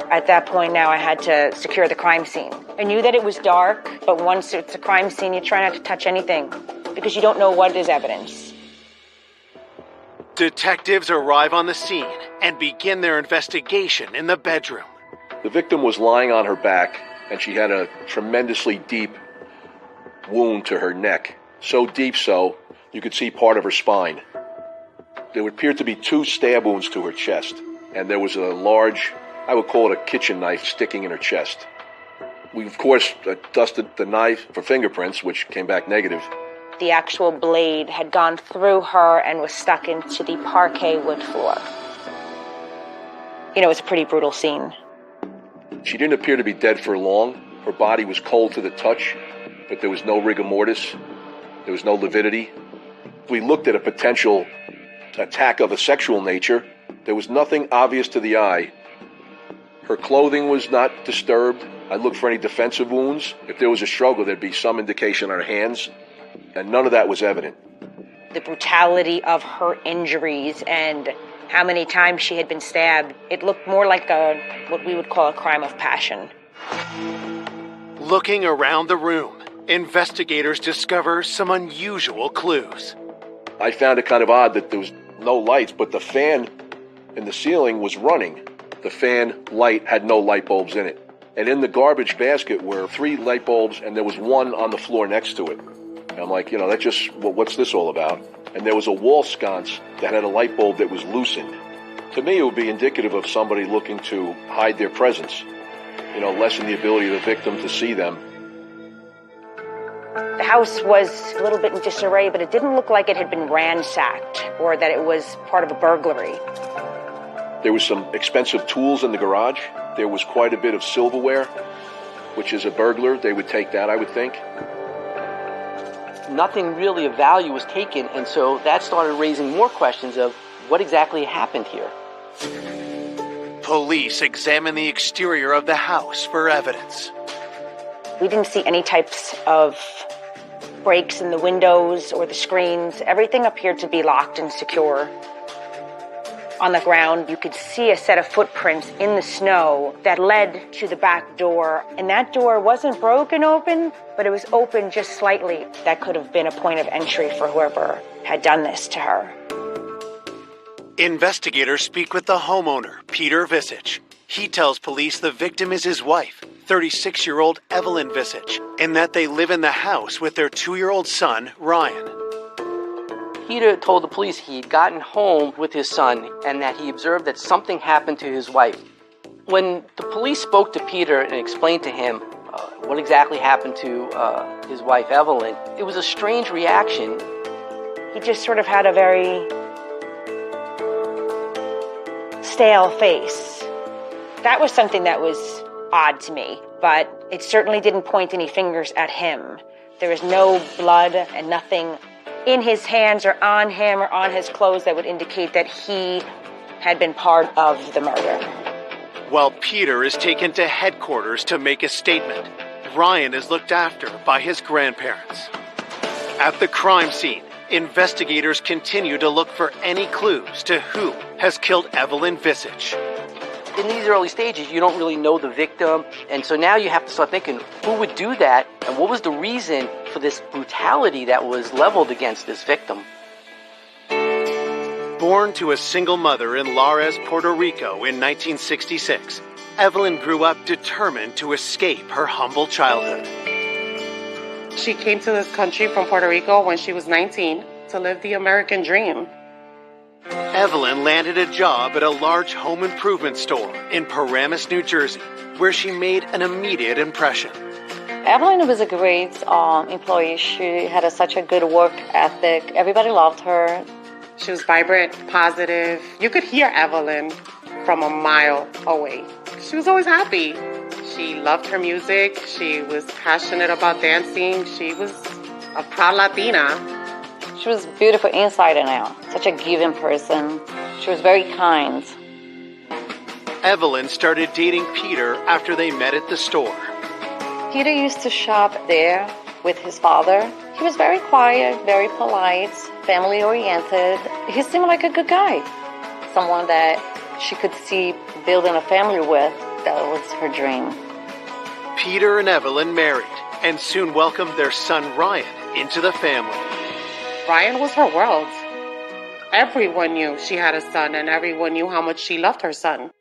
At that point now, I had to secure the crime scene. I knew that it was dark, but once it's a crime scene, you try not to touch anything because you don't know what is evidence. Detectives arrive on the scene and begin their investigation in the bedroom. The victim was lying on her back, and she had a tremendously deep wound to her neck. So deep so, you could see part of her spine. There appeared to be 2 stab wounds to her chest, and there was a large, I would call it a kitchen knife, sticking in her chest. We, of course, dusted the knife for fingerprints, which came back negative. The actual blade had gone through her and was stuck into the parquet wood floor. You know, it was a pretty brutal scene. She didn't appear to be dead for long. Her body was cold to the touch, but there was no rigor mortis. There was no lividity. We looked at a potential attack of a sexual nature. There was nothing obvious to the eye. Her clothing was not disturbed. I looked for any defensive wounds. If there was a struggle, there'd be some indication on her hands, and none of that was evident. The brutality of her injuries and how many times she had been stabbed, it looked more like what we would call a crime of passion. Looking around the room, investigators discover some unusual clues. I found it kind of odd that there was no lights, but the fan in the ceiling was running. The fan light had no light bulbs in it. And in the garbage basket were 3 light bulbs, and there was one on the floor next to it. And I'm like, that's just, what's this all about? And there was a wall sconce that had a light bulb that was loosened. To me, it would be indicative of somebody looking to hide their presence, lessen the ability of the victim to see them. The house was a little bit in disarray, but it didn't look like it had been ransacked or that it was part of a burglary. There was some expensive tools in the garage. There was quite a bit of silverware, which is a burglar. They would take that, I would think. Nothing really of value was taken, and so that started raising more questions of what exactly happened here. Police examine the exterior of the house for evidence. We didn't see any types of breaks in the windows or the screens. Everything appeared to be locked and secure. On the ground, you could see a set of footprints in the snow that led to the back door. And that door wasn't broken open, but it was open just slightly. That could have been a point of entry for whoever had done this to her. Investigators speak with the homeowner, Peter Visich. He tells police the victim is his wife, 36-year-old Evelyn Visich, and that they live in the house with their 2-year-old son, Ryan. Peter told the police he had gotten home with his son and that he observed that something happened to his wife. When the police spoke to Peter and explained to him what exactly happened to his wife, Evelyn, it was a strange reaction. He just sort of had a very stale face. That was something that was odd to me, but it certainly didn't point any fingers at him. There was no blood and nothing in his hands or on him or on his clothes that would indicate that he had been part of the murder. While Peter is taken to headquarters to make a statement, Ryan is looked after by his grandparents. At the crime scene, investigators continue to look for any clues to who has killed Evelyn Visich. In these early stages, you don't really know the victim, and so now you have to start thinking, who would do that, and what was the reason for this brutality that was leveled against this victim? Born to a single mother in Lares, Puerto Rico in 1966, Evelyn grew up determined to escape her humble childhood. She came to this country from Puerto Rico when she was 19 to live the American dream. Evelyn landed a job at a large home improvement store in Paramus, New Jersey, where she made an immediate impression. Evelyn was a great employee. She had such a good work ethic. Everybody loved her. She was vibrant, positive. You could hear Evelyn from a mile away. She was always happy. She loved her music. She was passionate about dancing. She was a proud Latina. She was beautiful inside and out. Such a giving person. She was very kind. Evelyn started dating Peter after they met at the store. Peter used to shop there with his father. He was very quiet, very polite, family-oriented. He seemed like a good guy. Someone that she could see building a family with. That was her dream. Peter and Evelyn married and soon welcomed their son Ryan into the family. Ryan was her world. Everyone knew she had a son, and everyone knew how much she loved her son.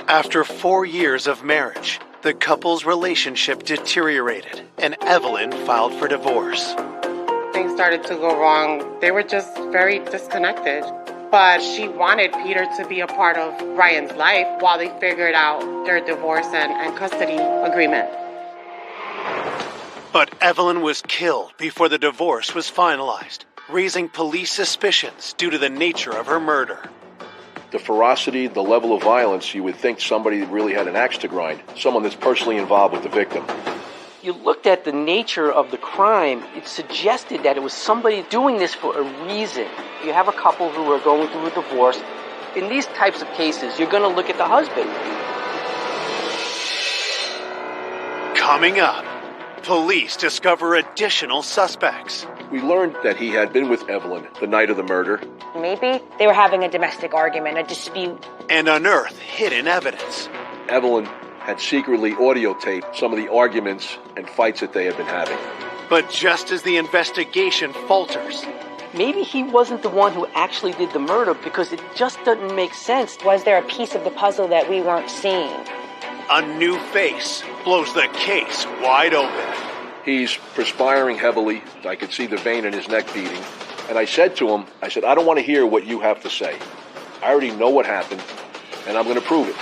After 4 years of marriage, the couple's relationship deteriorated, and Evelyn filed for divorce. Things started to go wrong. They were just very disconnected. But she wanted Peter to be a part of Ryan's life while they figured out their divorce and custody agreement. But Evelyn was killed before the divorce was finalized, raising police suspicions due to the nature of her murder. The ferocity, the level of violence, you would think somebody really had an axe to grind, someone that's personally involved with the victim. You looked at the nature of the crime, it suggested that it was somebody doing this for a reason. You have a couple who are going through a divorce. In these types of cases, you're going to look at the husband. Coming up, police discover additional suspects. We learned that he had been with Evelyn the night of the murder. Maybe they were having a domestic argument, a dispute. And unearth hidden evidence. Evelyn had secretly audio taped some of the arguments and fights that they had been having. But just as the investigation falters, maybe he wasn't the one who actually did the murder because it just doesn't make sense. Was there a piece of the puzzle that we weren't seeing? A new face blows the case wide open. He's perspiring heavily. I could see the vein in his neck beating. And I said to him, I don't want to hear what you have to say. I already know what happened, and I'm going to prove it.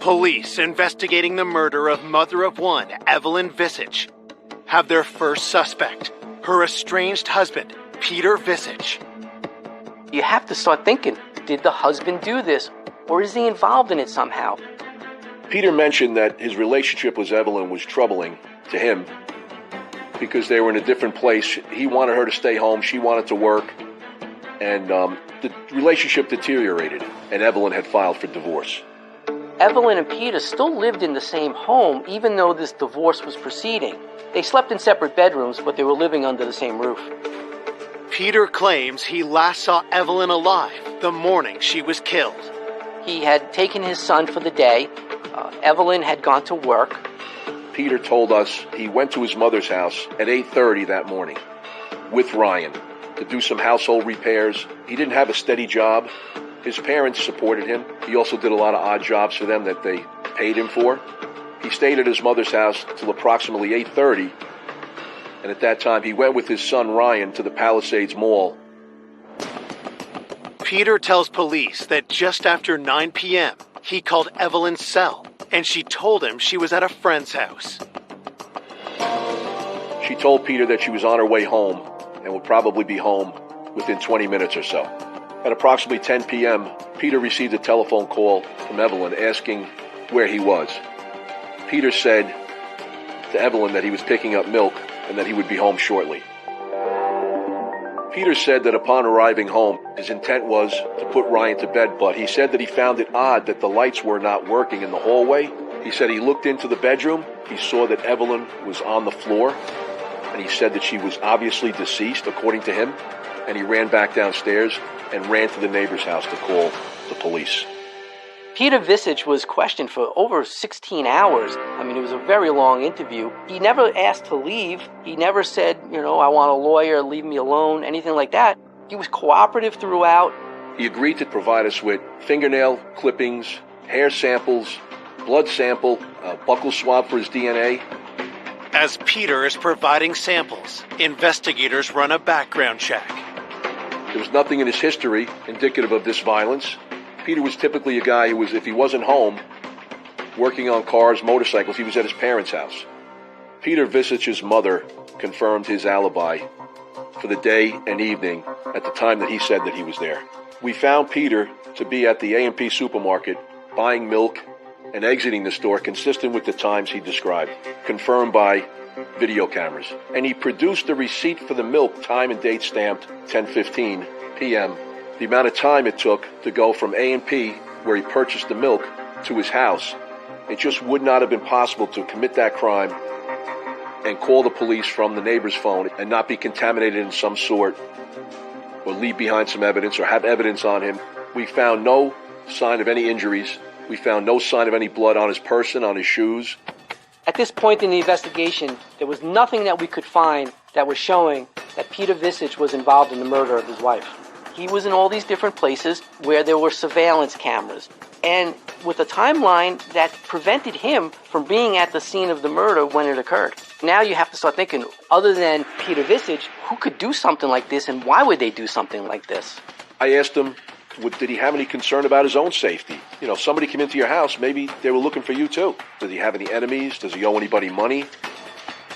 Police investigating the murder of mother of one, Evelyn Visage, have their first suspect, her estranged husband, Peter Visage. You have to start thinking, did the husband do this, or is he involved in it somehow? Peter mentioned that his relationship with Evelyn was troubling to him because they were in a different place. He wanted her to stay home, she wanted to work, and the relationship deteriorated, and Evelyn had filed for divorce. Evelyn and Peter still lived in the same home, even though this divorce was proceeding. They slept in separate bedrooms, but they were living under the same roof. Peter claims he last saw Evelyn alive the morning she was killed. He had taken his son for the day. Evelyn had gone to work. Peter told us he went to his mother's house at 8:30 that morning with Ryan to do some household repairs. He didn't have a steady job. His parents supported him. He also did a lot of odd jobs for them that they paid him for. He stayed at his mother's house till approximately 8:30, and at that time he went with his son Ryan to the Palisades Mall. Peter tells police that just after 9 p.m., he called Evelyn's cell, and she told him she was at a friend's house. She told Peter that she was on her way home and would probably be home within 20 minutes or so. At approximately 10 p.m., Peter received a telephone call from Evelyn asking where he was. Peter said to Evelyn that he was picking up milk and that he would be home shortly. Peter said that upon arriving home, his intent was to put Ryan to bed, but he said that he found it odd that the lights were not working in the hallway. He said he looked into the bedroom, he saw that Evelyn was on the floor, and he said that she was obviously deceased, according to him, and he ran back downstairs and ran to the neighbor's house to call the police. Peter Visage was questioned for over 16 hours. I mean, it was a very long interview. He never asked to leave. He never said, I want a lawyer, leave me alone, anything like that. He was cooperative throughout. He agreed to provide us with fingernail clippings, hair samples, blood sample, a buccal swab for his DNA. As Peter is providing samples, investigators run a background check. There was nothing in his history indicative of this violence. Peter was typically a guy who was, if he wasn't home, working on cars, motorcycles, he was at his parents' house. Peter Visich's mother confirmed his alibi for the day and evening at the time that he said that he was there. We found Peter to be at the A&P supermarket buying milk and exiting the store consistent with the times he described, confirmed by video cameras. And he produced a receipt for the milk, time and date stamped 10:15 p.m. The amount of time it took to go from A&P, where he purchased the milk, to his house. It just would not have been possible to commit that crime and call the police from the neighbor's phone and not be contaminated in some sort or leave behind some evidence or have evidence on him. We found no sign of any injuries. We found no sign of any blood on his person, on his shoes. At this point in the investigation, there was nothing that we could find that was showing that Peter Visich was involved in the murder of his wife. He was in all these different places where there were surveillance cameras, and with a timeline that prevented him from being at the scene of the murder when it occurred. Now you have to start thinking, other than Peter Visich, who could do something like this, and why would they do something like this? I asked him, did he have any concern about his own safety? You know, somebody came into your house, maybe they were looking for you too. Does he have any enemies? Does he owe anybody money?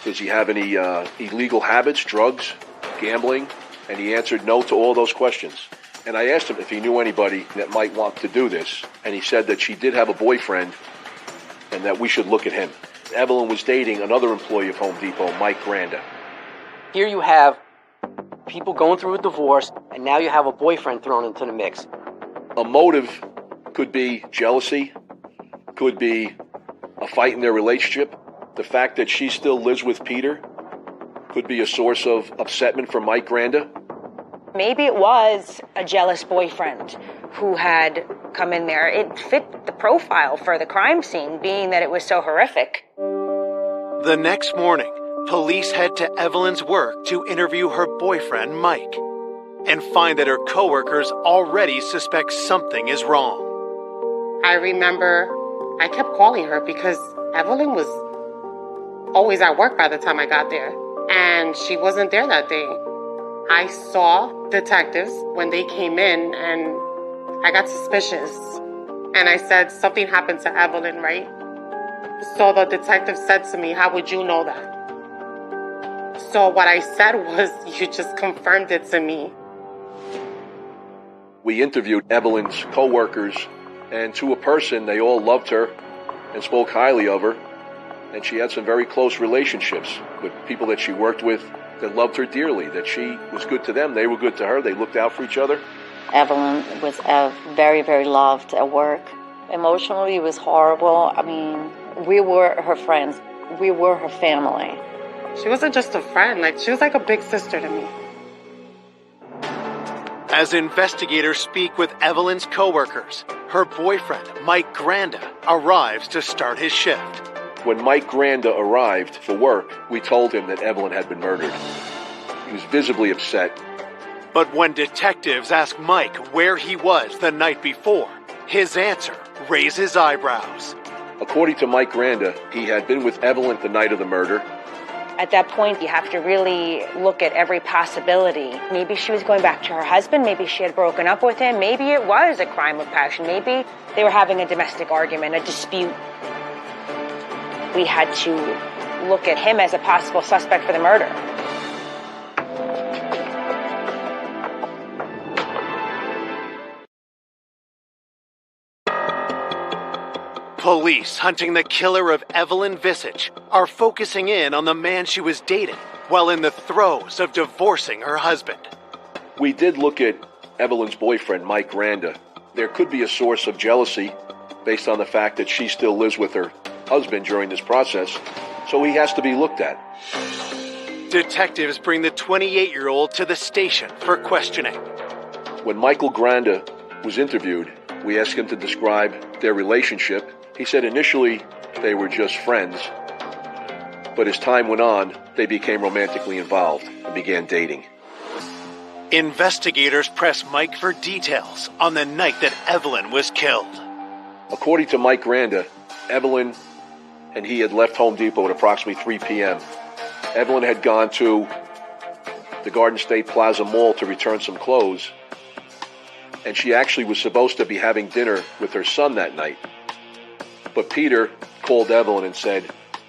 Does he have any illegal habits, drugs, gambling? And he answered no to all those questions. And I asked him if he knew anybody that might want to do this. And he said that she did have a boyfriend and that we should look at him. Evelyn was dating another employee of Home Depot, Mike Granda. Here you have people going through a divorce, and now you have a boyfriend thrown into the mix. A motive could be jealousy, could be a fight in their relationship. The fact that she still lives with Peter could be a source of upsetment for Mike Granda. Maybe it was a jealous boyfriend who had come in there. It fit the profile for the crime scene, being that it was so horrific. The next morning, police head to Evelyn's work to interview her boyfriend, Mike, and find that her coworkers already suspect something is wrong. I remember I kept calling her because Evelyn was always at work by the time I got there, and she wasn't there that day. I saw detectives when they came in, and I got suspicious. And I said, something happened to Evelyn, right? So the detective said to me, how would you know that? So what I said was, you just confirmed it to me. We interviewed Evelyn's co-workers, and to a person, they all loved her and spoke highly of her. And she had some very close relationships with people that she worked with that loved her dearly, that she was good to them. They were good to her. They looked out for each other. Evelyn was very, very loved at work. Emotionally, it was horrible. I mean, we were her friends. We were her family. She wasn't just a friend. She was like a big sister to me. As investigators speak with Evelyn's coworkers, her boyfriend, Mike Granda, arrives to start his shift. When Mike Granda arrived for work, we told him that Evelyn had been murdered. He was visibly upset. But when detectives ask Mike where he was the night before, his answer raises eyebrows. According to Mike Granda, he had been with Evelyn the night of the murder. At that point, you have to really look at every possibility. Maybe she was going back to her husband. Maybe she had broken up with him. Maybe it was a crime of passion. Maybe they were having a domestic argument, a dispute. We had to look at him as a possible suspect for the murder. Police hunting the killer of Evelyn Visich are focusing in on the man she was dating while in the throes of divorcing her husband. We did look at Evelyn's boyfriend, Mike Granda. There could be a source of jealousy based on the fact that she still lives with her husband during this process, so he has to be looked at. Detectives bring the 28-year-old to the station for questioning. When Michael Granda was interviewed, we asked him to describe their relationship. He said initially they were just friends, but as time went on, they became romantically involved and began dating. Investigators press Mike for details on the night that Evelyn was killed. According to Mike Granda, Evelyn and he had left Home Depot at approximately 3 p.m. Evelyn had gone to the Garden State Plaza Mall to return some clothes, and she actually was supposed to be having dinner with her son that night. But Peter called Evelyn and said,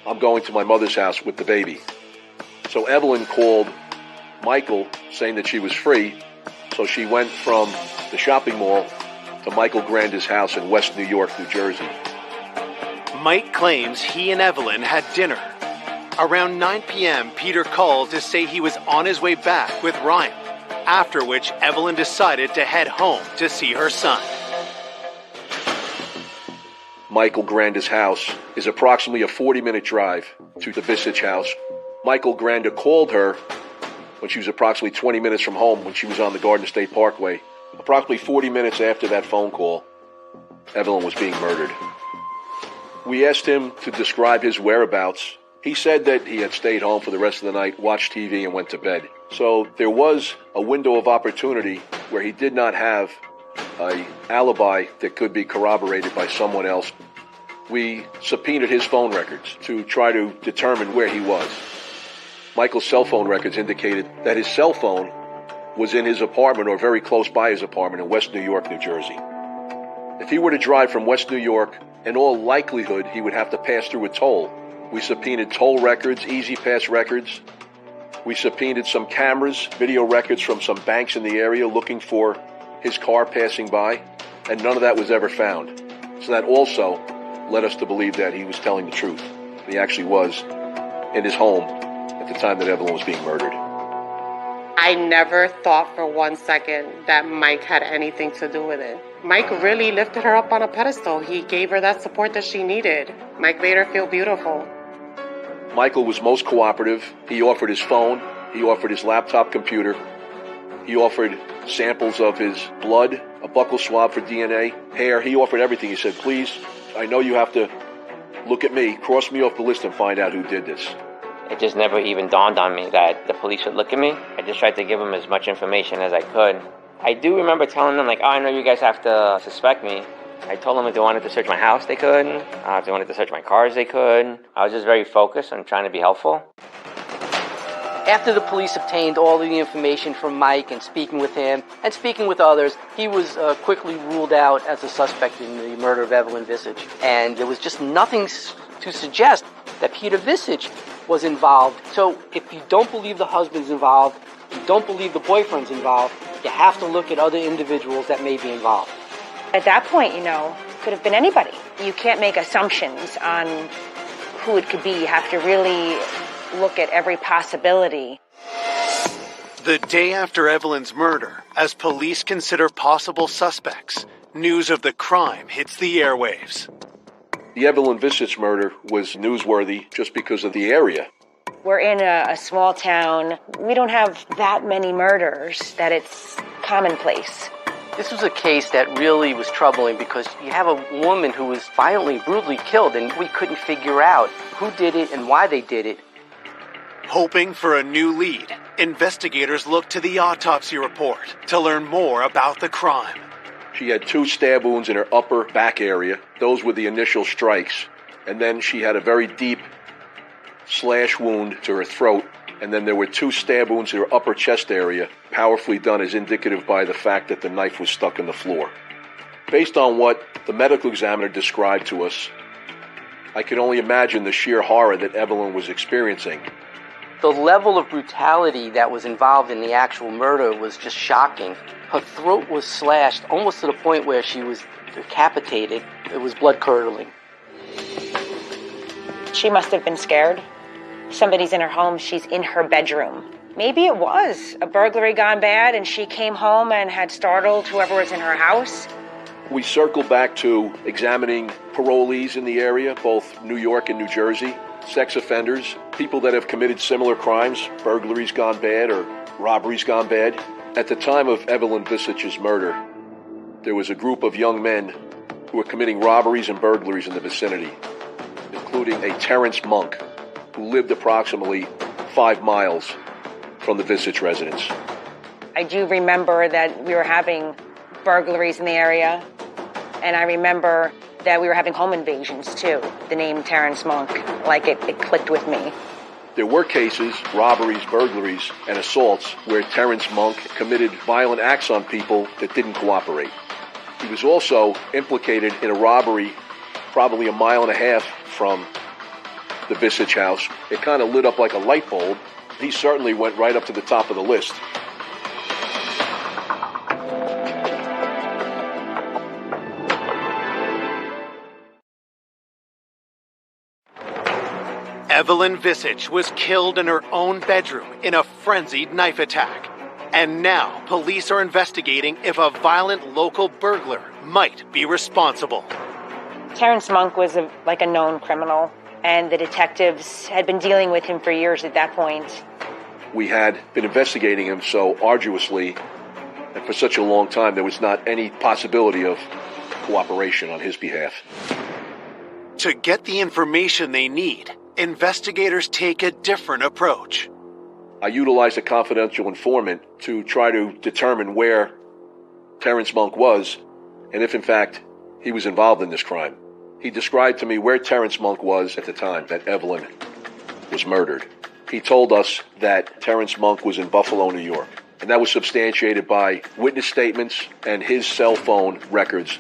"I'm going to my mother's house with the baby." So Evelyn called Michael saying that she was free, so she went from the shopping mall to Michael Granda's house in West New York, New Jersey. Mike claims he and Evelyn had dinner. Around 9 p.m., Peter called to say he was on his way back with Ryan, after which Evelyn decided to head home to see her son. Michael Granda's house is approximately a 40-minute drive to the Visage house. Michael Granda called her when she was approximately 20 minutes from home when she was on the Garden State Parkway. Approximately 40 minutes after that phone call, Evelyn was being murdered. We asked him to describe his whereabouts. He said that he had stayed home for the rest of the night, watched TV, and went to bed. So there was a window of opportunity where he did not have an alibi that could be corroborated by someone else. We subpoenaed his phone records to try to determine where he was. Michael's cell phone records indicated that his cell phone was in his apartment or very close by his apartment in West New York, New Jersey. If he were to drive from West New York, in all likelihood, he would have to pass through a toll. We subpoenaed toll records, Easy Pass records. We subpoenaed some cameras, video records from some banks in the area looking for his car passing by, and none of that was ever found. So that also led us to believe that he was telling the truth. He actually was in his home at the time that Evelyn was being murdered. I never thought for 1 second that Mike had anything to do with it. Mike really lifted her up on a pedestal. He gave her that support that she needed. Mike made her feel beautiful. Michael was most cooperative. He offered his phone. He offered his laptop computer. He offered samples of his blood, a buccal swab for DNA, hair. He offered everything. He said, "Please, I know you have to look at me, cross me off the list and find out who did this." It just never even dawned on me that the police would look at me. I just tried to give them as much information as I could. I do remember telling them, like, "Oh, I know you guys have to suspect me." I told them if they wanted to search my house, they could. If they wanted to search my cars, they could. I was just very focused on trying to be helpful. After the police obtained all of the information from Mike and speaking with him and speaking with others, he was quickly ruled out as a suspect in the murder of Evelyn Visage. And there was just nothing to suggest that Peter Visage was involved. So if you don't believe the husband's involved, you don't believe the boyfriend's involved, you have to look at other individuals that may be involved. At that point, could have been anybody. You can't make assumptions on who it could be. You have to really look at every possibility. The day after Evelyn's murder, as police consider possible suspects, news of the crime hits the airwaves. The Evelyn Visage murder was newsworthy just because of the area. We're in a small town. We don't have that many murders that it's commonplace. This was a case that really was troubling because you have a woman who was violently, brutally killed, and we couldn't figure out who did it and why they did it. Hoping for a new lead, investigators looked to the autopsy report to learn more about the crime. She had 2 stab wounds in her upper back area. Those were the initial strikes. And then she had a very deep slash wound to her throat. And then there were 2 stab wounds in her upper chest area, powerfully done as indicative by the fact that the knife was stuck in the floor. Based on what the medical examiner described to us, I can only imagine the sheer horror that Evelyn was experiencing. The level of brutality that was involved in the actual murder was just shocking. Her throat was slashed almost to the point where she was decapitated. It was blood-curdling. She must have been scared. Somebody's in her home, she's in her bedroom. Maybe it was a burglary gone bad and she came home and had startled whoever was in her house. We circled back to examining parolees in the area, both New York and New Jersey, sex offenders, people that have committed similar crimes, burglaries gone bad or robberies gone bad. At the time of Evelyn Visage's murder, there was a group of young men who were committing robberies and burglaries in the vicinity, including a Terrence Monk, who lived approximately 5 miles from the Visage residence. I do remember that we were having burglaries in the area, and I remember that we were having home invasions too. The name Terrence Monk, like it clicked with me. There were cases, robberies, burglaries, and assaults where Terrence Monk committed violent acts on people that didn't cooperate. He was also implicated in a robbery probably a mile and a half from the Visage house. It kind of lit up like a light bulb. He certainly went right up to the top of the list. Evelyn Visage was killed in her own bedroom in a frenzied knife attack. And now police are investigating if a violent local burglar might be responsible. Terrence Monk was like a known criminal, and the detectives had been dealing with him for years at that point. We had been investigating him so arduously and for such a long time, there was not any possibility of cooperation on his behalf. To get the information they need, investigators take a different approach. I utilized a confidential informant to try to determine where Terrence Monk was and if, in fact, he was involved in this crime. He described to me where Terrence Monk was at the time that Evelyn was murdered. He told us that Terrence Monk was in Buffalo, New York, and that was substantiated by witness statements and his cell phone records.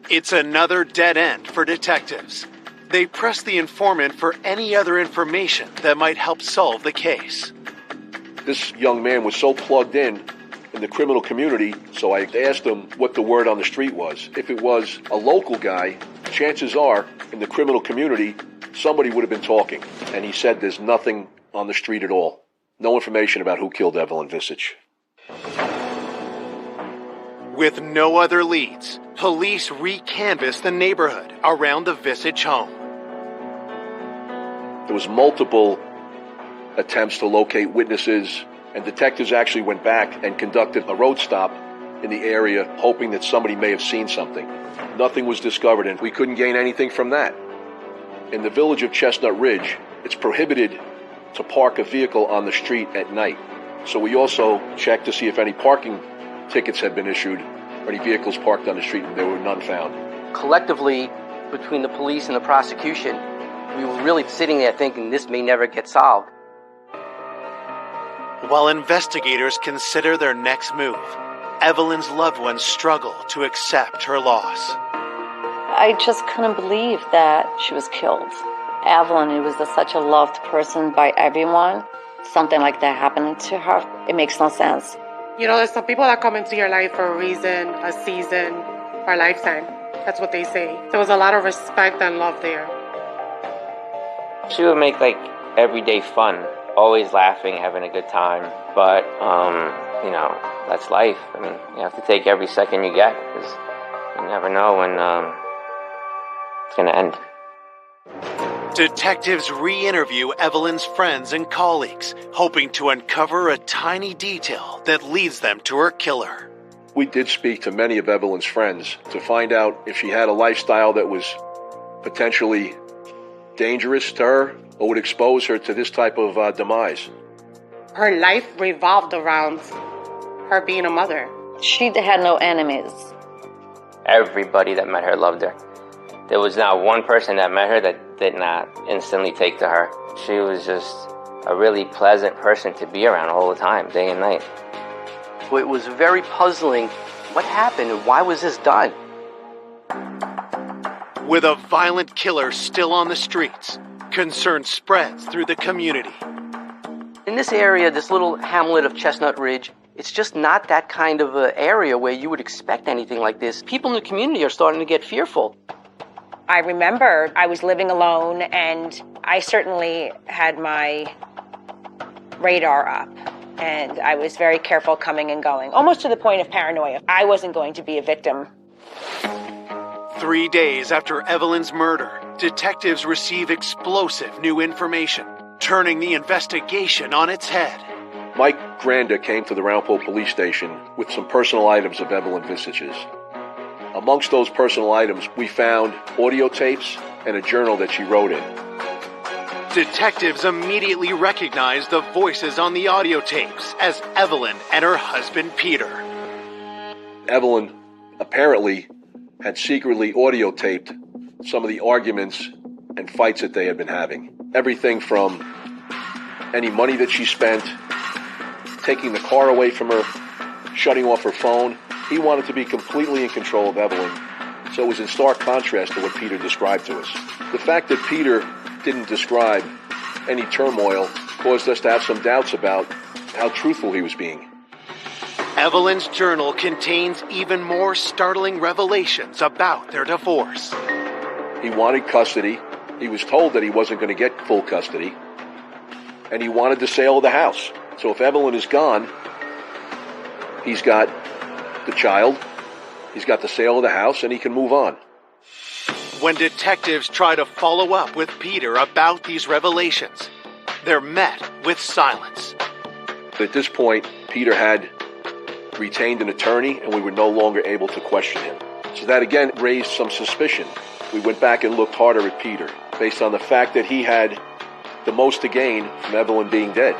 It's another dead end for detectives. They press the informant for any other information that might help solve the case. This young man was so plugged in the criminal community, so I asked him what the word on the street was. If it was a local guy, chances are, in the criminal community, somebody would have been talking. And he said there's nothing on the street at all. No information about who killed Evelyn Visage. With no other leads, police re-canvassed the neighborhood around the Visage home. There was multiple attempts to locate witnesses, and detectives actually went back and conducted a road stop in the area, hoping that somebody may have seen something. Nothing was discovered, and we couldn't gain anything from that. In the village of Chestnut Ridge, it's prohibited to park a vehicle on the street at night. So we also checked to see if any parking tickets had been issued or any vehicles parked on the street, and there were none found. Collectively, between the police and the prosecution, we were really sitting there thinking this may never get solved. While investigators consider their next move, Evelyn's loved ones struggle to accept her loss. I just couldn't believe that she was killed. Evelyn was such a loved person by everyone. Something like that happening to her, it makes no sense. You know, there's some people that come into your life for a reason, a season, or a lifetime. That's what they say. There was a lot of respect and love there. She would make everyday fun, always laughing, having a good time. But, that's life. I mean, you have to take every second you get because you never know when it's going to end. Detectives re-interview Evelyn's friends and colleagues, hoping to uncover a tiny detail that leads them to her killer. We did speak to many of Evelyn's friends to find out if she had a lifestyle that was potentially dangerous to her or would expose her to this type of demise. Her life revolved around her being a mother. She had no enemies. Everybody that met her loved her. There was not one person that met her that did not instantly take to her. She was just a really pleasant person to be around all the time, day and night. It was very puzzling. What happened and why was this done? With a violent killer still on the streets, concern spreads through the community. In this area, this little hamlet of Chestnut Ridge, it's just not that kind of an area where you would expect anything like this. People in the community are starting to get fearful. I remember I was living alone, and I certainly had my radar up, and I was very careful coming and going, almost to the point of paranoia. I wasn't going to be a victim. 3 days after Evelyn's murder, detectives receive explosive new information, turning the investigation on its head. Mike Granda came to the Round Pole police station with some personal items of Evelyn Visage's. Amongst those personal items, we found audio tapes and a journal that she wrote in. Detectives immediately recognized the voices on the audio tapes as Evelyn and her husband Peter. Evelyn apparently had secretly audio taped some of the arguments and fights that they had been having. Everything from any money that she spent, taking the car away from her, shutting off her phone. He wanted to be completely in control of Evelyn, so it was in stark contrast to what Peter described to us. The fact that Peter didn't describe any turmoil caused us to have some doubts about how truthful he was being. Evelyn's journal contains even more startling revelations about their divorce. He wanted custody. He was told that he wasn't going to get full custody. And he wanted the sale of the house. So if Evelyn is gone, he's got the child, he's got the sale of the house, and he can move on. When detectives try to follow up with Peter about these revelations, they're met with silence. At this point, Peter had retained an attorney, and we were no longer able to question him. So that again raised some suspicion. We went back and looked harder at Peter, based on the fact that he had the most to gain from Evelyn being dead.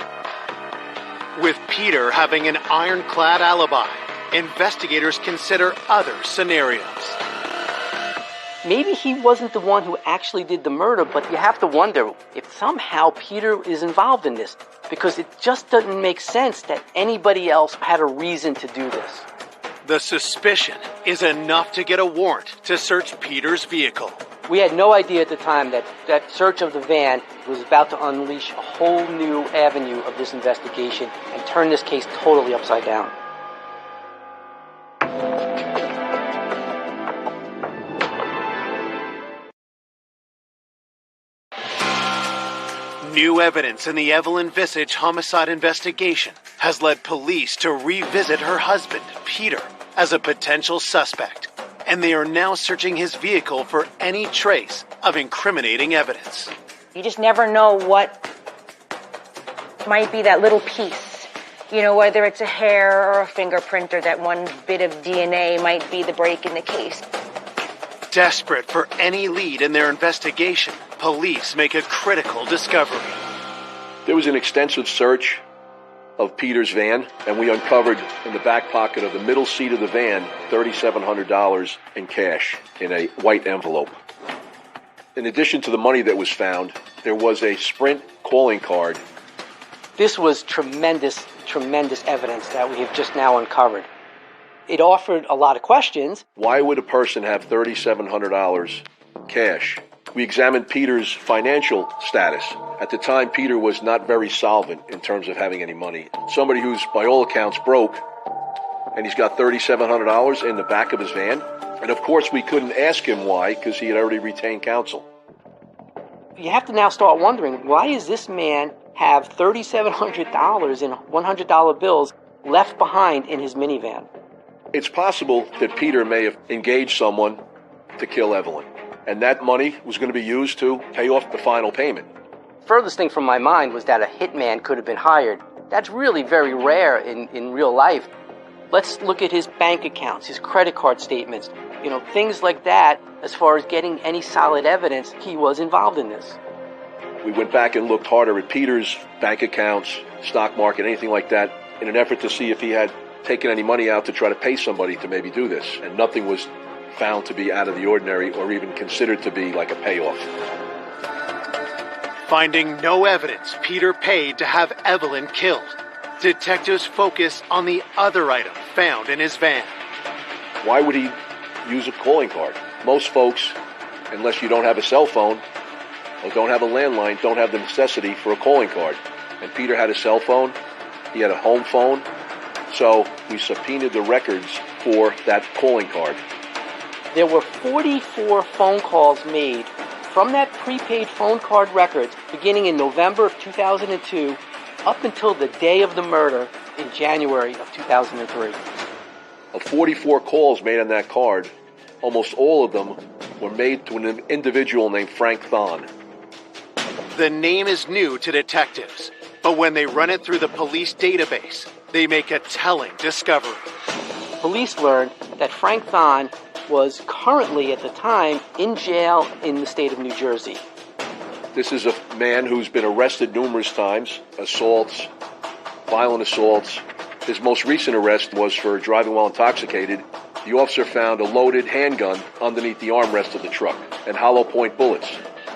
With Peter having an ironclad alibi, investigators consider other scenarios. Maybe he wasn't the one who actually did the murder, but you have to wonder if somehow Peter is involved in this, because it just doesn't make sense that anybody else had a reason to do this. The suspicion is enough to get a warrant to search Peter's vehicle. We had no idea at the time that that search of the van was about to unleash a whole new avenue of this investigation and turn this case totally upside down. New evidence in the Evelyn Visage homicide investigation has led police to revisit her husband, Peter, as a potential suspect, and they are now searching his vehicle for any trace of incriminating evidence. You just never know what might be that little piece. You know, whether it's a hair or a fingerprint or that one bit of DNA might be the break in the case. Desperate for any lead in their investigation, police make a critical discovery. There was an extensive search of Peter's van, and we uncovered in the back pocket of the middle seat of the van $3,700 in cash in a white envelope. In addition to the money that was found, there was a Sprint calling card. This was tremendous evidence that we have just now uncovered. It offered a lot of questions. Why would a person have $3,700 cash? We examined Peter's financial status. At the time, Peter was not very solvent in terms of having any money. Somebody who's, by all accounts, broke, and he's got $3,700 in the back of his van. And of course, we couldn't ask him why, because he had already retained counsel. You have to now start wondering, why does this man have $3,700 in $100 bills left behind in his minivan? It's possible that Peter may have engaged someone to kill Evelyn, and that money was going to be used to pay off the final payment. Furthest thing from my mind was that a hitman could have been hired. That's really very rare in real life. Let's look at his bank accounts, his credit card statements, things like that, as far as getting any solid evidence he was involved in this. We went back and looked harder at Peter's bank accounts, stock market, anything like that, in an effort to see if he had taken any money out to try to pay somebody to maybe do this. And nothing was found to be out of the ordinary or even considered to be like a payoff. Finding no evidence Peter paid to have Evelyn killed, detectives focus on the other item found in his van. Why would he use a calling card? Most folks, unless you don't have a cell phone or don't have a landline, don't have the necessity for a calling card. And Peter had a cell phone, he had a home phone, so we subpoenaed the records for that calling card. There were 44 phone calls made from that prepaid phone card records beginning in November of 2002 up until the day of the murder in January of 2003. Of 44 calls made on that card, almost all of them were made to an individual named Frank Thon. The name is new to detectives, but when they run it through the police database, they make a telling discovery. Police learned that Frank Thon was currently, at the time, in jail in the state of New Jersey. This is a man who's been arrested numerous times, assaults, violent assaults. His most recent arrest was for driving while intoxicated. The officer found a loaded handgun underneath the armrest of the truck and hollow point bullets.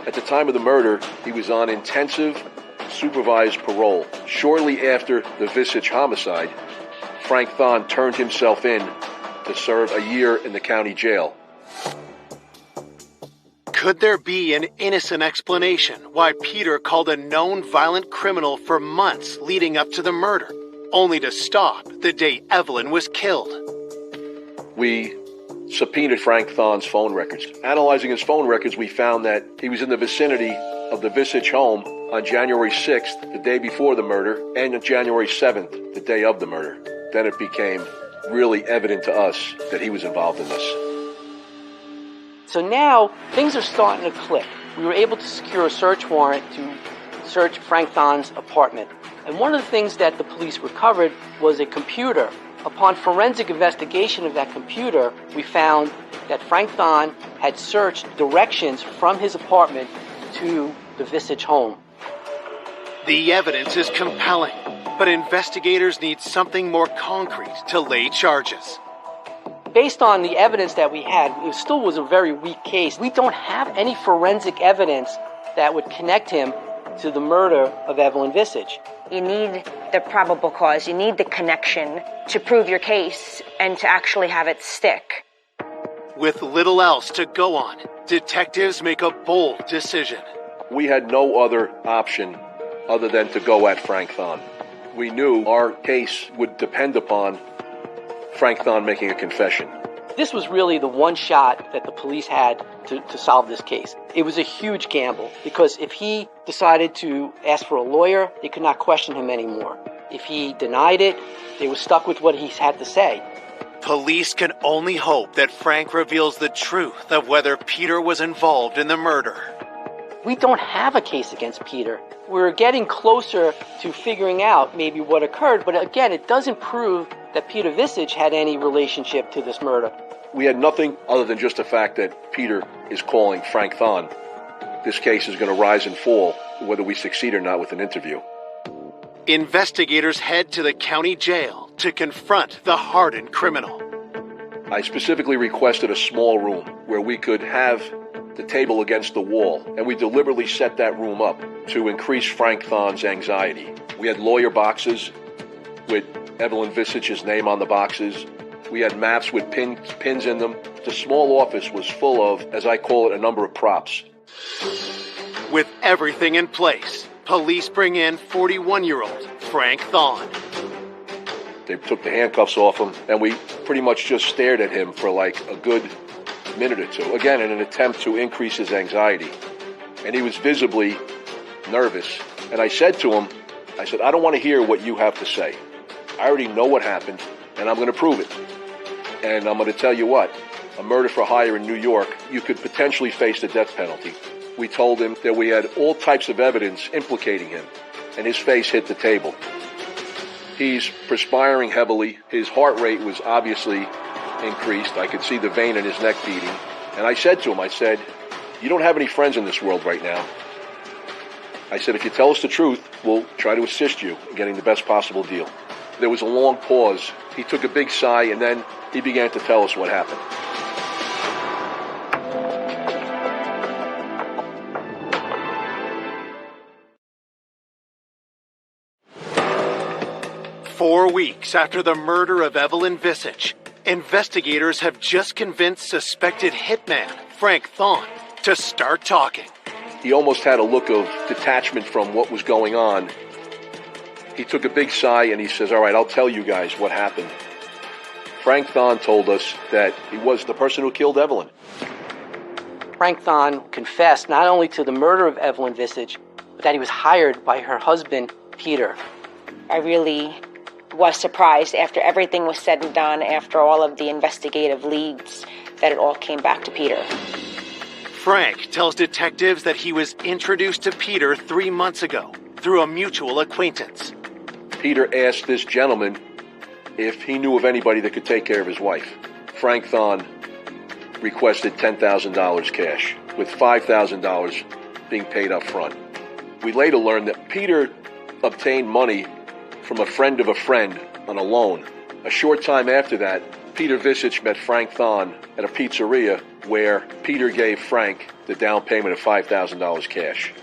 At the time of the murder, he was on intensive supervised parole. Shortly after the Visage homicide, Frank Thon turned himself in to serve a year in the county jail. Could there be an innocent explanation why Peter called a known violent criminal for months leading up to the murder, only to stop the day Evelyn was killed? We subpoenaed Frank Thon's phone records. Analyzing his phone records, we found that he was in the vicinity of the Visage home on January 6th, the day before the murder, and on January 7th, the day of the murder. Then it became really evident to us that he was involved in this. So now things are starting to click. We were able to secure a search warrant to search Frank Thon's apartment. And one of the things that the police recovered was a computer. Upon forensic investigation of that computer, we found that Frank Thon had searched directions from his apartment to the Visage home. The evidence is compelling, but investigators need something more concrete to lay charges. Based on the evidence that we had, it still was a very weak case. We don't have any forensic evidence that would connect him to the murder of Evelyn Visage. You need the probable cause. You need the connection to prove your case and to actually have it stick. With little else to go on, detectives make a bold decision. We had no other option other than to go at Frank Thon. We knew our case would depend upon Frank Thon making a confession. This was really the one shot that the police had to solve this case. It was a huge gamble because if he decided to ask for a lawyer, they could not question him anymore. If he denied it, they were stuck with what he had to say. Police can only hope that Frank reveals the truth of whether Peter was involved in the murder. We don't have a case against Peter. We're getting closer to figuring out maybe what occurred, but again, it doesn't prove that Peter Visage had any relationship to this murder. We had nothing other than just the fact that Peter is calling Frank Thon. This case is going to rise and fall, whether we succeed or not with an interview. Investigators head to the county jail to confront the hardened criminal. I specifically requested a small room where we could have the table against the wall, and we deliberately set that room up to increase Frank Thon's anxiety. We had lawyer boxes with Evelyn Visage's name on the boxes. We had maps with pins in them. The small office was full of, as I call it, a number of props. With everything in place, police bring in 41-year-old Frank Thon. They took the handcuffs off him, and we pretty much just stared at him for like a good minute or two, again in an attempt to increase his anxiety. And he was visibly nervous. And I said to him, I don't want to hear what you have to say. I already know what happened, and I'm going to prove it. And I'm going to tell you what, a murder for hire in New York, you could potentially face the death penalty. We told him that we had all types of evidence implicating him, and his face hit the table. He's perspiring heavily. His heart rate was obviously increased. I could see the vein in his neck beating. And I said to him, you don't have any friends in this world right now. I said, if you tell us the truth, we'll try to assist you in getting the best possible deal. There was a long pause. He took a big sigh, and then he began to tell us what happened. "4 weeks after the murder of Evelyn Visage, investigators have just convinced suspected hitman Frank Thon to start talking. He almost had a look of detachment from what was going on. He took a big sigh and he says, all right, I'll tell you guys what happened. Frank Thon told us that he was the person who killed Evelyn. Frank Thon confessed not only to the murder of Evelyn Visage, but that he was hired by her husband, Peter. I really was surprised after everything was said and done, after all of the investigative leads, that it all came back to Peter. Frank tells detectives that he was introduced to Peter 3 months ago through a mutual acquaintance. Peter asked this gentleman if he knew of anybody that could take care of his wife. Frank Thon requested $10,000 cash, with $5,000 being paid up front. We later learned that Peter obtained money from a friend of a friend on a loan. A short time after that, Peter Visich met Frank Thon at a pizzeria where Peter gave Frank the down payment of $5,000 cash.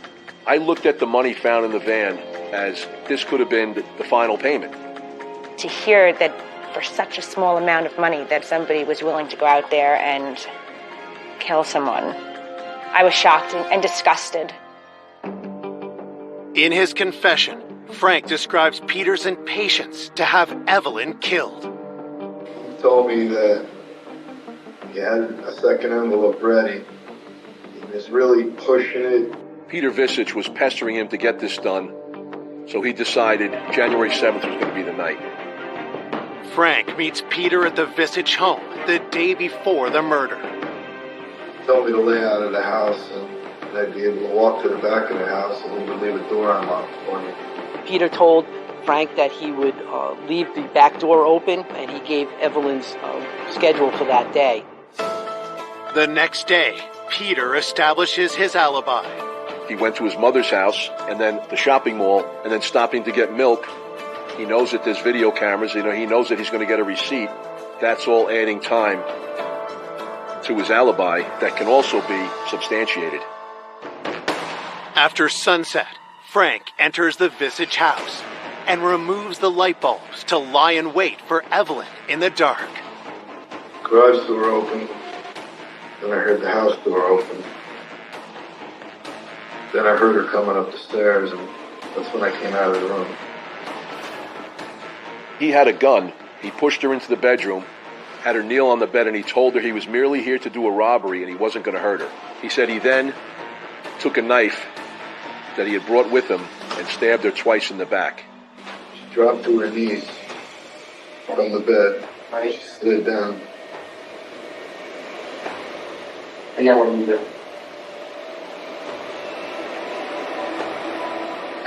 I looked at the money found in the van as this could have been the final payment. To hear that for such a small amount of money that somebody was willing to go out there and kill someone, I was shocked and disgusted. In his confession, Frank describes Peter's impatience to have Evelyn killed. He told me that he had a second envelope ready. He was really pushing it. Peter Visich was pestering him to get this done, so he decided January 7th was going to be the night. Frank meets Peter at the Visich home the day before the murder. He told me the layout of the house, and I'd be able to walk to the back of the house, and he would leave a door unlocked for me. Peter told Frank that he would leave the back door open, and he gave Evelyn's schedule for that day. The next day, Peter establishes his alibi. He went to his mother's house and then the shopping mall and then stopping to get milk. He knows that there's video cameras. He knows that he's going to get a receipt. That's all adding time to his alibi that can also be substantiated. After sunset, Frank enters the Visich house and removes the light bulbs to lie in wait for Evelyn in the dark. Garage door open. Then I heard the house door open. Then I heard her coming up the stairs, and that's when I came out of the room. He had a gun. He pushed her into the bedroom, had her kneel on the bed, and he told her he was merely here to do a robbery and he wasn't going to hurt her. He said he then took a knife that he had brought with him and stabbed her twice in the back. She dropped to her knees from the bed. She slid down. And now what do you do?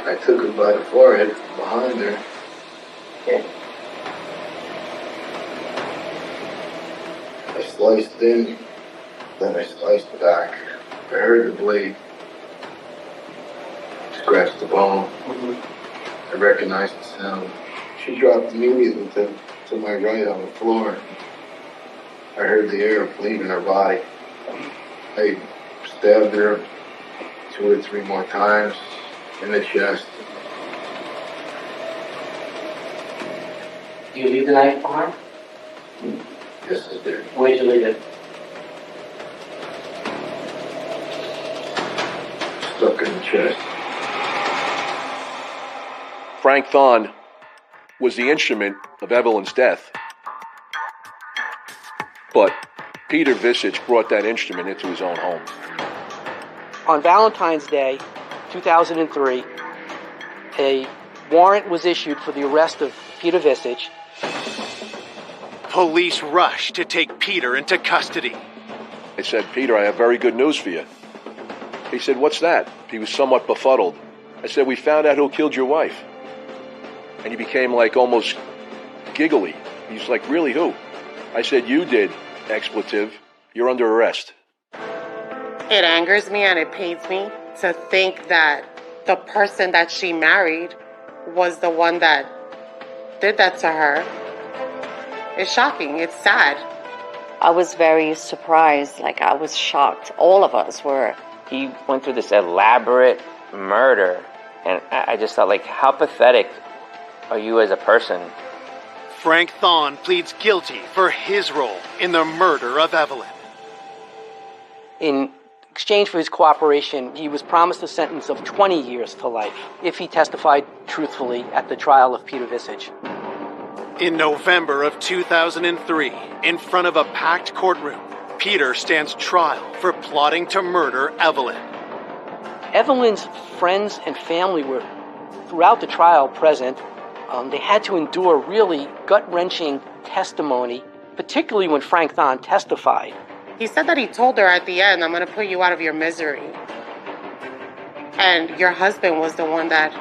I took her by the forehead behind her. Okay. I sliced in, then I sliced back. I heard the blade scratch the bone. I recognized the sound. She dropped immediately to my right on the floor. I heard the air leaving her body. I stabbed her 2 or 3 more times in the chest. Do you leave the knife behind? Yes, I did. Where'd you leave it? Stuck in the chest. Frank Thon was the instrument of Evelyn's death. But Peter Visich brought that instrument into his own home. On Valentine's Day, 2003, a warrant was issued for the arrest of Peter Visich. Police rushed to take Peter into custody. I said, Peter, I have very good news for you. He said, what's that? He was somewhat befuddled. I said, we found out who killed your wife. And he became like almost giggly. He's like, really, who? I said, you did, expletive. You're under arrest. It angers me and it pains me to think that the person that she married was the one that did that to her. It's shocking. It's sad. I was very surprised. I was shocked. All of us were. He went through this elaborate murder, and I just thought, how pathetic are you as a person? Frank Thon pleads guilty for his role in the murder of Evelyn. In exchange for his cooperation, he was promised a sentence of 20 years to life if he testified truthfully at the trial of Peter Visich. In November of 2003, in front of a packed courtroom, Peter stands trial for plotting to murder Evelyn. Evelyn's friends and family were throughout the trial present. They had to endure really gut-wrenching testimony, particularly when Frank Thon testified. He said that he told her at the end, I'm going to put you out of your misery. And your husband was the one that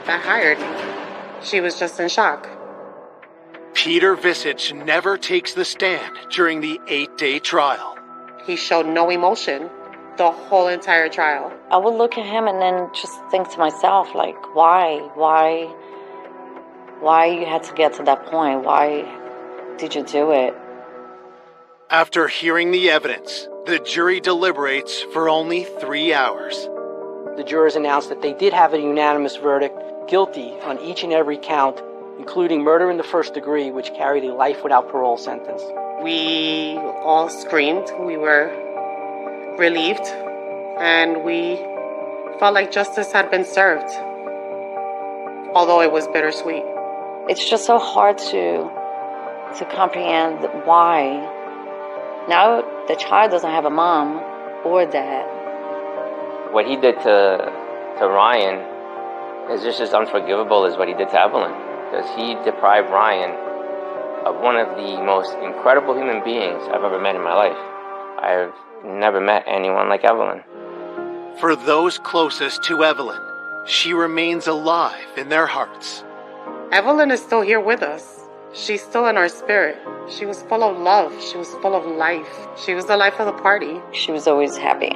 hired me. She was just in shock. Peter Visich never takes the stand during the 8-day trial. He showed no emotion. the whole entire trial. I would look at him and then just think to myself, like, why you had to get to that point? Why did you do it? After hearing the evidence, the jury deliberates for only 3 hours. The jurors announced that they did have a unanimous verdict, guilty on each and every count, including murder in the first degree, which carried a life without parole sentence. We all screamed. We were relieved, and we felt like justice had been served, although it was bittersweet. It's just so hard to comprehend why. Now the child doesn't have a mom or dad. What he did to Ryan is just as unforgivable as what he did to Evelyn, because he deprived Ryan of one of the most incredible human beings I've ever met in my life. I've never met anyone like Evelyn. For those closest to Evelyn, she remains alive in their hearts. Evelyn is still here with us. She's still in our spirit. She was full of love. She was full of life. She was the life of the party. She was always happy.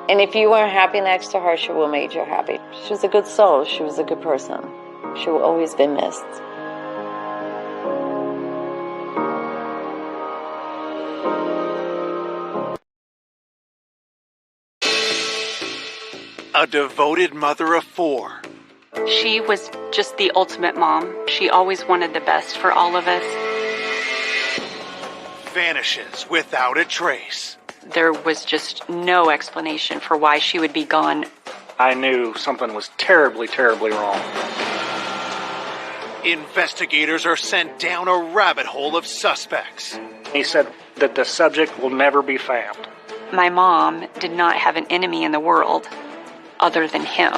And if you weren't happy next to her, she would have made you happy. She was a good soul. She was a good person. She will always be missed. A devoted mother of 4. She was just the ultimate mom. She always wanted the best for all of us. Vanishes without a trace. There was just no explanation for why she would be gone. I knew something was terribly, terribly wrong. Investigators are sent down a rabbit hole of suspects. He said that the subject will never be found. My mom did not have an enemy in the world other than him.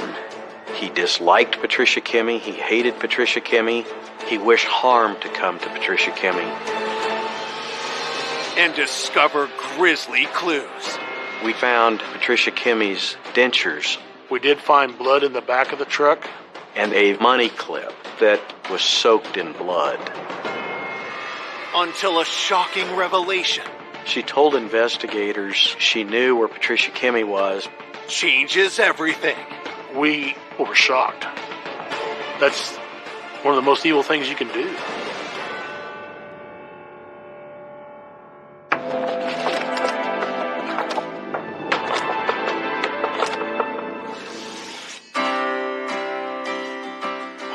He disliked Patricia Kimmey. He hated Patricia Kimmey. He wished harm to come to Patricia Kimmey. And discover grisly clues. We found Patricia Kimmey's dentures. We did find blood in the back of the truck. And a money clip that was soaked in blood. Until a shocking revelation. She told investigators she knew where Patricia Kimmey was. Changes everything. We were shocked. That's one of the most evil things you can do.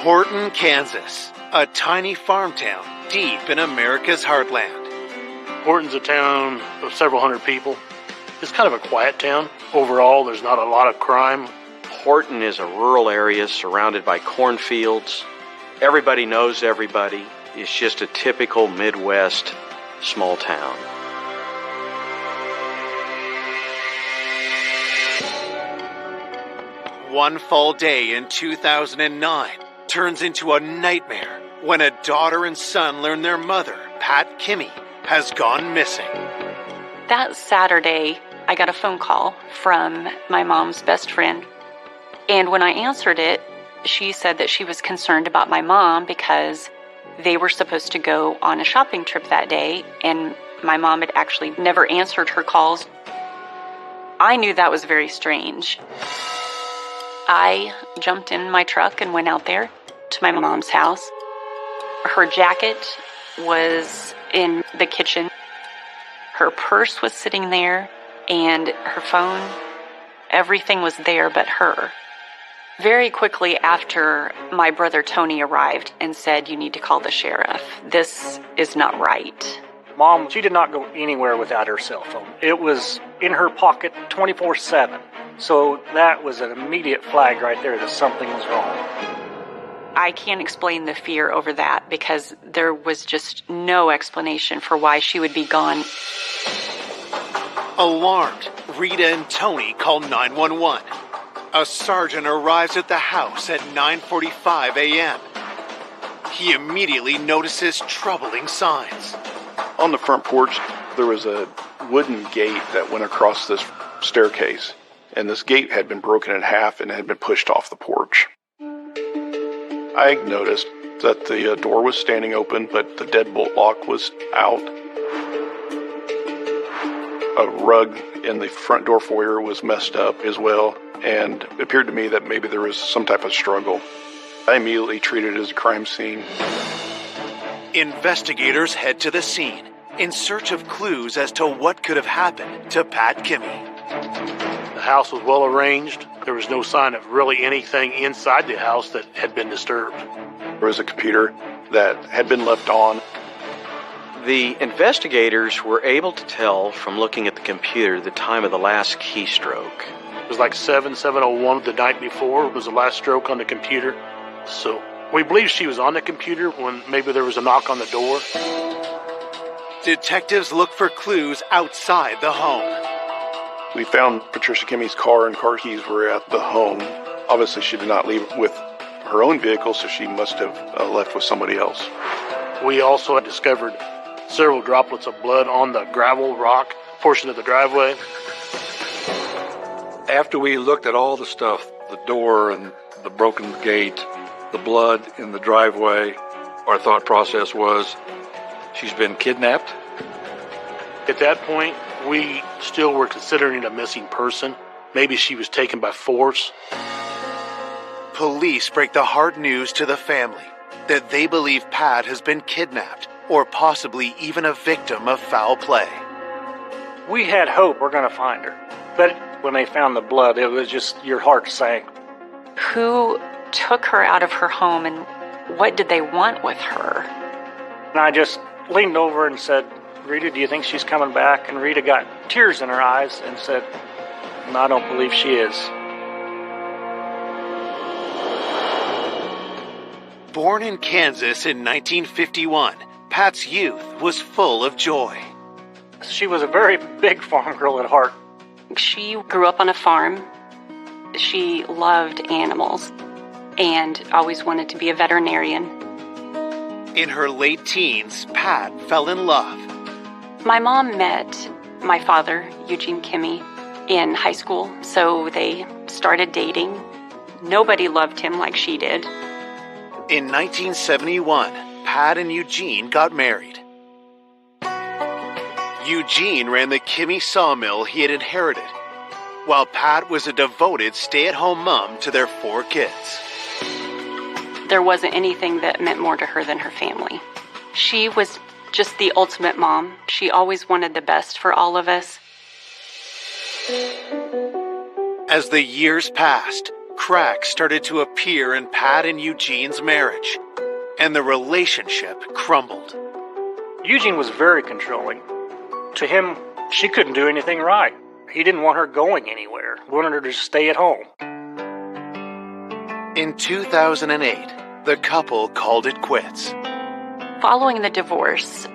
Horton, Kansas, a tiny farm town deep in America's heartland. Horton's a town of several hundred people. It's kind of a quiet town. Overall, there's not a lot of crime. Horton is a rural area surrounded by cornfields. Everybody knows everybody. It's just a typical Midwest small town. One fall day in 2009 turns into a nightmare when a daughter and son learn their mother, Pat Kimmey, has gone missing. That Saturday, I got a phone call from my mom's best friend. And when I answered it, she said that she was concerned about my mom because they were supposed to go on a shopping trip that day, and my mom had actually never answered her calls. I knew that was very strange. I jumped in my truck and went out there to my mom's house. Her jacket was in the kitchen. Her purse was sitting there, and her phone. Everything was there but her. Very quickly after, my brother Tony arrived and said, "You need to call the sheriff. This is not right." Mom, she did not go anywhere without her cell phone. It was in her pocket 24/7. So that was an immediate flag right there that something was wrong. I can't explain the fear over that because there was just no explanation for why she would be gone. Alarmed, Rita and Tony call 911. A sergeant arrives at the house at 9:45 a.m. He immediately notices troubling signs. On the front porch, there was a wooden gate that went across this staircase, and this gate had been broken in half and had been pushed off the porch. I noticed that the door was standing open, but the deadbolt lock was out. A rug in the front door foyer was messed up as well, and it appeared to me that maybe there was some type of struggle. I immediately treated it as a crime scene. Investigators head to the scene in search of clues as to what could have happened to Pat Kimmy. The house was well arranged. There was no sign of really anything inside the house that had been disturbed. There was a computer that had been left on. The investigators were able to tell from looking at the computer the time of the last keystroke. It was like 7:01 the night before was the last stroke on the computer. So we believe she was on the computer when maybe there was a knock on the door. Detectives look for clues outside the home. We found Patricia Kimmy's car and car keys were at the home. Obviously, she did not leave with her own vehicle, so she must have left with somebody else. We also had discovered several droplets of blood on the gravel rock portion of the driveway. After we looked at all the stuff, the door and the broken gate, the blood in the driveway, our thought process was, she's been kidnapped. At that point, we still were considering a missing person. Maybe she was taken by force. Police break the hard news to the family that they believe Pat has been kidnapped or possibly even a victim of foul play. We had hope we're going to find her. But when they found the blood, it was just, your heart sank. Who took her out of her home and what did they want with her? And I just leaned over and said, Rita, do you think she's coming back? And Rita got tears in her eyes and said, no, I don't believe she is. Born in Kansas in 1951, Pat's youth was full of joy. She was a very big farm girl at heart. She grew up on a farm. She loved animals and always wanted to be a veterinarian. In her late teens, Pat fell in love. My mom met my father, Eugene Kimmy, in high school, so they started dating. Nobody loved him like she did. In 1971, Pat and Eugene got married. Eugene ran the Kimmy sawmill he had inherited, while Pat was a devoted stay-at-home mom to their 4 kids. There wasn't anything that meant more to her than her family. She was just the ultimate mom. She always wanted the best for all of us. As the years passed, cracks started to appear in Pat and Eugene's marriage, and the relationship crumbled. Eugene was very controlling. To him, she couldn't do anything right. He didn't want her going anywhere. He wanted her to stay at home. In 2008, the couple called it quits. Following the divorce,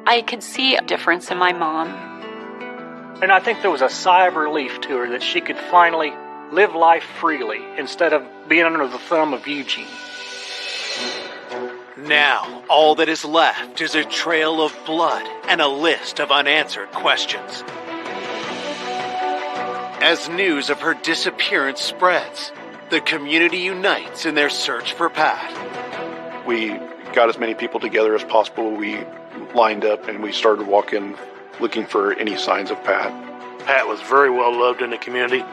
I could see a difference in my mom. And I think there was a sigh of relief to her that she could finally live life freely instead of being under the thumb of Eugene. Now, all that is left is a trail of blood and a list of unanswered questions. As news of her disappearance spreads, the community unites in their search for Pat. We got as many people together as possible. We lined up and we started walking, looking for any signs of Pat. Pat was very well loved in the community.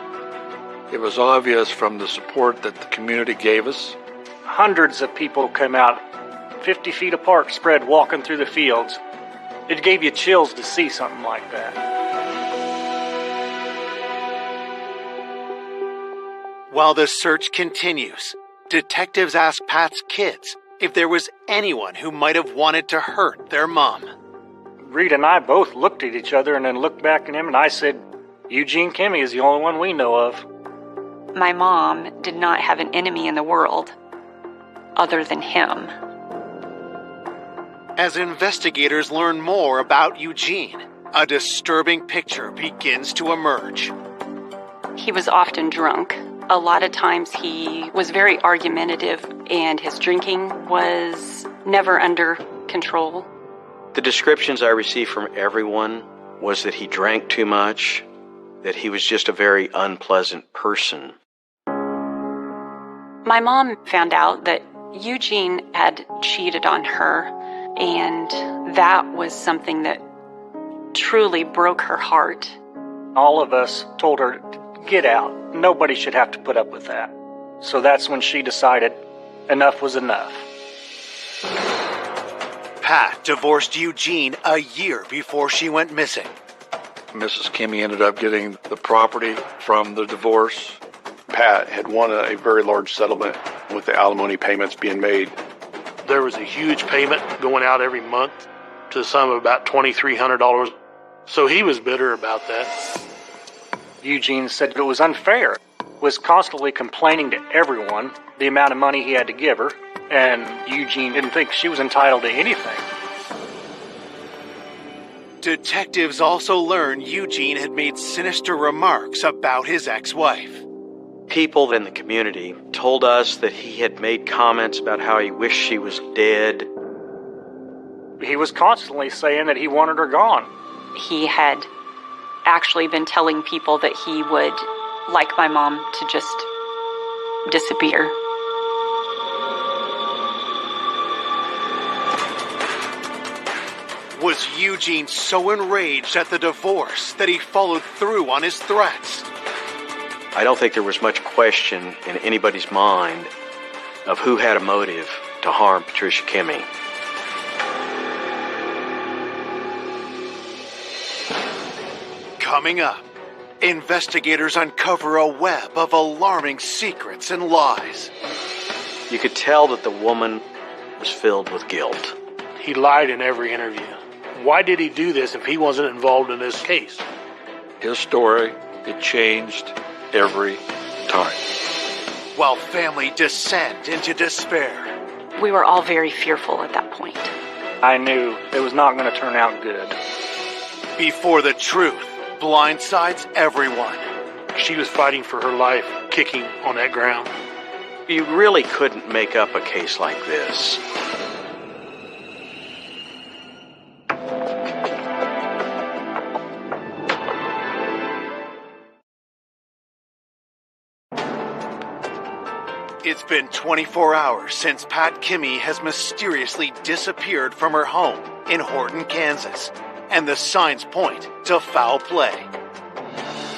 It was obvious from the support that the community gave us. Hundreds of people came out, 50 feet apart, spread, walking through the fields. It gave you chills to see something like that. While the search continues, detectives ask Pat's kids if there was anyone who might have wanted to hurt their mom. Rita and I both looked at each other and then looked back at him, and I said, Eugene Kimmy is the only one we know of. My mom did not have an enemy in the world other than him. As investigators learn more about Eugene, a disturbing picture begins to emerge. He was often drunk. A lot of times he was very argumentative, and his drinking was never under control. The descriptions I received from everyone was that he drank too much, that he was just a very unpleasant person. My mom found out that Eugene had cheated on her, and that was something that truly broke her heart. All of us told her, get out. Nobody should have to put up with that. So that's when she decided enough was enough. Pat divorced Eugene a year before she went missing. Mrs. Kimmy ended up getting the property from the divorce. Pat had won a very large settlement with the alimony payments being made. There was a huge payment going out every month to the sum of about $2,300. So he was bitter about that. Eugene said it was unfair, was constantly complaining to everyone the amount of money he had to give her, and Eugene didn't think she was entitled to anything. Detectives also learned Eugene had made sinister remarks about his ex-wife. People in the community told us that he had made comments about how he wished she was dead. He was constantly saying that he wanted her gone. He had actually been telling people that he would like my mom to just disappear. Was Eugene so enraged at the divorce that he followed through on his threats? I don't think there was much question in anybody's mind of who had a motive to harm Patricia Kimmy. Coming up, investigators uncover a web of alarming secrets and lies. You could tell that the woman was filled with guilt. He lied in every interview. Why did he do this if he wasn't involved in this case? His story, it changed every time. While family descend into despair. We were all very fearful at that point. I knew it was not going to turn out good. Before the truth blindsides everyone. She was fighting for her life, kicking on that ground. You really couldn't make up a case like this. It's been 24 hours since Pat Kimmy has mysteriously disappeared from her home in Horton, Kansas, and the signs point to foul play.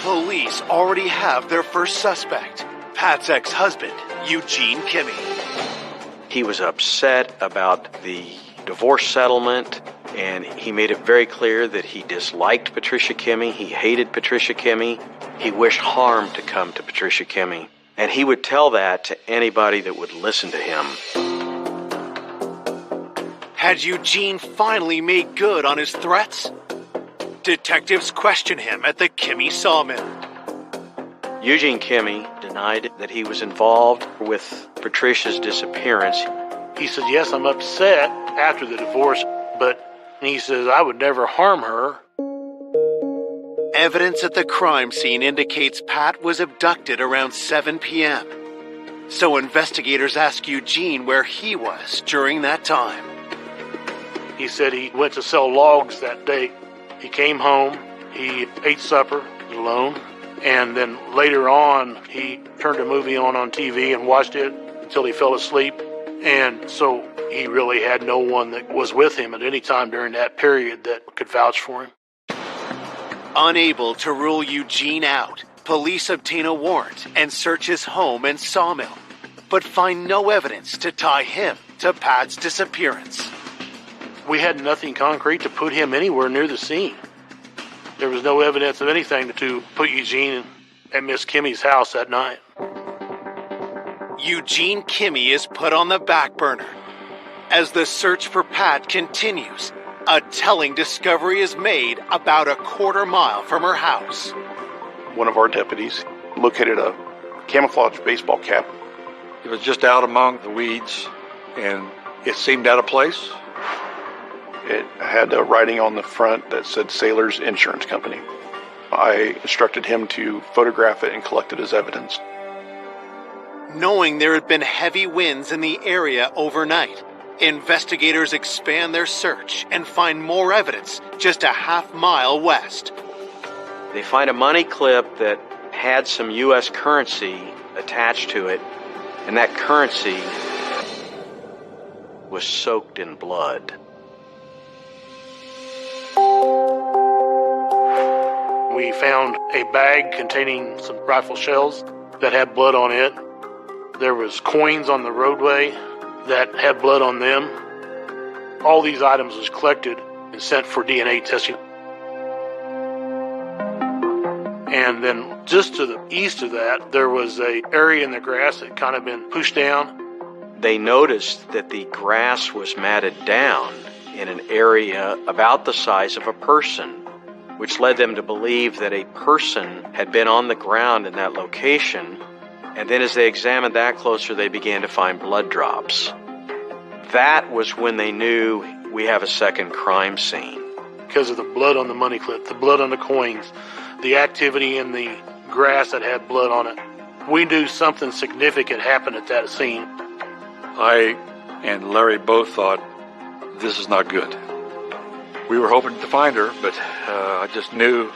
Police already have their first suspect, Pat's ex-husband, Eugene Kimmy. He was upset about the divorce settlement, and he made it very clear that he disliked Patricia Kimmy, he hated Patricia Kimmy, he wished harm to come to Patricia Kimmy. And he would tell that to anybody that would listen to him. Had Eugene finally made good on his threats? Detectives question him at the Kimmy sawmill. Eugene Kimmy denied that he was involved with Patricia's disappearance. He said, yes, I'm upset after the divorce, but he says, I would never harm her. Evidence at the crime scene indicates Pat was abducted around 7 p.m. So investigators ask Eugene where he was during that time. He said he went to sell logs that day. He came home, he ate supper alone, and then later on he turned a movie on TV and watched it until he fell asleep. And so he really had no one that was with him at any time during that period that could vouch for him. Unable to rule Eugene out, police obtain a warrant and search his home and sawmill, but find no evidence to tie him to Pat's disappearance. We had nothing concrete to put him anywhere near the scene. There was no evidence of anything to put Eugene at Miss Kimmy's house that night. Eugene Kimmy is put on the back burner. As the search for Pat continues, a telling discovery is made about a quarter mile from her house. One of our deputies located a camouflage baseball cap. It was just out among the weeds, and it seemed out of place. It had a writing on the front that said Sailor's Insurance Company. I instructed him to photograph it and collect it as evidence. Knowing there had been heavy winds in the area overnight, investigators expand their search and find more evidence just a half-mile west. They find a money clip that had some U.S. currency attached to it, and that currency was soaked in blood. We found a bag containing some rifle shells that had blood on it. There was coins on the roadway that had blood on them. All these items was collected and sent for DNA testing. And then just to the east of that, there was an area in the grass that kind of been pushed down. They noticed that the grass was matted down in an area about the size of a person, which led them to believe that a person had been on the ground in that location. And then as they examined that closer, they began to find blood drops. That was when they knew we have a second crime scene. Because of the blood on the money clip, the blood on the coins, the activity in the grass that had blood on it, we knew something significant happened at that scene. I and Larry both thought, this is not good. We were hoping to find her, but I just knew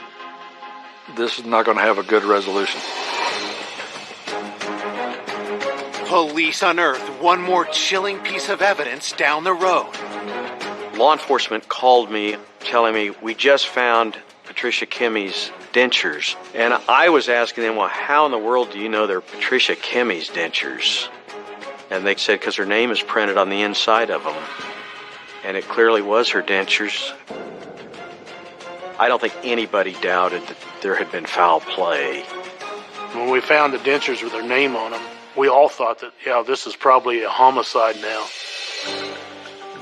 this is not going to have a good resolution. Police unearthed one more chilling piece of evidence down the road. Law enforcement called me telling me, we just found Patricia Kimmy's dentures. And I was asking them, well, how in the world do you know they're Patricia Kimmy's dentures? And they said, because her name is printed on the inside of them. And it clearly was her dentures. I don't think anybody doubted that there had been foul play. When we found the dentures with her name on them, we all thought that, yeah, this is probably a homicide now.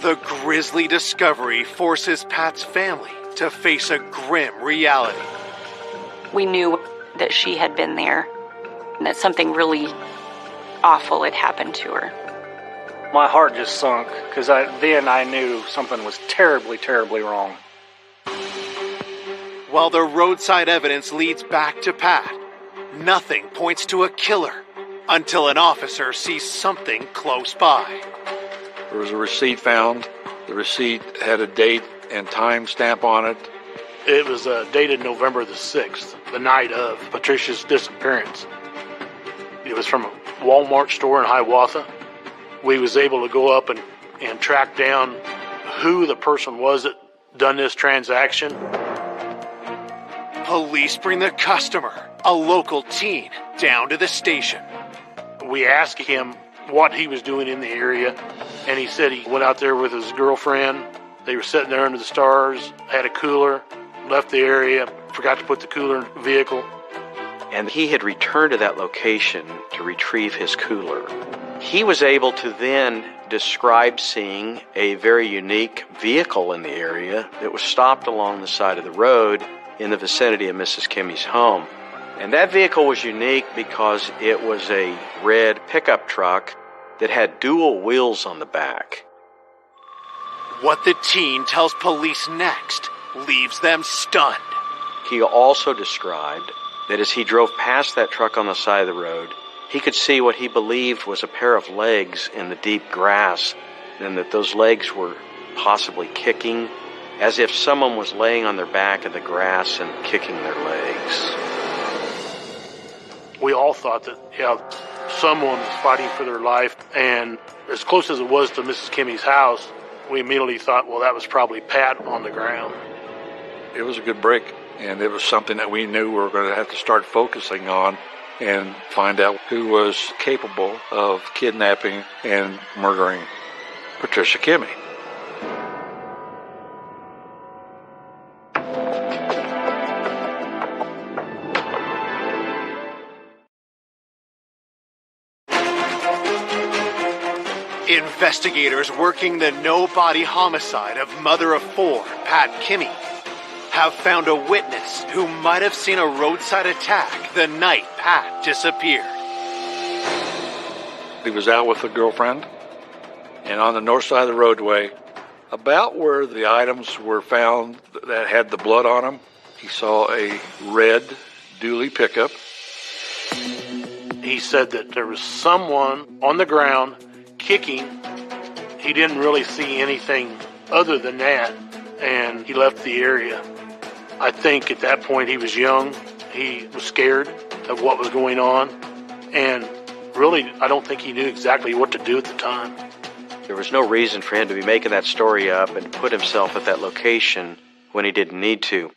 The grisly discovery forces Pat's family to face a grim reality. We knew that she had been there and that something really awful had happened to her. My heart just sunk because then I knew something was terribly, terribly wrong. While the roadside evidence leads back to Pat, nothing points to a killer until an officer sees something close by. There was a receipt found. The receipt had a date and time stamp on it. It was dated November the 6th, the night of Patricia's disappearance. It was from a Walmart store in Hiawatha. We was able to go up and track down who the person was that done this transaction. Police bring the customer, a local teen, down to the station. We asked him what he was doing in the area, and he said he went out there with his girlfriend. They were sitting there under the stars, had a cooler, left the area, forgot to put the cooler in the vehicle. And he had returned to that location to retrieve his cooler. He was able to then describe seeing a very unique vehicle in the area that was stopped along the side of the road in the vicinity of Mrs. Kimmy's home. And that vehicle was unique because it was a red pickup truck that had dual wheels on the back. What the teen tells police next leaves them stunned. He also described that as he drove past that truck on the side of the road, he could see what he believed was a pair of legs in the deep grass, and that those legs were possibly kicking, as if someone was laying on their back in the grass and kicking their legs. We all thought that, yeah, someone was fighting for their life, and as close as it was to Mrs. Kimmy's house, we immediately thought, well, that was probably Pat on the ground. It was a good break, and it was something that we knew we were going to have to start focusing on and find out who was capable of kidnapping and murdering Patricia Kimmy. Investigators working the no-body homicide of mother of four, Pat Kimmy, have found a witness who might have seen a roadside attack the night Pat disappeared. He was out with a girlfriend, and on the north side of the roadway, about where the items were found that had the blood on them, he saw a red dually pickup. He said that there was someone on the ground kicking. He didn't really see anything other than that, and he left the area. I think at that point he was young. He was scared of what was going on, and really, I don't think he knew exactly what to do at the time. There was no reason for him to be making that story up and put himself at that location when he didn't need to.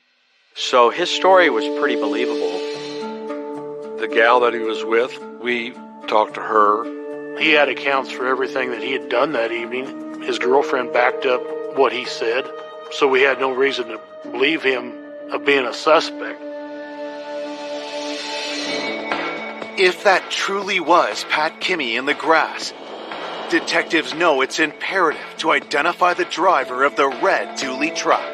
So his story was pretty believable. The gal that he was with, we talked to her. He had accounts for everything that he had done that evening. His girlfriend backed up what he said, so we had no reason to believe him of being a suspect. If that truly was Pat Kimmy in the grass, detectives know it's imperative to identify the driver of the red dually truck.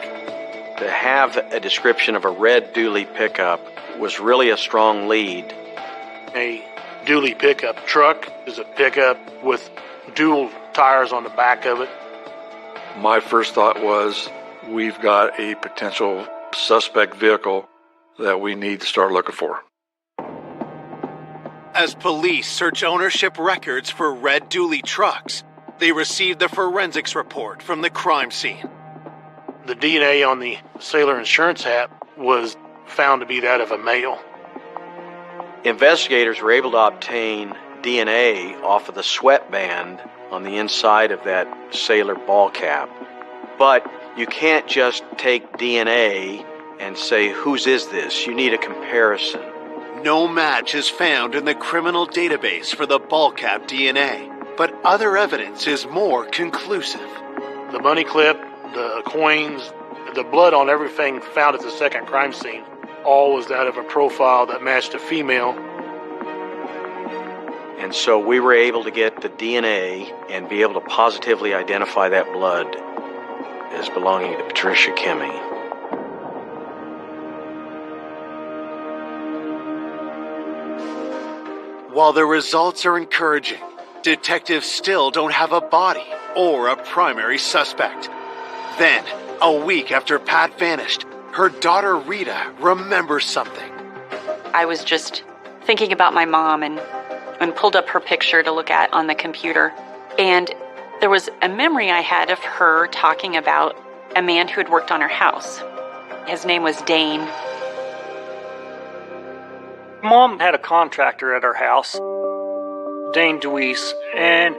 To have a description of a red dually pickup was really a strong lead. A dually pickup truck is a pickup with dual tires on the back of it. My first thought was, we've got a potential suspect vehicle that we need to start looking for. As police search ownership records for red dually trucks, they receive the forensics report from the crime scene. The DNA on the Sailor insurance hat was found to be that of a male. Investigators were able to obtain DNA off of the sweatband on the inside of that Sailor ball cap. But you can't just take DNA and say, whose is this? You need a comparison. No match is found in the criminal database for the ball cap DNA, but other evidence is more conclusive. The money clip, the coins, the blood on everything found at the second crime scene, all was that of a profile that matched a female. And so we were able to get the DNA and be able to positively identify that blood as belonging to Patricia Kimmy. While the results are encouraging, detectives still don't have a body or a primary suspect. Then, a week after Pat vanished, her daughter Rita remembers something. I was just thinking about my mom and pulled up her picture to look at on the computer. And there was a memory I had of her talking about a man who had worked on her house. His name was Dane. Mom had a contractor at her house, Dane Deweese, and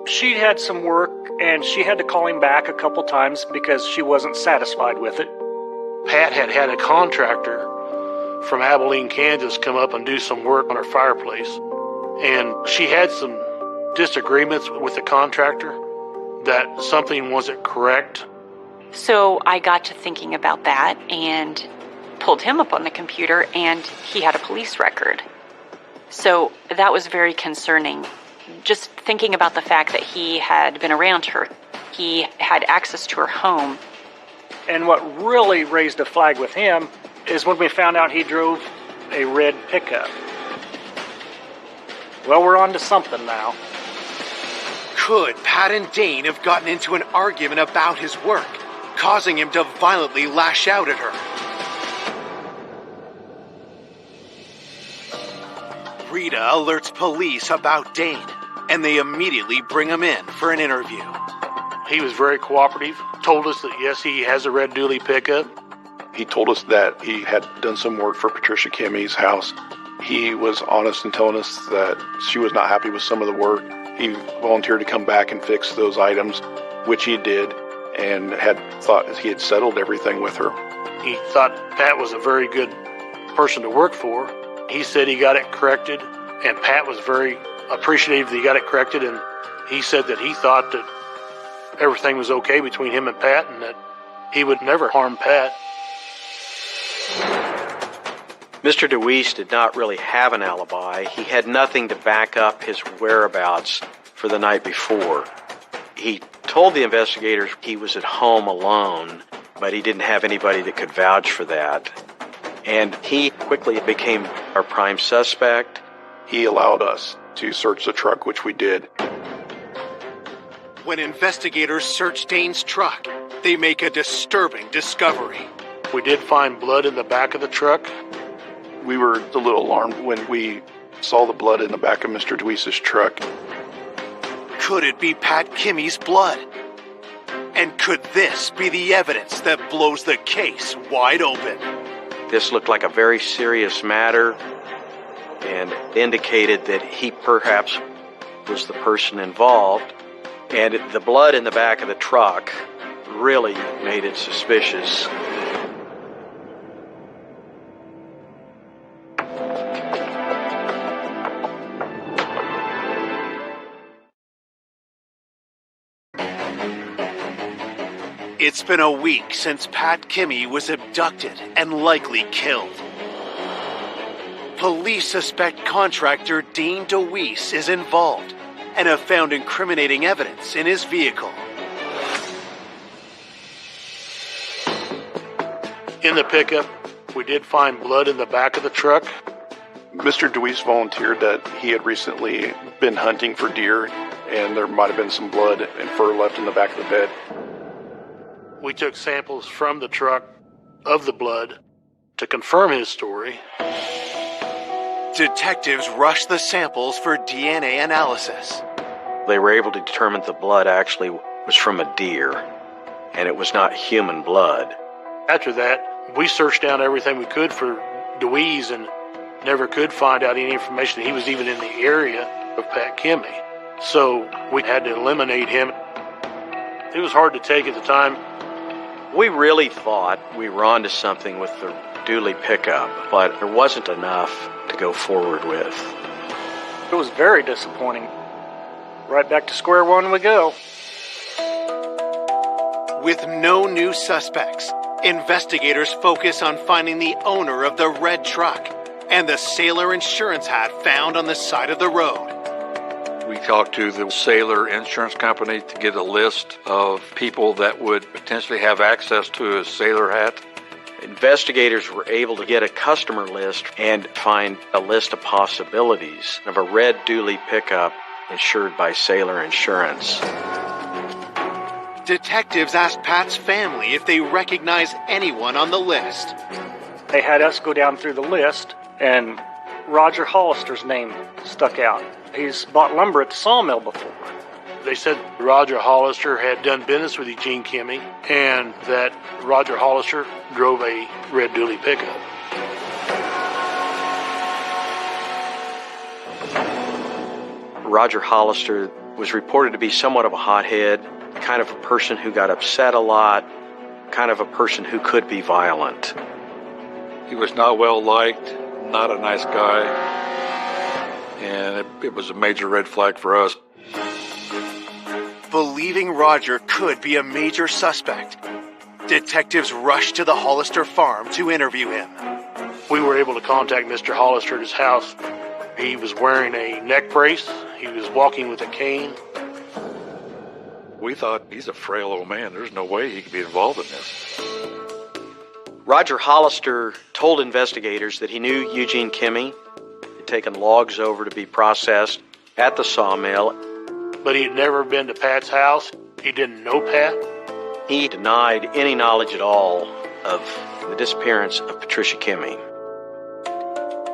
she had some work and she had to call him back a couple times because she wasn't satisfied with it. Pat had a contractor from Abilene, Kansas come up and do some work on her fireplace. And she had some disagreements with the contractor that something wasn't correct. So I got to thinking about that and pulled him up on the computer, and he had a police record. So that was very concerning. Just thinking about the fact that he had been around her. He had access to her home. And what really raised a flag with him is when we found out he drove a red pickup. Well, we're on to something now. Could Pat and Dane have gotten into an argument about his work, causing him to violently lash out at her? Rita alerts police about Dane, and they immediately bring him in for an interview. He was very cooperative, told us that yes, he has a red dually pickup. He told us that he had done some work for Patricia Kimmy's house. He was honest in telling us that she was not happy with some of the work. He volunteered to come back and fix those items, which he did, and had thought he had settled everything with her. He thought Pat was a very good person to work for. He said he got it corrected, and Pat was very appreciative that he got it corrected, and he said that he thought that everything was okay between him and Pat, and that he would never harm Pat. Mr. Deweese did not really have an alibi. He had nothing to back up his whereabouts for the night before. He told the investigators he was at home alone, but he didn't have anybody that could vouch for that. And he quickly became our prime suspect. He allowed us to search the truck, which we did. When investigators search Dane's truck, they make a disturbing discovery. We did find blood in the back of the truck. We were a little alarmed when we saw the blood in the back of Mr. Deweese's truck. Could it be Pat Kimmy's blood? And could this be the evidence that blows the case wide open? This looked like a very serious matter and indicated that he perhaps was the person involved. And the blood in the back of the truck really made it suspicious. It's been a week since Pat Kimmy was abducted and likely killed. Police suspect contractor Dean DeWeese is involved and have found incriminating evidence in his vehicle. In the pickup, we did find blood in the back of the truck. Mr. DeWeese volunteered that he had recently been hunting for deer, and there might have been some blood and fur left in the back of the bed. We took samples from the truck of the blood to confirm his story. Detectives rushed the samples for DNA analysis. They were able to determine the blood actually was from a deer, and it was not human blood. After that, we searched down everything we could for DeWeese and never could find out any information that he was even in the area of Pat Kimmy. So we had to eliminate him. It was hard to take at the time. We really thought we were onto something with the Dooley pickup, but there wasn't enough to go forward with. It was very disappointing. Right back to square one we go. With no new suspects, investigators focus on finding the owner of the red truck and the Sailor insurance hat found on the side of the road. We talked to the Sailor Insurance Company to get a list of people that would potentially have access to a Sailor hat. Investigators were able to get a customer list and find a list of possibilities of a red Dooley pickup insured by Sailor Insurance. Detectives asked Pat's family if they recognize anyone on the list. They had us go down through the list, and Roger Hollister's name stuck out. He's bought lumber at the sawmill before. They said Roger Hollister had done business with Eugene Kimmy and that Roger Hollister drove a red Dooley pickup. Roger Hollister was reported to be somewhat of a hothead, kind of a person who got upset a lot, kind of a person who could be violent. He was not well liked, not a nice guy, and it was a major red flag for us. Believing Roger could be a major suspect, detectives rushed to the Hollister farm to interview him. We were able to contact Mr. Hollister at his house. He was wearing a neck brace. He was walking with a cane. We thought, he's a frail old man. There's no way he could be involved in this. Roger Hollister told investigators that he knew Eugene Kimmy. He'd taken logs over to be processed at the sawmill. But he had never been to Pat's house. He didn't know Pat. He denied any knowledge at all of the disappearance of Patricia Kimmy.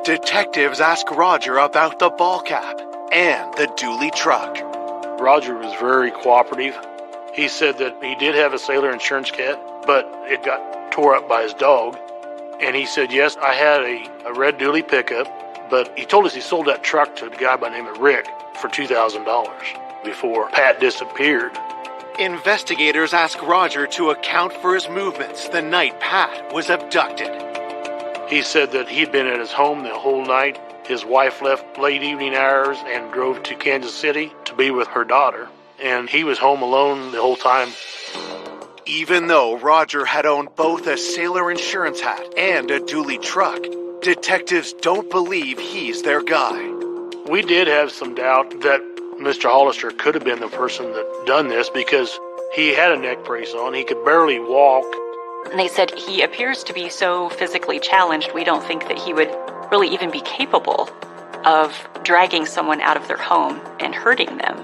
Detectives asked Roger about the ball cap and the Dooley truck. Roger was very cooperative. He said that he did have a Sailor insurance kit, but it got tore up by his dog. And he said, yes, I had a red Dooley pickup, but he told us he sold that truck to a guy by the name of Rick for $2,000 before Pat disappeared. Investigators asked Roger to account for his movements the night Pat was abducted. He said that he'd been at his home the whole night. His wife left late evening hours and drove to Kansas City to be with her daughter. And he was home alone the whole time. Even though Roger had owned both a Sailor insurance hat and a Dooley truck, detectives don't believe he's their guy. We did have some doubt that Mr. Hollister could have been the person that done this because he had a neck brace on. He could barely walk. And they said he appears to be so physically challenged, we don't think that he would really even be capable of dragging someone out of their home and hurting them.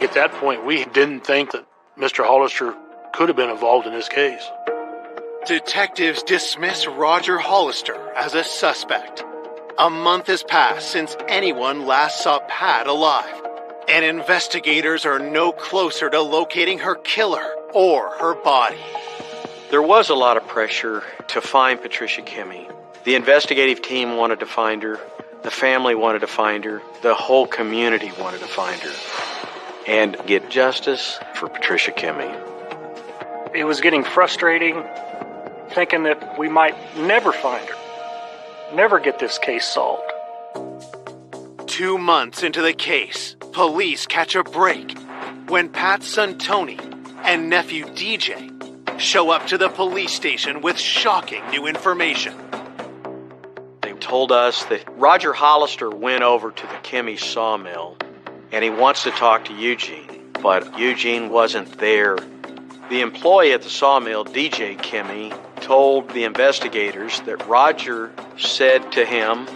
At that point, we didn't think that Mr. Hollister could have been involved in this case. Detectives dismiss Roger Hollister as a suspect. A month has passed since anyone last saw Pat alive, and investigators are no closer to locating her killer or her body. There was a lot of pressure to find Patricia Kimmy. The investigative team wanted to find her. The family wanted to find her. The whole community wanted to find her and get justice for Patricia Kimmy. It was getting frustrating, thinking that we might never find her, never get this case solved. 2 months into the case, police catch a break when Pat's son Tony and nephew DJ show up to the police station with shocking new information. They told us that Roger Hollister went over to the Kimmy sawmill and he wants to talk to Eugene, but Eugene wasn't there. The employee at the sawmill, DJ Kimmy, told the investigators that Roger said to him,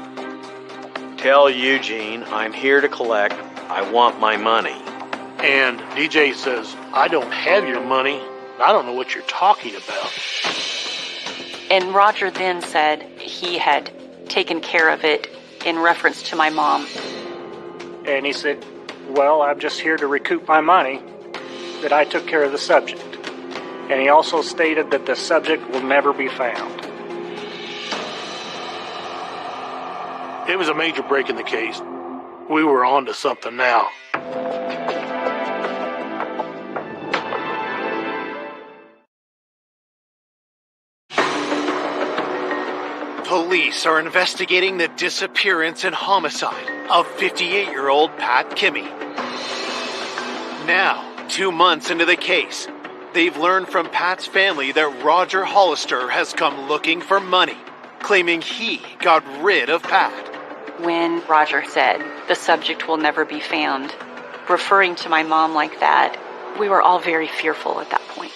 "Tell Eugene I'm here to collect. I want my money." And DJ says, "I don't have your money. I don't know what you're talking about." And Roger then said he had taken care of it in reference to my mom. And he said, "Well, I'm just here to recoup my money, that I took care of the subject." And he also stated that the subject will never be found. It was a major break in the case. We were on to something now. Police are investigating the disappearance and homicide of 58-year-old Pat Kimmy. Now, 2 months into the case, they've learned from Pat's family that Roger Hollister has come looking for money, claiming he got rid of Pat. When Roger said the subject will never be found, referring to my mom like that, we were all very fearful at that point.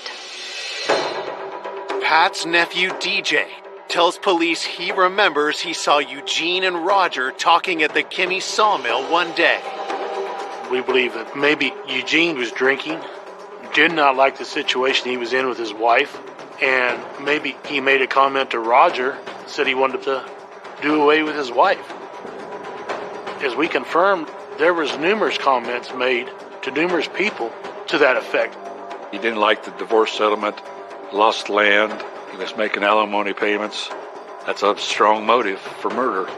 Pat's nephew DJ tells police he remembers he saw Eugene and Roger talking at the Kimmy sawmill one day. We believe that maybe Eugene was drinking, did not like the situation he was in with his wife, and maybe he made a comment to Roger, said he wanted to do away with his wife. As we confirmed, there was numerous comments made to numerous people to that effect. He didn't like the divorce settlement, lost land, he was making alimony payments. That's a strong motive for murder.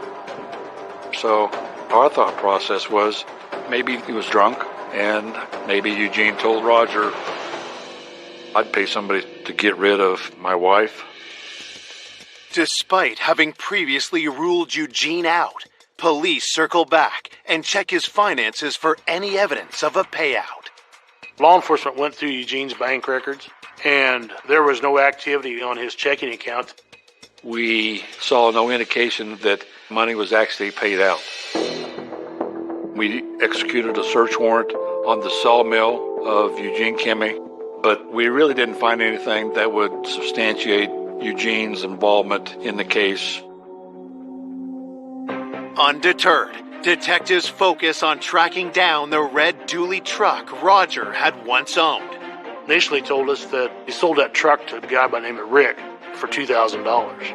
So our thought process was maybe he was drunk, and maybe Eugene told Roger, "I'd pay somebody to get rid of my wife." Despite having previously ruled Eugene out, police circle back and check his finances for any evidence of a payout. Law enforcement went through Eugene's bank records, and there was no activity on his checking account. We saw no indication that money was actually paid out. We executed a search warrant on the sawmill of Eugene Kimmy, but we really didn't find anything that would substantiate Eugene's involvement in the case. Undeterred, detectives focus on tracking down the red dually truck Roger had once owned. Initially told us that he sold that truck to a guy by the name of Rick for $2,000.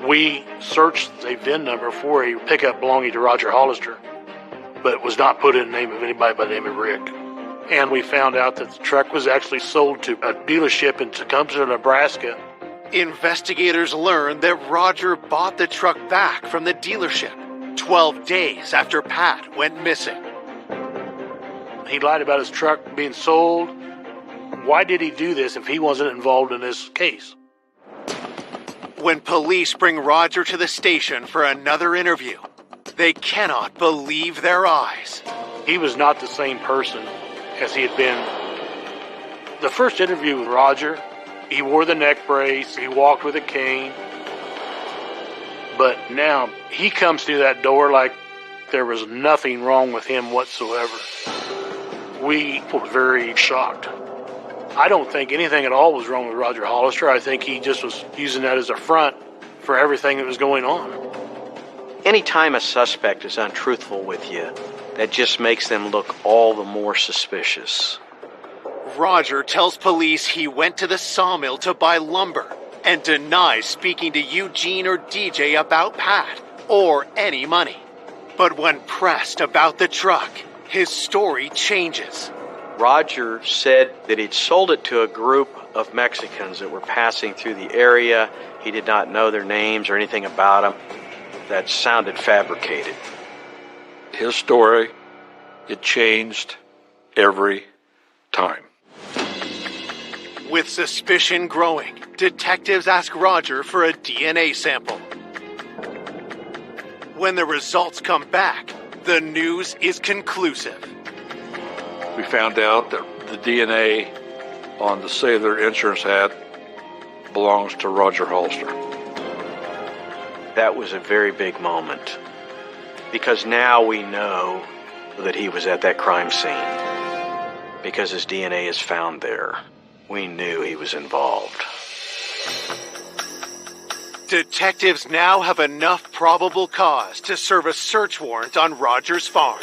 We searched a VIN number for a pickup belonging to Roger Hollister, but it was not put in the name of anybody by the name of Rick. And we found out that the truck was actually sold to a dealership in Tecumseh, Nebraska. Investigators learned that Roger bought the truck back from the dealership 12 days after Pat went missing. He lied about his truck being sold. Why did he do this if he wasn't involved in this case? When police bring Roger to the station for another interview, they cannot believe their eyes. He was not the same person as he had been. The first interview with Roger, he wore the neck brace, he walked with a cane. But now he comes through that door like there was nothing wrong with him whatsoever. We were very shocked. I don't think anything at all was wrong with Roger Hollister. I think he just was using that as a front for everything that was going on. Anytime a suspect is untruthful with you, that just makes them look all the more suspicious. Roger tells police he went to the sawmill to buy lumber and denies speaking to Eugene or DJ about Pat or any money. But when pressed about the truck, his story changes. Roger said that he'd sold it to a group of Mexicans that were passing through the area. He did not know their names or anything about them. That sounded fabricated. His story, it changed every time. With suspicion growing, detectives ask Roger for a DNA sample. When the results come back, the news is conclusive. We found out that the DNA on the Sailor insurance hat belongs to Roger Hollister. That was a very big moment, because now we know that he was at that crime scene. Because his DNA is found there, we knew he was involved. Detectives now have enough probable cause to serve a search warrant on Roger's farm.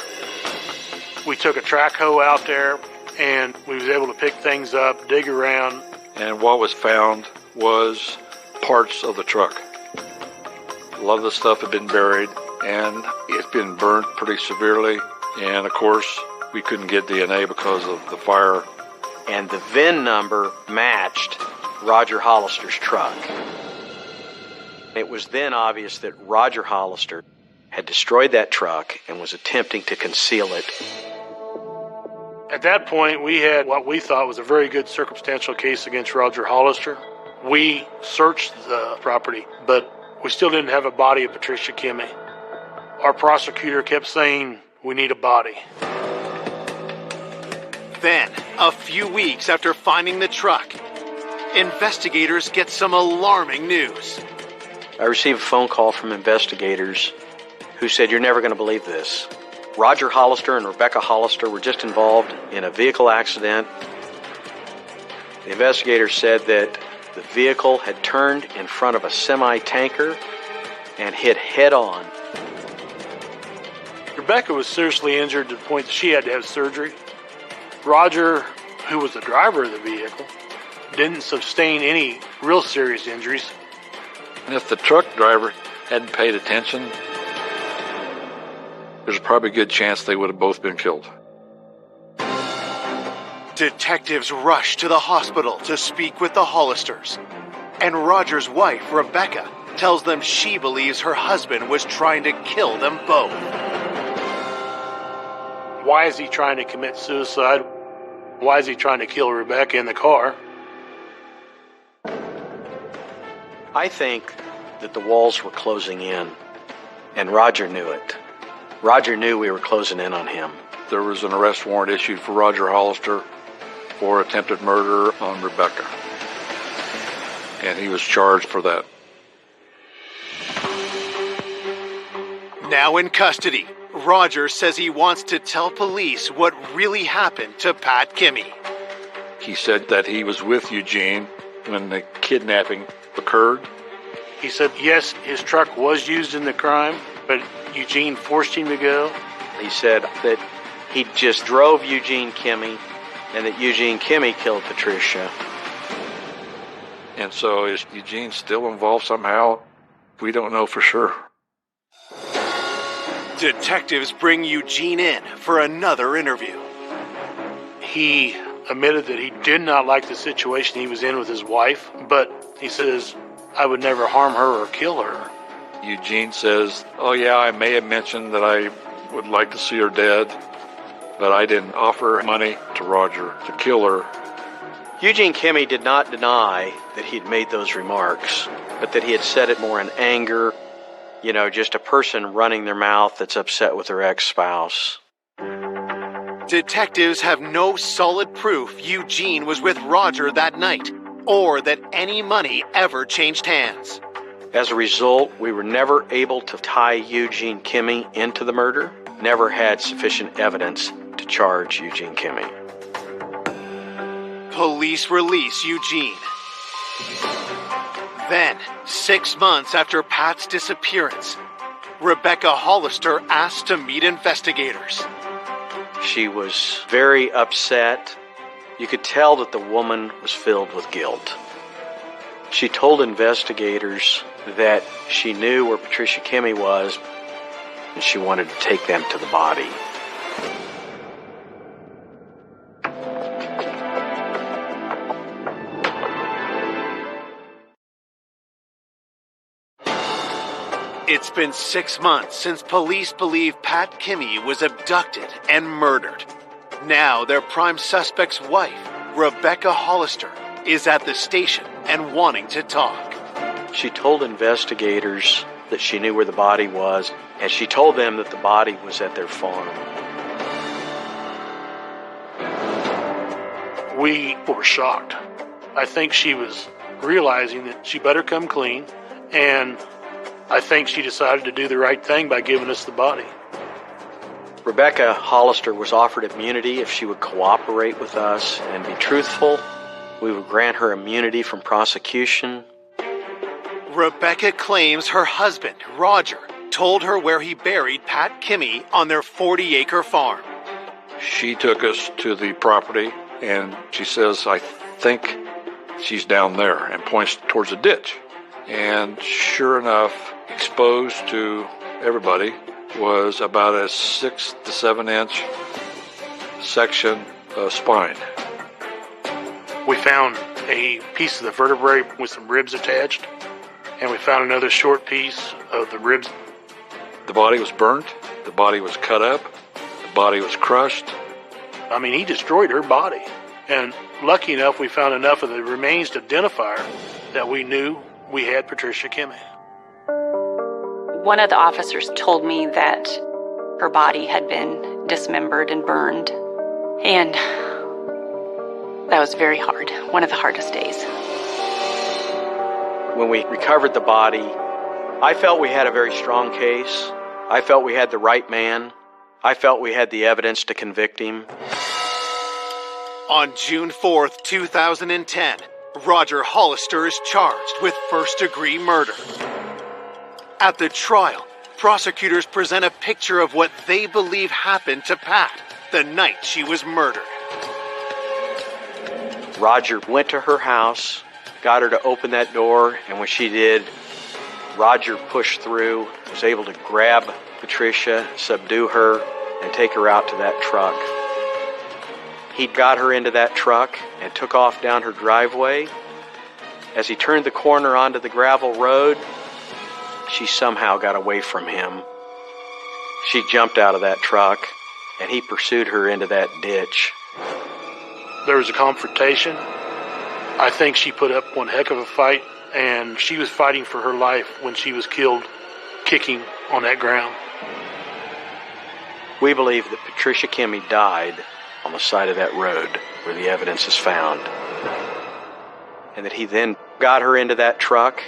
We took a track hoe out there, and we was able to pick things up, dig around. And what was found was parts of the truck. A lot of the stuff had been buried, and it's been burnt pretty severely. And, of course, we couldn't get DNA because of the fire. And the VIN number matched Roger Hollister's truck. It was then obvious that Roger Hollister had destroyed that truck and was attempting to conceal it. At that point, we had what we thought was a very good circumstantial case against Roger Hollister. We searched the property, but we still didn't have a body of Patricia Kimmey. Our prosecutor kept saying, we need a body. Then, a few weeks after finding the truck, investigators get some alarming news. I received a phone call from investigators who said, "You're never going to believe this. Roger Hollister and Rebecca Hollister were just involved in a vehicle accident." The investigators said that the vehicle had turned in front of a semi-tanker and hit head-on. Rebecca was seriously injured to the point that she had to have surgery. Roger, who was the driver of the vehicle, didn't sustain any real serious injuries. And if the truck driver hadn't paid attention, there's probably a good chance they would have both been killed. Detectives rush to the hospital to speak with the Hollisters. And Roger's wife, Rebecca, tells them she believes her husband was trying to kill them both. Why is he trying to commit suicide? Why is he trying to kill Rebecca in the car? I think that the walls were closing in, and Roger knew it. Roger knew we were closing in on him. There was an arrest warrant issued for Roger Hollister for attempted murder on Rebecca, and he was charged for that. Now in custody, Roger says he wants to tell police what really happened to Pat Kimmey. He said that he was with Eugene when the kidnapping occurred. He said, yes, his truck was used in the crime, but Eugene forced him to go. He said that he just drove Eugene Kimmey and that Eugene Kimmey killed Patricia. And so is Eugene still involved somehow? We don't know for sure. Detectives bring Eugene in for another interview. He admitted that he did not like the situation he was in with his wife, but he says, I would never harm her or kill her. Eugene says, oh yeah, I may have mentioned that I would like to see her dead, but I didn't offer money to Roger to kill her. Eugene Kimmey did not deny that he'd made those remarks, but that he had said it more in anger, just a person running their mouth that's upset with their ex-spouse. Detectives have no solid proof Eugene was with Roger that night, or that any money ever changed hands. As a result, we were never able to tie Eugene Kimmey into the murder, never had sufficient evidence to charge Eugene Kimmey. Police release Eugene. Then, 6 months after Pat's disappearance, Rebecca Hollister asked to meet investigators. She was very upset. You could tell that the woman was filled with guilt. She told investigators that she knew where Patricia Kimmey was, and she wanted to take them to the body. It's been 6 months since police believe Pat Kimmey was abducted and murdered. Now their prime suspect's wife, Rebecca Hollister, is at the station and wanting to talk. She told investigators that she knew where the body was, and she told them that the body was at their farm. We were shocked. I think she was realizing that she better come clean, and I think she decided to do the right thing by giving us the body. Rebecca Hollister was offered immunity if she would cooperate with us and be truthful. We would grant her immunity from prosecution. Rebecca claims her husband, Roger, told her where he buried Pat Kimmy on their 40-acre farm. She took us to the property, and she says, I think she's down there, and points towards a ditch. And sure enough, exposed to everybody was about a 6 to 7 inch section of spine. We found a piece of the vertebrae with some ribs attached, and we found another short piece of the ribs. The body was burnt, the body was cut up, the body was crushed. I mean, he destroyed her body. And lucky enough, we found enough of the remains to identify her that we knew we had Patricia Kimmy. One of the officers told me that her body had been dismembered and burned. And that was very hard. One of the hardest days. When we recovered the body, I felt we had a very strong case. I felt we had the right man. I felt we had the evidence to convict him. On June 4th, 2010, Roger Hollister is charged with first-degree murder. At the trial, prosecutors present a picture of what they believe happened to Pat the night she was murdered. Roger went to her house, got her to open that door, and when she did, Roger pushed through, was able to grab Patricia, subdue her, and take her out to that truck. He got her into that truck and took off down her driveway. As he turned the corner onto the gravel road, she somehow got away from him. She jumped out of that truck, and he pursued her into that ditch. There was a confrontation. I think she put up one heck of a fight, and she was fighting for her life when she was killed, kicking on that ground. We believe that Patricia Kimmy died on the side of that road where the evidence is found, and that he then got her into that truck,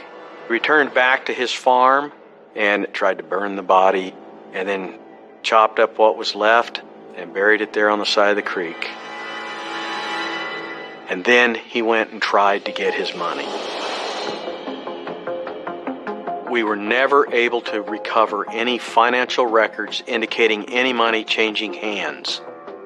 returned back to his farm, and tried to burn the body, and then chopped up what was left and buried it there on the side of the creek. And then he went and tried to get his money. We were never able to recover any financial records indicating any money changing hands.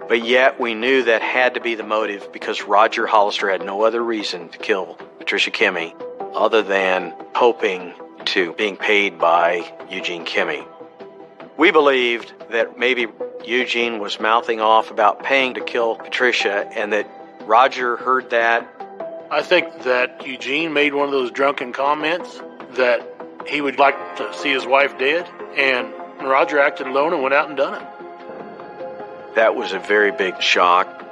But yet we knew that had to be the motive because Roger Hollister had no other reason to kill Patricia Kimmy other than hoping to being paid by Eugene Kimmy. We believed that maybe Eugene was mouthing off about paying to kill Patricia and that Roger heard that. I think that Eugene made one of those drunken comments that he would like to see his wife dead, and Roger acted alone and went out and done it. That was a very big shock.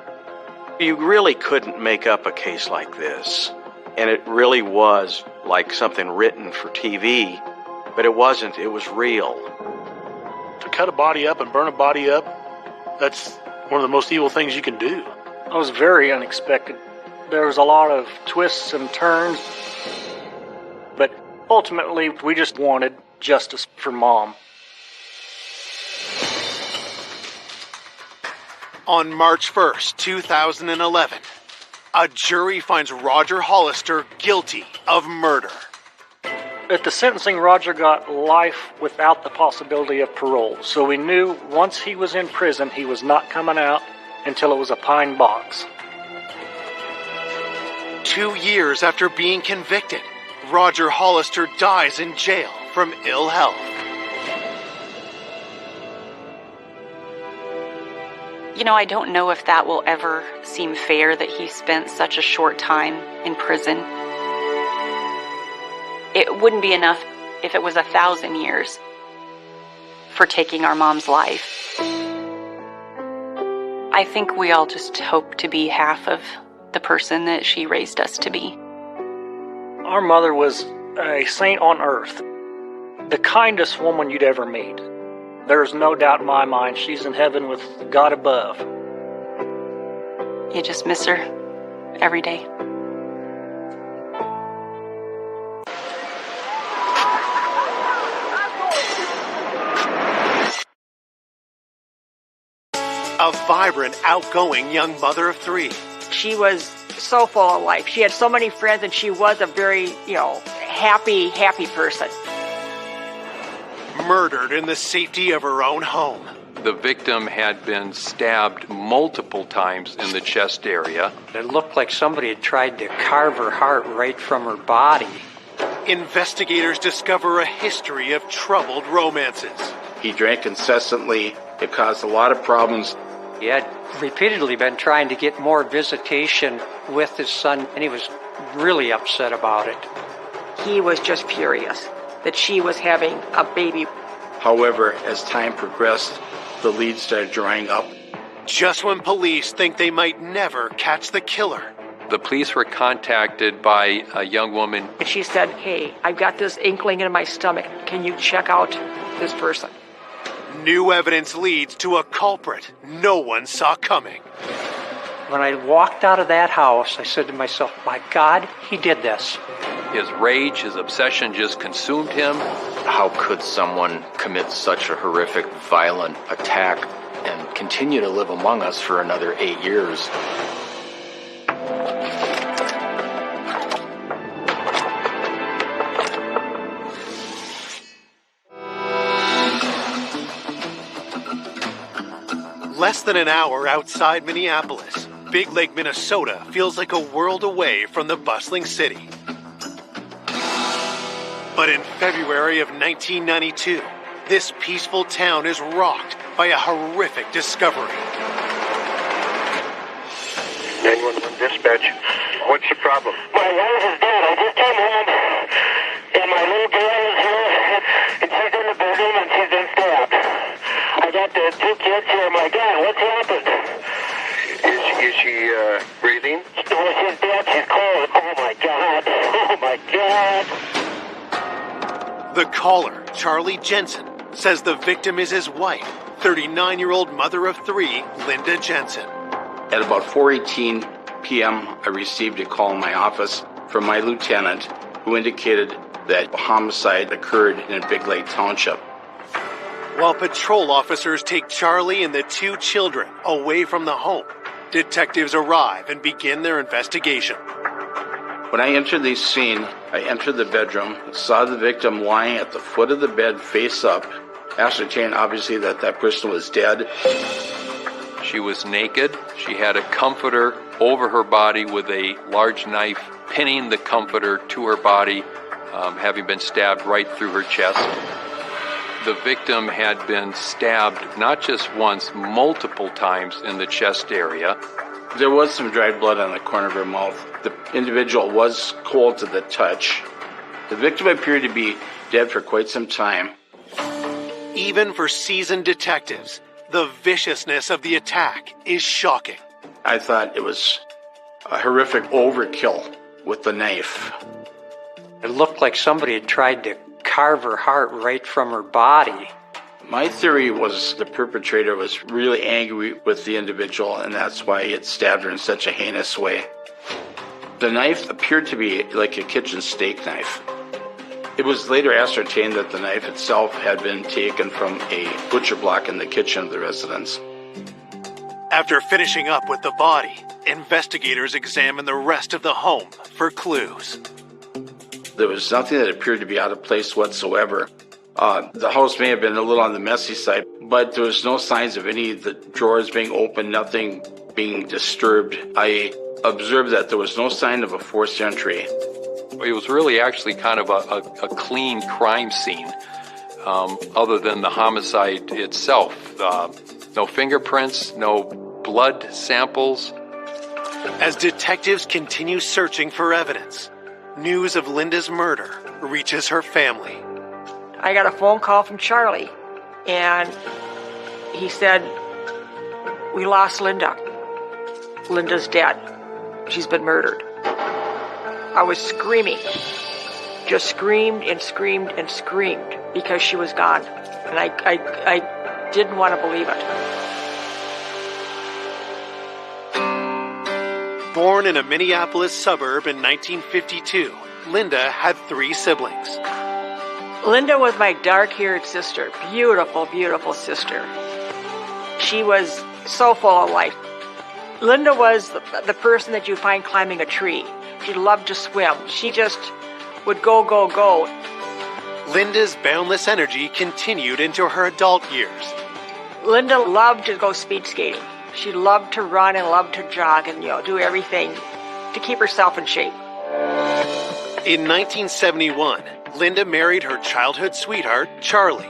You really couldn't make up a case like this. And it really was like something written for TV, but it wasn't. It was real. To cut a body up and burn a body up, that's one of the most evil things you can do. It was very unexpected. There was a lot of twists and turns, but ultimately we just wanted justice for Mom. On March 1st, 2011, a jury finds Roger Hollister guilty of murder. At the sentencing, Roger got life without the possibility of parole, so we knew once he was in prison, he was not coming out until it was a pine box. 2 years after being convicted, Roger Hollister dies in jail from ill health. You know, I don't know if that will ever seem fair that he spent such a short time in prison. It wouldn't be enough if it was 1,000 years for taking our mom's life. I think we all just hope to be half of the person that she raised us to be. Our mother was a saint on earth, the kindest woman you'd ever meet. There's no doubt in my mind she's in heaven with God above. You just miss her every day. A vibrant, outgoing young mother of 3. She was so full of life. She had so many friends, and she was a very, happy person. Murdered in the safety of her own home. The victim had been stabbed multiple times in the chest area. It looked like somebody had tried to carve her heart right from her body. Investigators discover a history of troubled romances. He drank incessantly. It caused a lot of problems. He had repeatedly been trying to get more visitation with his son, and he was really upset about it. He was just furious that she was having a baby. However, as time progressed, the leads started drying up. Just when police think they might never catch the killer. The police were contacted by a young woman. And she said, "Hey, I've got this inkling in my stomach. Can you check out this person?" New evidence leads to a culprit no one saw coming. When I walked out of that house, I said to myself, my God, he did this. His rage, his obsession just consumed him. How could someone commit such a horrific, violent attack and continue to live among us for another 8 years? Less than an hour outside Minneapolis, Big Lake, Minnesota feels like a world away from the bustling city. But in February of 1992, this peaceful town is rocked by a horrific discovery. 911 dispatch. What's the problem? My wife is dead. I just came home, and my little girl is here, and she's in the bedroom, and she's been stabbed. I got the 2 kids here. My God, what's happened? Is she breathing? Oh, she's dead. She's cold. Oh, my God. Oh, my God. The caller, Charlie Jensen, says the victim is his wife, 39-year-old mother of 3, Linda Jensen. At about 4:18 p.m., I received a call in my office from my lieutenant who indicated that a homicide occurred in Big Lake Township. While patrol officers take Charlie and the 2 children away from the home, detectives arrive and begin their investigation. When I entered the scene, I entered the bedroom, saw the victim lying at the foot of the bed face up, ascertained obviously that that person was dead. She was naked. She had a comforter over her body with a large knife pinning the comforter to her body, having been stabbed right through her chest. The victim had been stabbed not just once, multiple times in the chest area. There was some dried blood on the corner of her mouth. The individual was cold to the touch. The victim appeared to be dead for quite some time. Even for seasoned detectives, the viciousness of the attack is shocking. I thought it was a horrific overkill with the knife. It looked like somebody had tried to carve her heart right from her body. My theory was the perpetrator was really angry with the individual, and that's why he had stabbed her in such a heinous way. The knife appeared to be like a kitchen steak knife. It was later ascertained that the knife itself had been taken from a butcher block in the kitchen of the residence. After finishing up with the body, investigators examine the rest of the home for clues. There was nothing that appeared to be out of place whatsoever. The house may have been a little on the messy side, but there was no signs of any of the drawers being opened, nothing being disturbed. I observed that there was no sign of a forced entry. It was really actually kind of a clean crime scene, other than the homicide itself. No fingerprints, no blood samples. As detectives continue searching for evidence, news of Linda's murder reaches her family. I got a phone call from Charlie, and he said, "We lost Linda. Linda's dead. She's been murdered." I was screaming, just screamed and screamed and screamed because she was gone, and I didn't want to believe it. Born in a Minneapolis suburb in 1952, Linda had 3 siblings. Linda was my dark-haired sister, beautiful, beautiful sister. She was so full of life. Linda was the person that you find climbing a tree. She loved to swim. She just would go, go, go. Linda's boundless energy continued into her adult years. Linda loved to go speed skating. She loved to run and loved to jog and, do everything to keep herself in shape. In 1971, Linda married her childhood sweetheart, Charlie.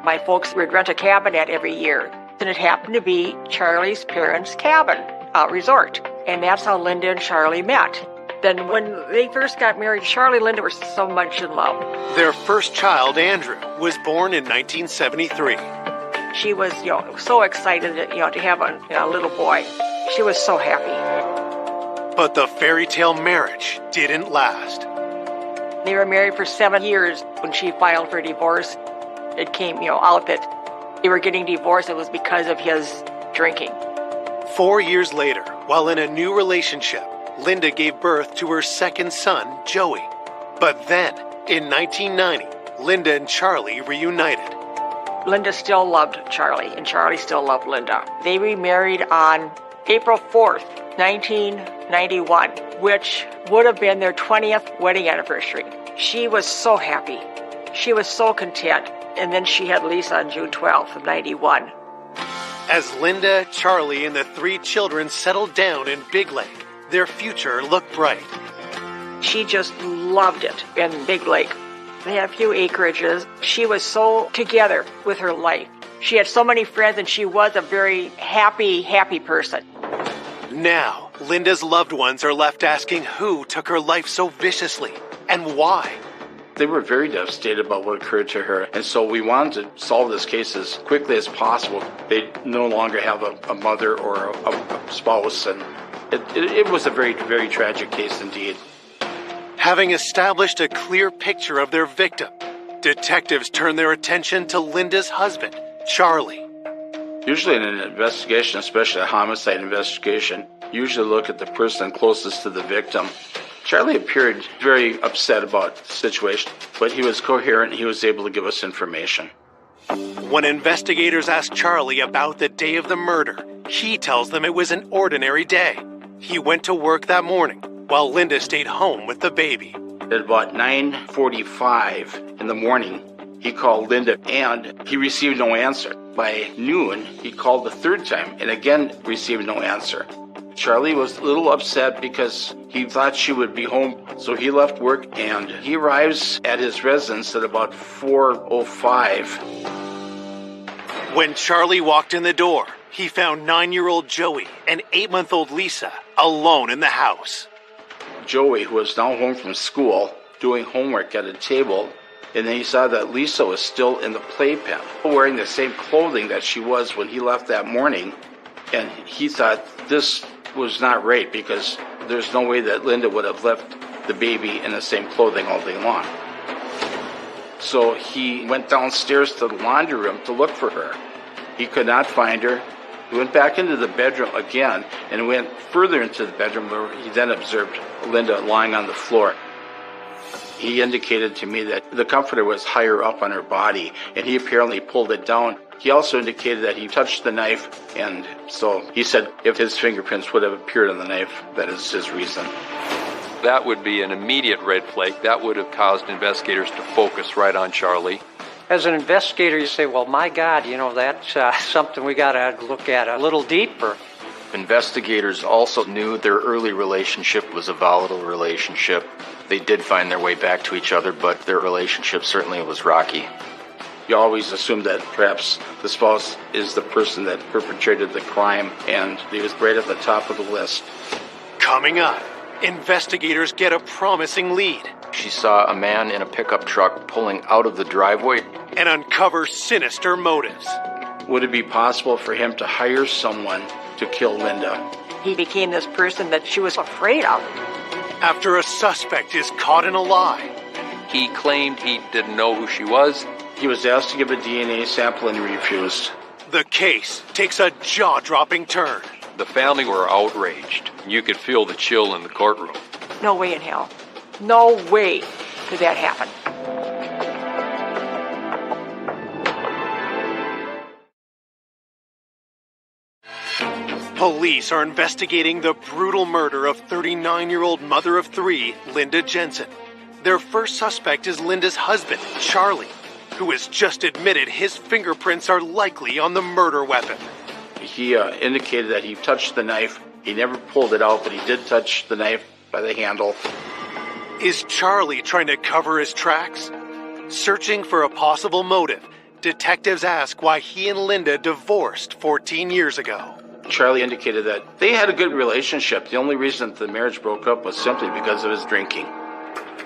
My folks would rent a cabinette every year, and it happened to be Charlie's parents' cabin resort. And that's how Linda and Charlie met. Then when they first got married, Charlie and Linda were so much in love. Their first child, Andrew, was born in 1973. She was, so excited, to have a little boy. She was so happy. But the fairy tale marriage didn't last. They were married for 7 years. When she filed for divorce, it came, out that they were getting divorced. It was because of his drinking. 4 years later, while in a new relationship, Linda gave birth to her second son, Joey. But then, in 1990, Linda and Charlie reunited. Linda still loved Charlie, and Charlie still loved Linda. They remarried on April 4th, 1991, which would have been their 20th wedding anniversary. She was so happy. She was so content. And then she had Lisa on June 12th of 91. As Linda, Charlie, and the 3 children settled down in Big Lake, their future looked bright. She just loved it in Big Lake. They had a few acreages. She was so together with her life. She had so many friends, and she was a very happy, happy person. Now, Linda's loved ones are left asking who took her life so viciously and why. They were very devastated about what occurred to her, and so we wanted to solve this case as quickly as possible. They no longer have a mother or a spouse, and it was a very, very tragic case indeed. Having established a clear picture of their victim, detectives turn their attention to Linda's husband, Charlie. Usually in an investigation, especially a homicide investigation, you usually look at the person closest to the victim. Charlie appeared very upset about the situation, but he was coherent and he was able to give us information. When investigators ask Charlie about the day of the murder, he tells them it was an ordinary day. He went to work that morning, while Linda stayed home with the baby. At about 9:45 in the morning, he called Linda and he received no answer. By noon, he called the third time and again received no answer. Charlie was a little upset because he thought she would be home, so he left work and he arrives at his residence at about 4:05. When Charlie walked in the door, he found 9-year-old Joey and 8-month-old Lisa alone in the house. Joey, who was now home from school, doing homework at a table, and then he saw that Lisa was still in the playpen, wearing the same clothing that she was when he left that morning, and he thought this was not right because there's no way that Linda would have left the baby in the same clothing all day long. So he went downstairs to the laundry room to look for her. He could not find her. He went back into the bedroom again and went further into the bedroom where he then observed Linda lying on the floor. He indicated to me that the comforter was higher up on her body and he apparently pulled it down. He also indicated that he touched the knife, and so he said if his fingerprints would have appeared on the knife, that is his reason. That would be an immediate red flag. That would have caused investigators to focus right on Charlie. As an investigator, you say, well, my God, that's something we got to look at a little deeper. Investigators also knew their early relationship was a volatile relationship. They did find their way back to each other, but their relationship certainly was rocky. You always assume that perhaps the spouse is the person that perpetrated the crime, and he was right at the top of the list. Coming up, investigators get a promising lead. She saw a man in a pickup truck pulling out of the driveway and uncover sinister motives. Would it be possible for him to hire someone to kill Linda? He became this person that she was afraid of. After a suspect is caught in a lie. He claimed he didn't know who she was. He was asked to give a DNA sample and he refused. The case takes a jaw-dropping turn. The family were outraged. You could feel the chill in the courtroom. No way in hell. No way could that happen. Police are investigating the brutal murder of 39-year-old mother of three, Linda Jensen. Their first suspect is Linda's husband, Charlie, who has just admitted his fingerprints are likely on the murder weapon. He indicated that he touched the knife. He never pulled it out, but he did touch the knife by the handle. Is Charlie trying to cover his tracks? Searching for a possible motive, detectives ask why he and Linda divorced 14 years ago. Charlie indicated that they had a good relationship. The only reason that the marriage broke up was simply because of his drinking.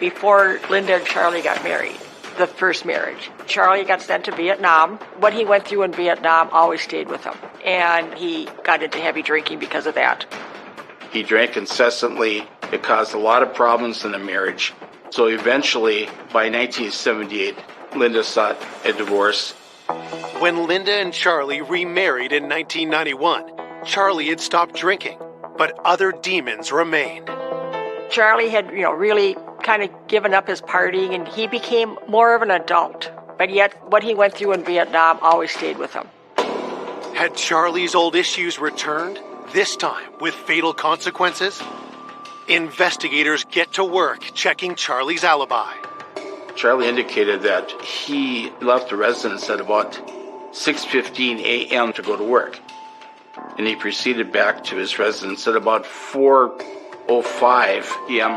Before Linda and Charlie got married, the first marriage, Charlie got sent to Vietnam. What he went through in Vietnam always stayed with him, and he got into heavy drinking because of that. He drank incessantly. It caused a lot of problems in the marriage. So eventually, by 1978, Linda sought a divorce. When Linda and Charlie remarried in 1991, Charlie had stopped drinking, but other demons remained. Charlie had, really kind of given up his partying, and he became more of an adult. But yet, what he went through in Vietnam always stayed with him. Had Charlie's old issues returned, this time with fatal consequences? Investigators get to work checking Charlie's alibi. Charlie indicated that he left the residence at about 6:15 a.m. to go to work. And he proceeded back to his residence at about 4:05 p.m.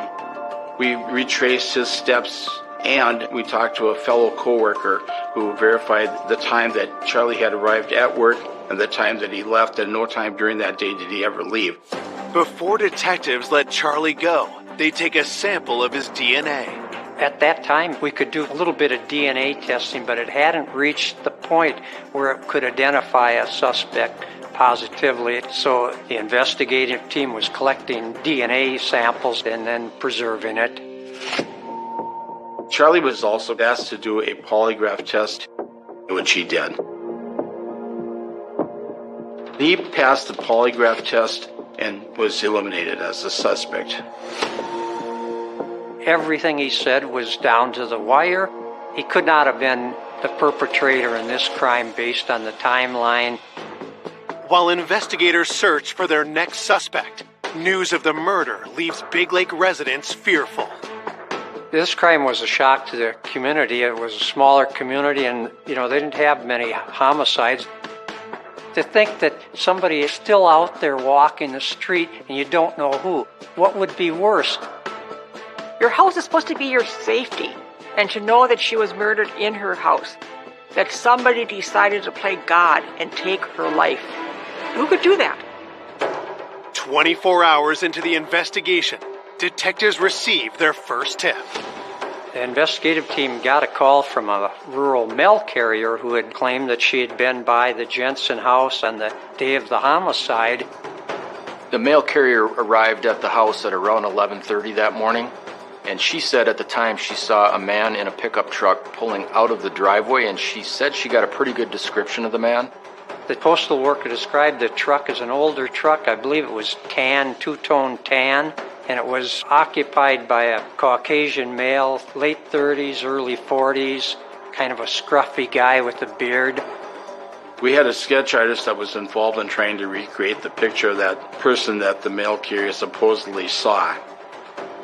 We retraced his steps, and we talked to a fellow coworker who verified the time that Charlie had arrived at work and the time that he left, and no time during that day did he ever leave. Before detectives let Charlie go, they take a sample of his DNA. At that time, we could do a little bit of DNA testing, but it hadn't reached the point where it could identify a suspect positively. So the investigative team was collecting DNA samples and then preserving it. Charlie was also asked to do a polygraph test, which he did. He passed the polygraph test and was eliminated as a suspect. Everything he said was down to the wire. He could not have been the perpetrator in this crime based on the timeline. While investigators search for their next suspect, news of the murder leaves Big Lake residents fearful. This crime was a shock to the community. It was a smaller community, and, they didn't have many homicides. To think that somebody is still out there walking the street and you don't know who, what would be worse? Your house is supposed to be your safety, and to know that she was murdered in her house, that somebody decided to play God and take her life. Who could do that? 24 hours into the investigation, detectives receive their first tip. The investigative team got a call from a rural mail carrier who had claimed that she had been by the Jensen house on the day of the homicide. The mail carrier arrived at the house at around 11:30 that morning, and she said at the time she saw a man in a pickup truck pulling out of the driveway, and she said she got a pretty good description of the man. The postal worker described the truck as an older truck. I believe it was tan, two-tone tan, and it was occupied by a Caucasian male, late 30s, early 40s, kind of a scruffy guy with a beard. We had a sketch artist that was involved in trying to recreate the picture of that person that the mail carrier supposedly saw.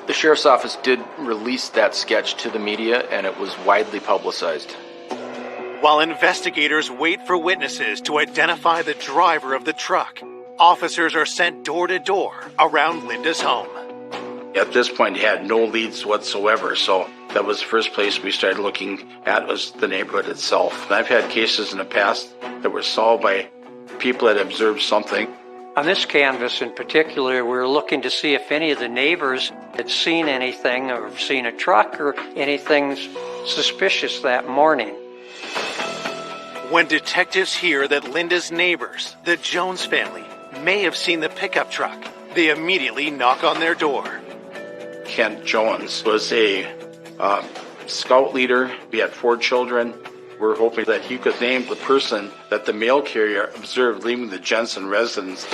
The sheriff's office did release that sketch to the media, and it was widely publicized. While investigators wait for witnesses to identify the driver of the truck, officers are sent door to door around Linda's home. At this point, he had no leads whatsoever, so that was the first place we started looking at was the neighborhood itself. And I've had cases in the past that were solved by people that observed something. On this canvas in particular, we were looking to see if any of the neighbors had seen anything or seen a truck or anything suspicious that morning. When detectives hear that Linda's neighbors, the Jones family, may have seen the pickup truck, they immediately knock on their door. Kent Jones was a scout leader. We had 4 children. We're hoping that he could name the person that the mail carrier observed leaving the Jensen residence.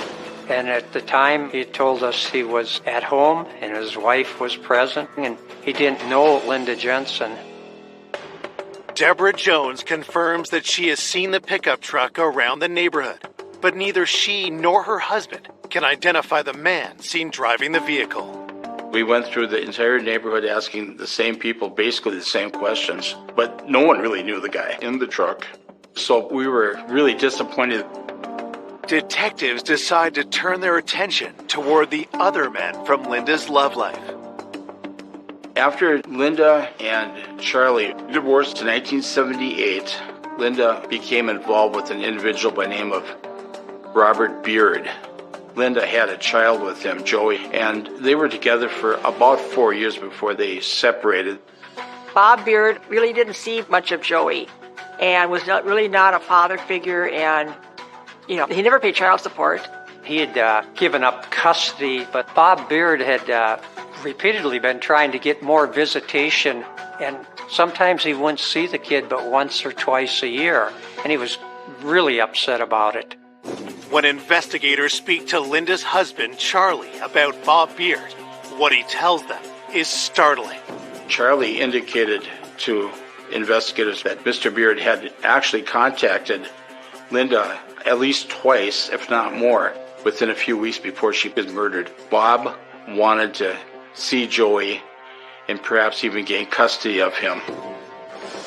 And at the time, he told us he was at home and his wife was present, and he didn't know Linda Jensen. Deborah Jones confirms that she has seen the pickup truck around the neighborhood, but neither she nor her husband can identify the man seen driving the vehicle. We went through the entire neighborhood asking the same people basically the same questions, but no one really knew the guy in the truck. So we were really disappointed. Detectives decide to turn their attention toward the other men from Linda's love life. After Linda and Charlie divorced in 1978, Linda became involved with an individual by the name of Robert Beard. Linda had a child with him, Joey, and they were together for about 4 years before they separated. Bob Beard really didn't see much of Joey and was not a father figure, and he never paid child support. He had given up custody, but Bob Beard had repeatedly been trying to get more visitation, and sometimes he wouldn't see the kid but once or twice a year, and he was really upset about it. When investigators speak to Linda's husband, Charlie, about Bob Beard, what he tells them is startling. Charlie indicated to investigators that Mr. Beard had actually contacted Linda at least twice, if not more, within a few weeks before she was murdered. Bob wanted to see Joey and perhaps even gain custody of him.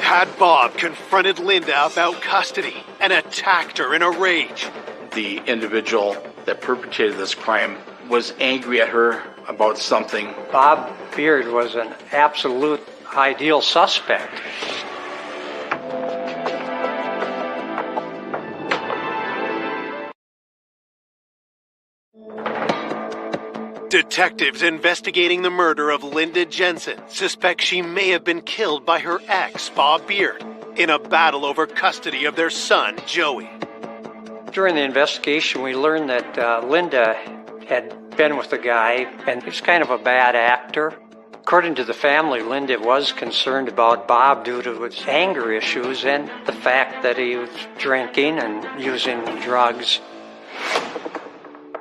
Had Bob confronted Linda about custody and attacked her in a rage? The individual that perpetrated this crime was angry at her about something. Bob Beard was an absolute ideal suspect. Detectives investigating the murder of Linda Jensen suspect she may have been killed by her ex, Bob Beard, in a battle over custody of their son, Joey. During the investigation, we learned that Linda had been with a guy, and he was kind of a bad actor. According to the family, Linda was concerned about Bob due to his anger issues and the fact that he was drinking and using drugs.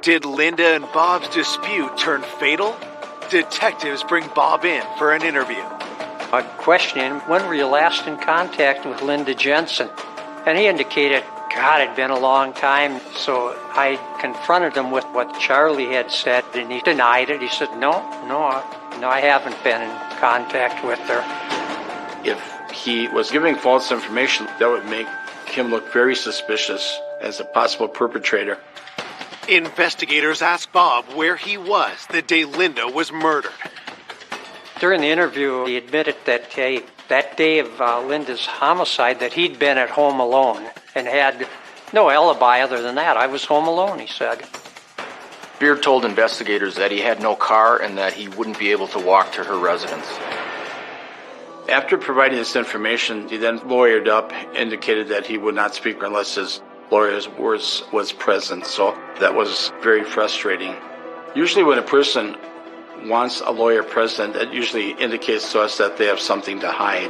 Did Linda and Bob's dispute turn fatal? Detectives bring Bob in for an interview. I questioned him, when were you last in contact with Linda Jensen? And he indicated, God, it'd been a long time. So I confronted him with what Charlie had said, and he denied it. He said, no, I haven't been in contact with her. If he was giving false information, that would make him look very suspicious as a possible perpetrator. Investigators asked Bob where he was the day Linda was murdered. During the interview, he admitted that that day of Linda's homicide, that he'd been at home alone and had no alibi other than that. I was home alone, he said. Beard told investigators that he had no car and that he wouldn't be able to walk to her residence. After providing this information, he then lawyered up, indicated that he would not speak unless his lawyer was present, so that was very frustrating. Usually when a person wants a lawyer present, that usually indicates to us that they have something to hide.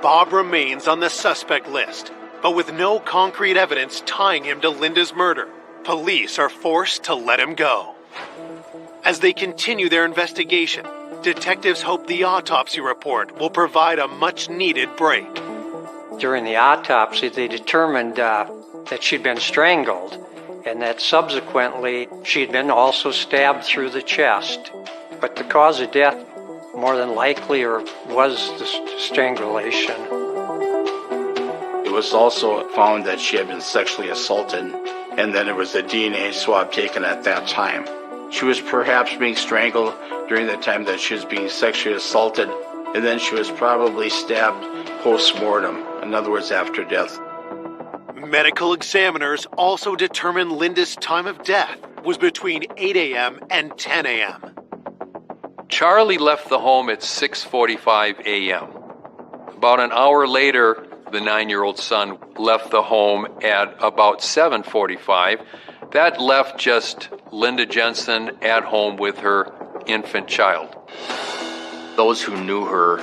Bob remains on the suspect list, but with no concrete evidence tying him to Linda's murder, police are forced to let him go. As they continue their investigation, detectives hope the autopsy report will provide a much-needed break. During the autopsy, they determined that she'd been strangled, and that subsequently she'd been also stabbed through the chest. But the cause of death, more than likely, was the strangulation. It was also found that she had been sexually assaulted, and then there was a DNA swab taken at that time. She was perhaps being strangled during the time that she was being sexually assaulted, and then she was probably stabbed post-mortem, in other words, after death. Medical examiners also determined Linda's time of death was between 8 a.m. and 10 a.m. Charlie left the home at 6:45 a.m. About an hour later, the 9-year-old son left the home at about 7:45. That left just Linda Jensen at home with her infant child. Those who knew her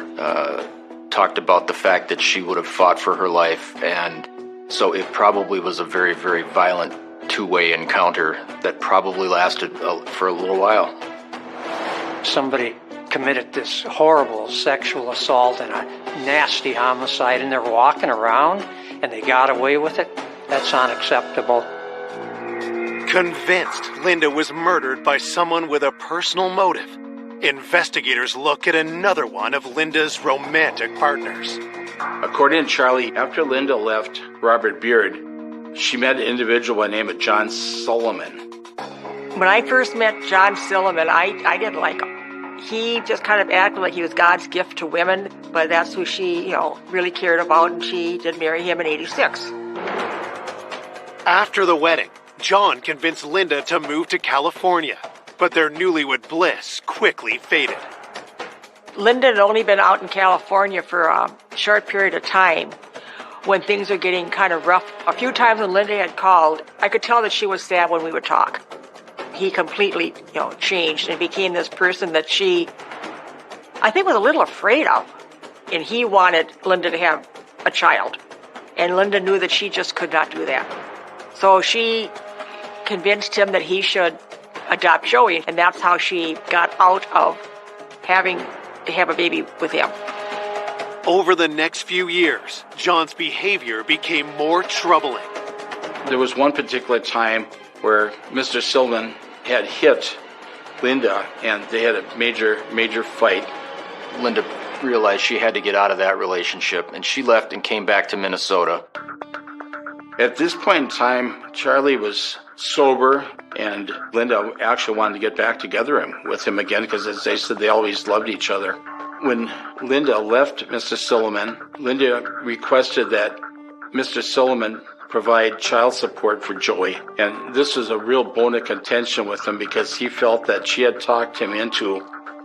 talked about the fact that she would have fought for her life, and so it probably was a very, very violent two-way encounter that probably lasted for a little while. Somebody committed this horrible sexual assault and a nasty homicide, and they're walking around and they got away with it. That's unacceptable. Convinced Linda was murdered by someone with a personal motive, investigators look at another one of Linda's romantic partners. According to Charlie, after Linda left Robert Beard, she met an individual by the name of John Silliman. When I first met John Silliman, I didn't like him. He just kind of acted like he was God's gift to women, but that's who she, really cared about, and she did marry him in '86. After the wedding, John convinced Linda to move to California, but their newlywed bliss quickly faded. Linda had only been out in California for a short period of time when things were getting kind of rough. A few times when Linda had called, I could tell that she was sad when we would talk. He completely, changed and became this person that she, I think, was a little afraid of. And he wanted Linda to have a child. And Linda knew that she just could not do that. So she convinced him that he should adopt Joey, and that's how she got out of having to have a baby with him. Over the next few years, John's behavior became more troubling. There was one particular time where Mr. Silliman had hit Linda, and they had a major fight. Linda realized she had to get out of that relationship, and she left and came back to Minnesota. At this point in time, Charlie was sober, and Linda actually wanted to get back together with him again because, as they said, they always loved each other. When Linda left Mr. Silliman, Linda requested that Mr. Silliman provide child support for Joey. And this was a real bone of contention with him because he felt that she had talked him into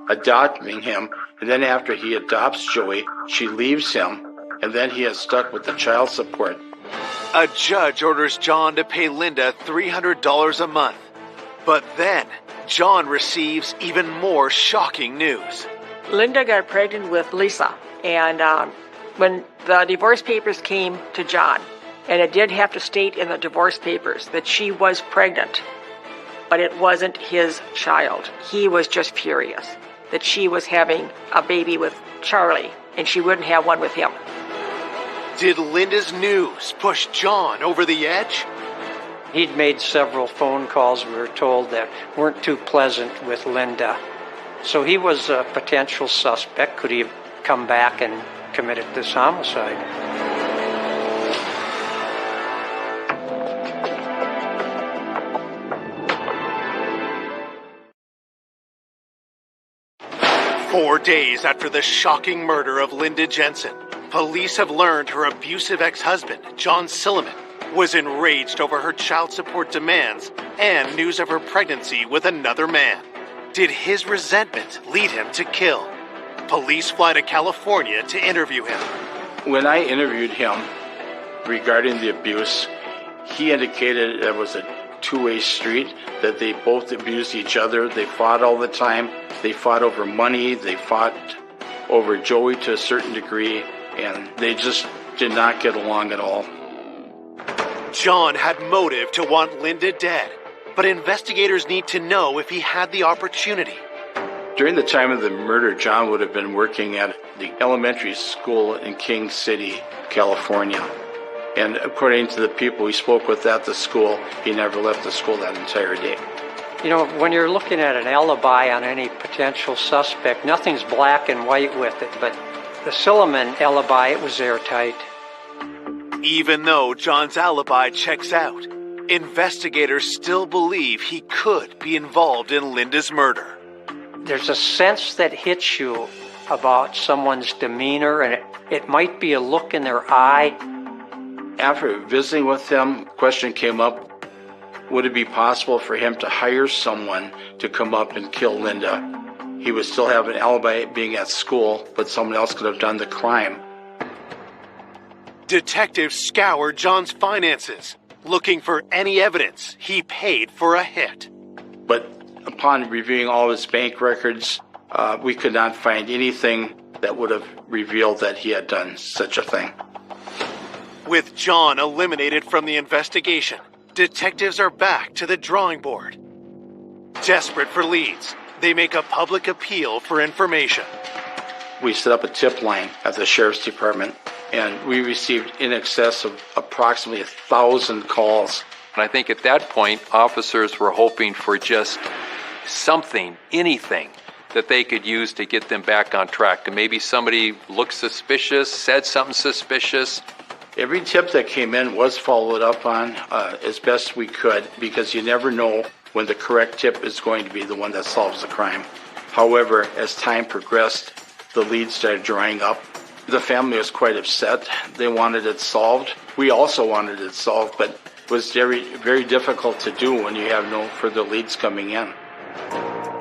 adopting him. And then after he adopts Joey, she leaves him. And then he is stuck with the child support. A judge orders John to pay Linda $300 a month. But then, John receives even more shocking news. Linda got pregnant with Lisa. And when the divorce papers came to John, and it did have to state in the divorce papers that she was pregnant, but it wasn't his child. He was just furious that she was having a baby with Charlie, and she wouldn't have one with him. Did Linda's news push John over the edge? He'd made several phone calls, we were told, that weren't too pleasant with Linda. So he was a potential suspect. Could he have come back and committed this homicide? Four days after the shocking murder of Linda Jensen, police have learned her abusive ex-husband, John Silliman, was enraged over her child support demands and news of her pregnancy with another man. Did his resentment lead him to kill? Police fly to California to interview him. When I interviewed him regarding the abuse, he indicated it was a two-way street, that they both abused each other. They fought all the time. They fought over money. They fought over Joey to a certain degree, and they just did not get along at all. John had motive to want Linda dead, but investigators need to know if he had the opportunity. During the time of the murder, John would have been working at the elementary school in King City, California. And according to the people we spoke with at the school, he never left the school that entire day. When you're looking at an alibi on any potential suspect, nothing's black and white with it, but the Silliman alibi, it was airtight. Even though John's alibi checks out, investigators still believe he could be involved in Linda's murder. There's a sense that hits you about someone's demeanor, and it might be a look in their eye. After visiting with him, the question came up, would it be possible for him to hire someone to come up and kill Linda? He would still have an alibi being at school, but someone else could have done the crime. Detectives scoured John's finances, looking for any evidence he paid for a hit. But upon reviewing all of his bank records, we could not find anything that would have revealed that he had done such a thing. With John eliminated from the investigation, detectives are back to the drawing board. Desperate for leads, they make a public appeal for information. We set up a tip line at the Sheriff's Department, and we received in excess of approximately 1,000 calls And I think at that point, officers were hoping for just something, anything that they could use to get them back on track. And maybe somebody looked suspicious, said something suspicious. Every tip that came in was followed up on as best we could, because you never know when the correct tip is going to be the one that solves the crime. However, as time progressed, the leads started drying up. The family was quite upset. They wanted it solved. We also wanted it solved, but it was very, very difficult to do when you have no further leads coming in.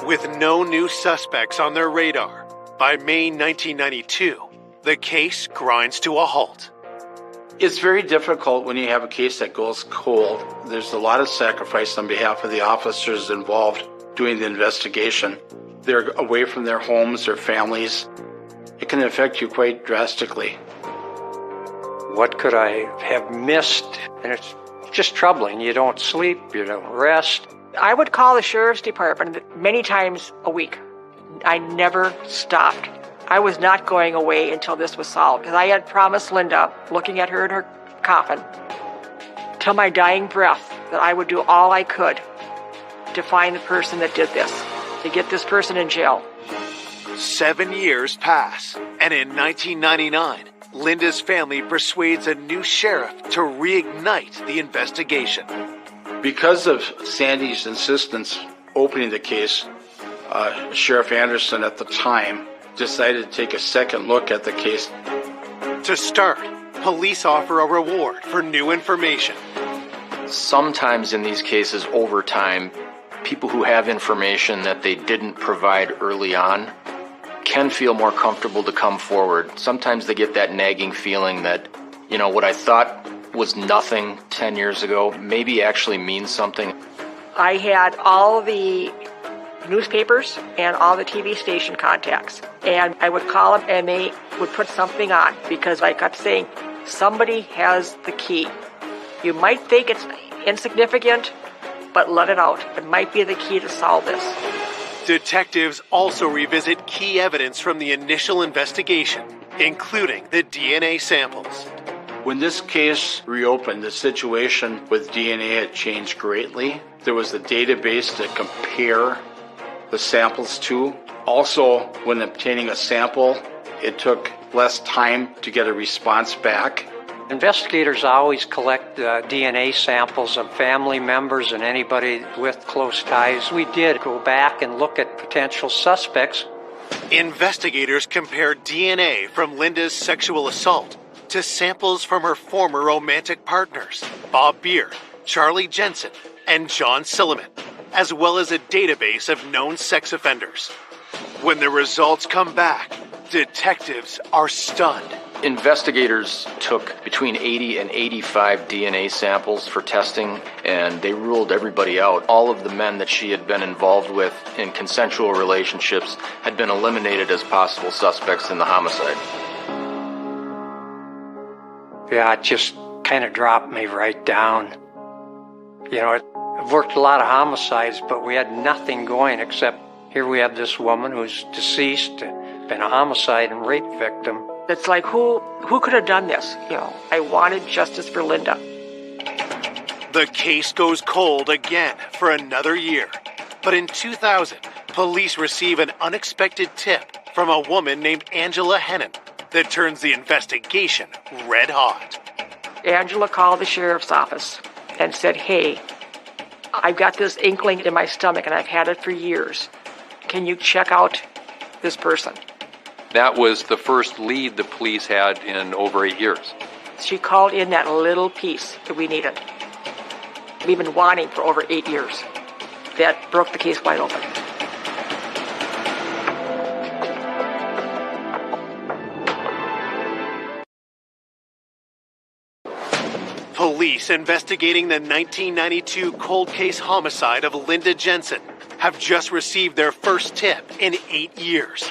With no new suspects on their radar, by May 1992, the case grinds to a halt. It's very difficult when you have a case that goes cold. There's a lot of sacrifice on behalf of the officers involved doing the investigation. They're away from their homes, their families. It can affect you quite drastically. What could I have missed? And it's just troubling. You don't sleep, you don't rest. I would call the sheriff's department many times a week. I never stopped. I was not going away until this was solved, because I had promised Linda, looking at her in her coffin, till my dying breath, that I would do all I could to find the person that did this, to get this person in jail. 7 years pass, and in 1999, Linda's family persuades a new sheriff to reignite the investigation. Because of Sandy's insistence opening the case, Sheriff Anderson at the time decided to take a second look at the case. To start, police offer a reward for new information. Sometimes in these cases, over time, people who have information that they didn't provide early on can feel more comfortable to come forward. Sometimes they get that nagging feeling that, what I thought was nothing 10 years ago maybe actually means something. I had all the newspapers and all the TV station contacts, and I would call them and they would put something on, because I kept saying, somebody has the key. You might think it's insignificant, but let it out. It might be the key to solve this. Detectives also revisit key evidence from the initial investigation, including the DNA samples. When this case reopened, the situation with DNA had changed greatly. There was a database to compare the samples to. Also, when obtaining a sample, it took less time to get a response back. Investigators always collect DNA samples of family members and anybody with close ties. We did go back and look at potential suspects. Investigators compared DNA from Linda's sexual assault to samples from her former romantic partners, Bob Beard, Charlie Jensen, and John Silliman, as well as a database of known sex offenders. When the results come back, detectives are stunned. Investigators took between 80 and 85 DNA samples for testing, and they ruled everybody out. All of the men that she had been involved with in consensual relationships had been eliminated as possible suspects in the homicide. Yeah, it just kind of dropped me right down. I've worked a lot of homicides, but we had nothing going except here we have this woman who's deceased, been a homicide and rape victim. It's like, who could have done this? I wanted justice for Linda. The case goes cold again for another year. But in 2000, police receive an unexpected tip from a woman named Angela Hennon that turns the investigation red hot. Angela called the sheriff's office and said, hey, I've got this inkling in my stomach and I've had it for years. Can you check out this person? That was the first lead the police had in over 8 years. She called in that little piece that we needed. We've been wanting for over 8 years. That broke the case wide open. Police investigating the 1992 cold case homicide of Linda Jensen have just received their first tip in 8 years.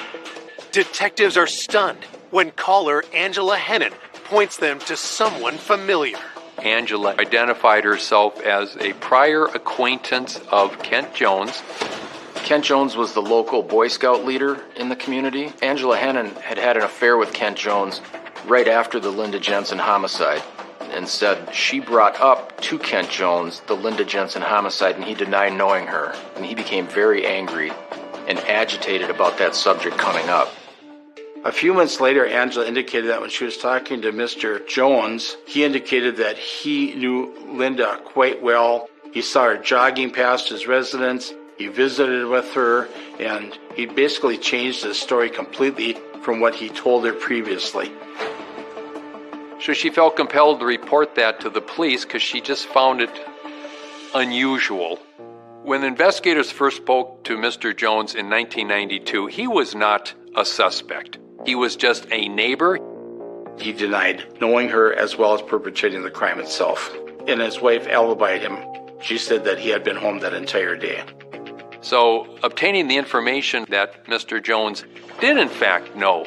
Detectives are stunned when caller Angela Hennon points them to someone familiar. Angela identified herself as a prior acquaintance of Kent Jones. Kent Jones was the local Boy Scout leader in the community. Angela Hennon had had an affair with Kent Jones right after the Linda Jensen homicide, and said she brought up to Kent Jones the Linda Jensen homicide, and he denied knowing her. And he became very angry and agitated about that subject coming up. A few months later, Angela indicated that when she was talking to Mr. Jones, he indicated that he knew Linda quite well. He saw her jogging past his residence. He visited with her, and he basically changed his story completely from what he told her previously. So she felt compelled to report that to the police because she just found it unusual. When investigators first spoke to Mr. Jones in 1992, he was not a suspect. He was just a neighbor. He denied knowing her as well as perpetrating the crime itself. And his wife alibied him. She said that he had been home that entire day. So, obtaining the information that Mr. Jones did in fact know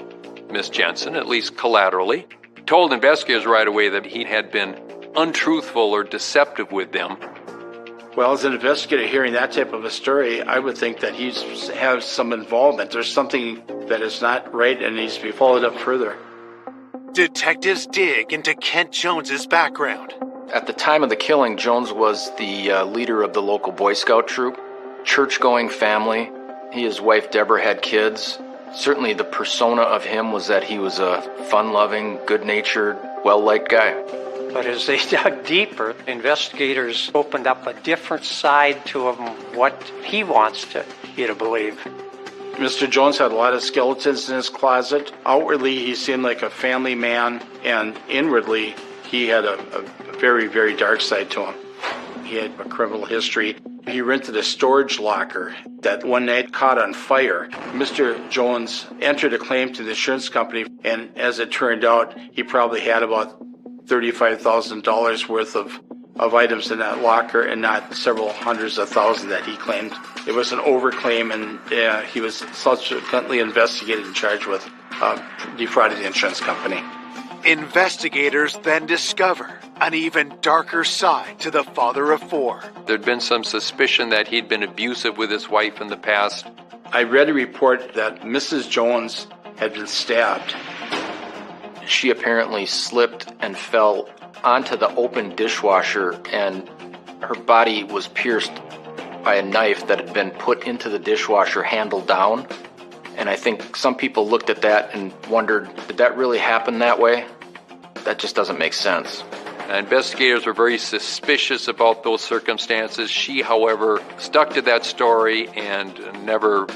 Miss Jensen, at least collaterally, told investigators right away that he had been untruthful or deceptive with them. Well, as an investigator hearing that type of a story, I would think that he has some involvement. There's something that is not right and needs to be followed up further. Detectives dig into Kent Jones's background. At the time of the killing, Jones was the leader of the local Boy Scout troop, church-going family. He and his wife Deborah had kids. Certainly the persona of him was that he was a fun-loving, good-natured, well-liked guy. But as they dug deeper, investigators opened up a different side to him, what he wants you to believe. Mr. Jones had a lot of skeletons in his closet. Outwardly, he seemed like a family man, and inwardly, he had a very, very dark side to him. He had a criminal history. He rented a storage locker that one night caught on fire. Mr. Jones entered a claim to the insurance company, and as it turned out, he probably had about $35,000 worth of items in that locker and not several hundreds of thousands that he claimed. It was an overclaim, and he was subsequently investigated and charged with defrauding the insurance company. Investigators then discover an even darker side to the father of four. There'd been some suspicion that he'd been abusive with his wife in the past. I read a report that Mrs. Jones had been stabbed. She apparently slipped and fell onto the open dishwasher, and her body was pierced by a knife that had been put into the dishwasher handle down. And I think some people looked at that and wondered, did that really happen that way? That just doesn't make sense. Investigators were very suspicious about those circumstances. She, however, stuck to that story and never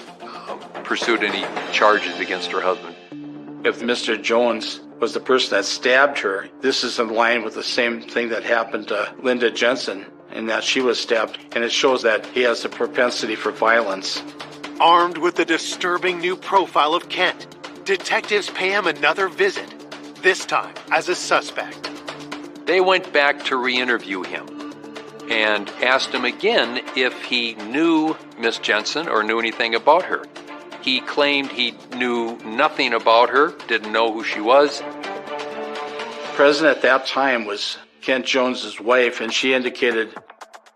pursued any charges against her husband. If Mr. Jones was the person that stabbed her, this is in line with the same thing that happened to Linda Jensen, in that she was stabbed, and it shows that he has a propensity for violence. Armed with the disturbing new profile of Kent, detectives pay him another visit, this time as a suspect. They went back to re-interview him and asked him again if he knew Miss Jensen or knew anything about her. He claimed he knew nothing about her, didn't know who she was. Present at that time was Kent Jones's wife, and she indicated,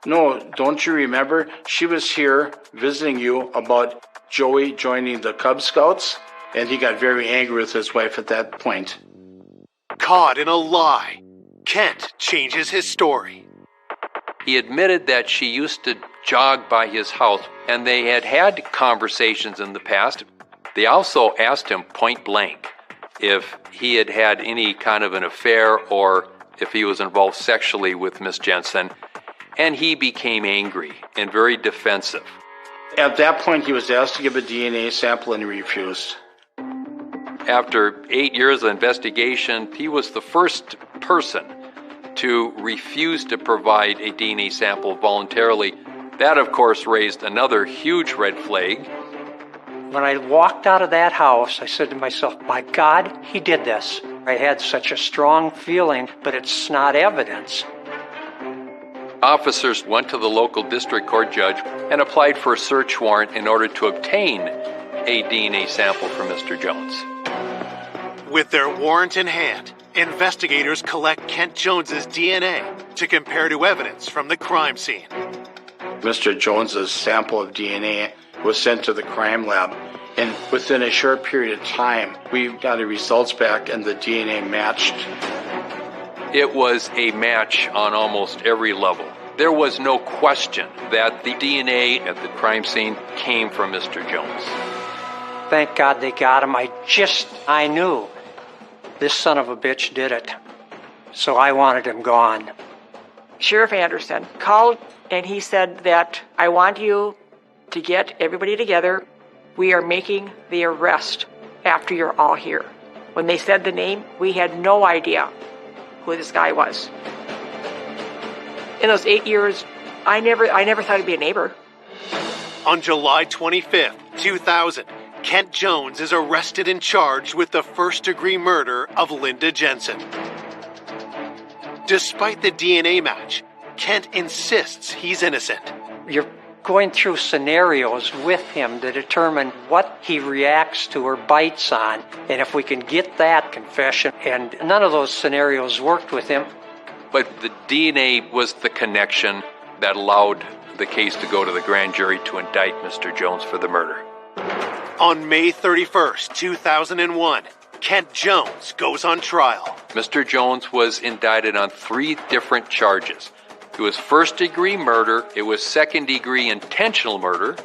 "No, don't you remember? She was here visiting you about Joey joining the Cub Scouts?" And he got very angry with his wife at that point. Caught in a lie, Kent changes his story. He admitted that she used to jog by his house, and they had had conversations in the past. They also asked him point blank if he had had any kind of an affair or if he was involved sexually with Miss Jensen, and he became angry and very defensive. At that point, he was asked to give a DNA sample, and he refused. After 8 years of investigation, he was the first person to refuse to provide a DNA sample voluntarily. That, of course, raised another huge red flag. When I walked out of that house, I said to myself, my God, he did this. I had such a strong feeling, but it's not evidence. Officers went to the local district court judge and applied for a search warrant in order to obtain a DNA sample from Mr. Jones. With their warrant in hand, investigators collect Kent Jones's DNA to compare to evidence from the crime scene. Mr. Jones's sample of DNA was sent to the crime lab, and within a short period of time, we got the results back and the DNA matched. It was a match on almost every level. There was no question that the DNA at the crime scene came from Mr. Jones. Thank God they got him. I knew this son of a bitch did it. So I wanted him gone. Sheriff Anderson called and he said that I want you to get everybody together. We are making the arrest after you're all here. When they said the name, we had no idea who this guy was. In those 8 years, I never thought he'd be a neighbor. On July 25th, 2000, Kent Jones is arrested and charged with the first-degree murder of Linda Jensen. Despite the DNA match, Kent insists he's innocent. You're going through scenarios with him to determine what he reacts to or bites on. And if we can get that confession, and none of those scenarios worked with him. But the DNA was the connection that allowed the case to go to the grand jury to indict Mr. Jones for the murder. On May 31st, 2001, Kent Jones goes on trial. Mr. Jones was indicted on 3 different charges. It was first-degree murder, it was second-degree intentional murder,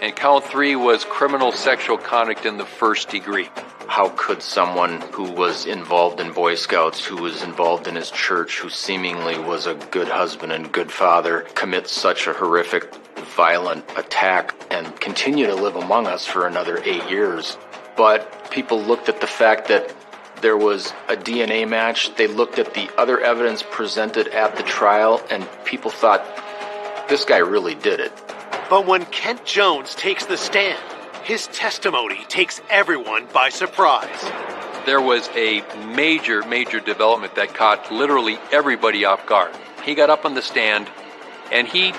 and count 3 was criminal sexual conduct in the first degree. How could someone who was involved in Boy Scouts, who was involved in his church, who seemingly was a good husband and good father, commit such a horrific, violent attack and continue to live among us for another 8 years? But people looked at the fact that there was a DNA match. They looked at the other evidence presented at the trial, and people thought, this guy really did it. But when Kent Jones takes the stand, his testimony takes everyone by surprise. There was a major development that caught literally everybody off guard. He got up on the stand, and he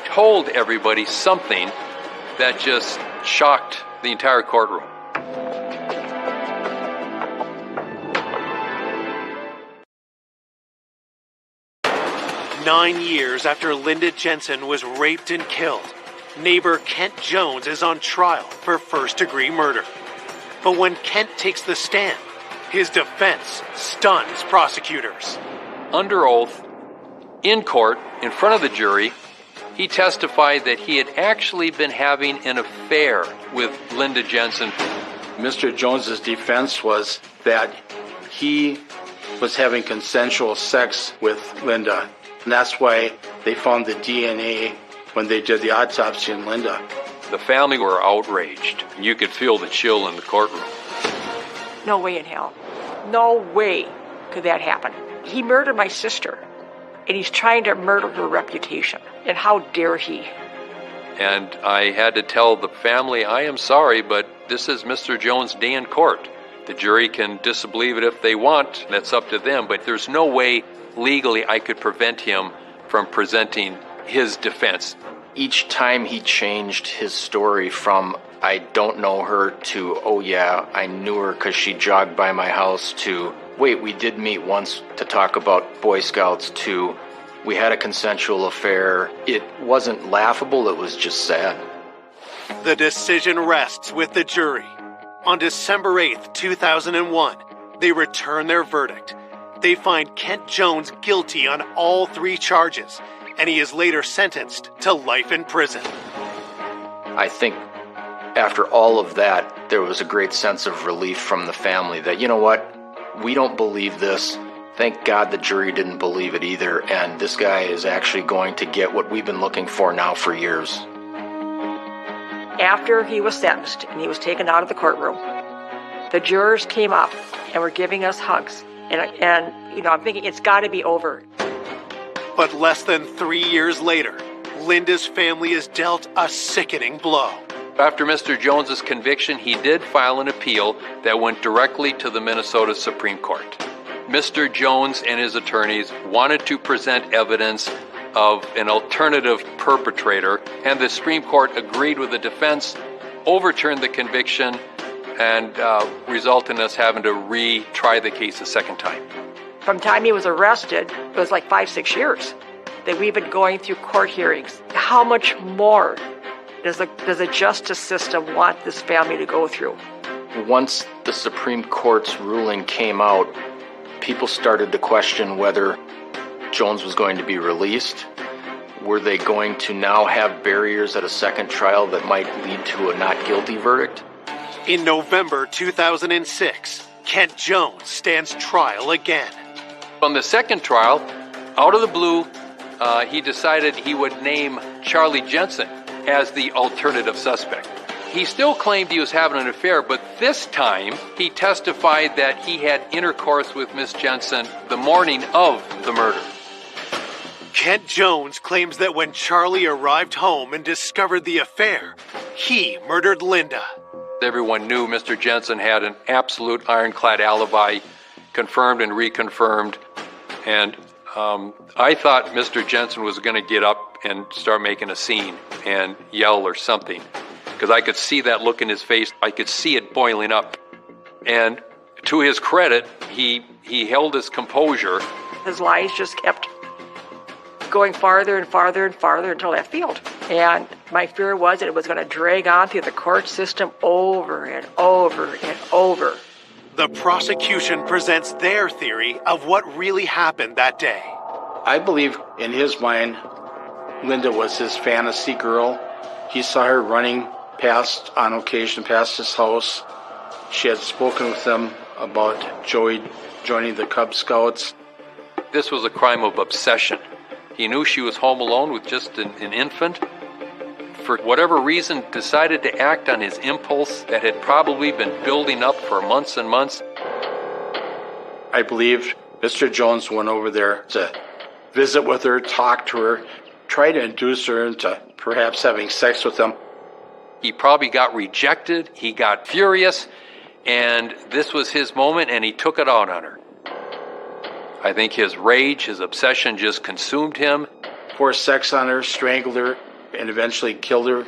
told everybody something that just shocked the entire courtroom. Nine years after Linda Jensen was raped and killed, neighbor Kent Jones is on trial for first-degree murder. But when Kent takes the stand, his defense stuns prosecutors. Under oath, in court, in front of the jury, he testified that he had actually been having an affair with Linda Jensen. Mr. Jones's defense was that he was having consensual sex with Linda. And that's why they found the DNA when they did the autopsy on Linda. The family were outraged. You could feel the chill in the courtroom. No way in hell. No way could that happen. He murdered my sister, and he's trying to murder her reputation. And how dare he? And I had to tell the family, I am sorry, but this is Mr. Jones' day in court. The jury can disbelieve it if they want. That's up to them. But there's no way legally I could prevent him from presenting his defense. Each time he changed his story from, I don't know her, to, oh yeah, I knew her because she jogged by my house, to, wait, we did meet once to talk about Boy Scouts, to, we had a consensual affair. It wasn't laughable, it was just sad. The decision rests with the jury. On December 8th, 2001, they return their verdict. They find Kent Jones guilty on all 3 charges, and he is later sentenced to life in prison. I think after all of that, there was a great sense of relief from the family that, you know what, we don't believe this. Thank God the jury didn't believe it either, and this guy is actually going to get what we've been looking for now for years. After he was sentenced and he was taken out of the courtroom, the jurors came up and were giving us hugs. And you know, I'm thinking it's got to be over. But less than 3 years later, Linda's family is dealt a sickening blow. After Mr. Jones's conviction, he did file an appeal that went directly to the Minnesota Supreme Court. Mr. Jones and his attorneys wanted to present evidence of an alternative perpetrator, and the Supreme Court agreed with the defense, overturned the conviction, and result in us having to retry the case a second time. From the time he was arrested, it was like 5-6 years that we've been going through court hearings. How much more does the justice system want this family to go through? Once the Supreme Court's ruling came out, people started to question whether Jones was going to be released. Were they going to now have barriers at a second trial that might lead to a not guilty verdict? In November 2006, Kent Jones stands trial again. On the second trial, out of the blue, he decided he would name Charlie Jensen as the alternative suspect. He still claimed he was having an affair, but this time he testified that he had intercourse with Miss Jensen the morning of the murder. Kent Jones claims that when Charlie arrived home and discovered the affair, he murdered Linda. Everyone knew Mr. Jensen had an absolute ironclad alibi, confirmed and reconfirmed, and I thought Mr. Jensen was going to get up and start making a scene and yell or something, because I could see that look in his face. I could see it boiling up. And to his credit, he held his composure. His lies just kept going farther and farther and farther until left field. And my fear was that it was going to drag on through the court system over and over and over. The prosecution presents their theory of what really happened that day. I believe in his mind, Linda was his fantasy girl. He saw her running on occasion past his house. She had spoken with him about Joey joining the Cub Scouts. This was a crime of obsession. He knew she was home alone with just an infant. For whatever reason, decided to act on his impulse that had probably been building up for months and months. I believe Mr. Jones went over there to visit with her, talk to her, try to induce her into perhaps having sex with him. He probably got rejected, he got furious, and this was his moment, and he took it out on her. I think his rage, his obsession just consumed him. Forced sex on her, strangled her, and eventually killed her.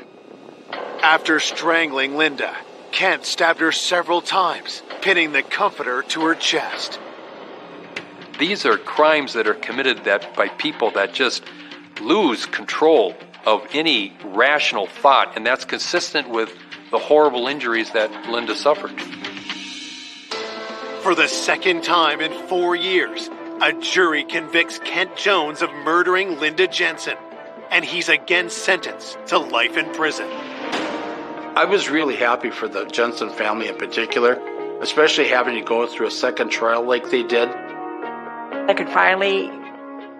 After strangling Linda, Kent stabbed her several times, pinning the comforter to her chest. These are crimes that are committed by people that just lose control of any rational thought, and that's consistent with the horrible injuries that Linda suffered. For the second time in 4 years, a jury convicts Kent Jones of murdering Linda Jensen, and he's again sentenced to life in prison. I was really happy for the Jensen family in particular, especially having to go through a second trial like they did. I could finally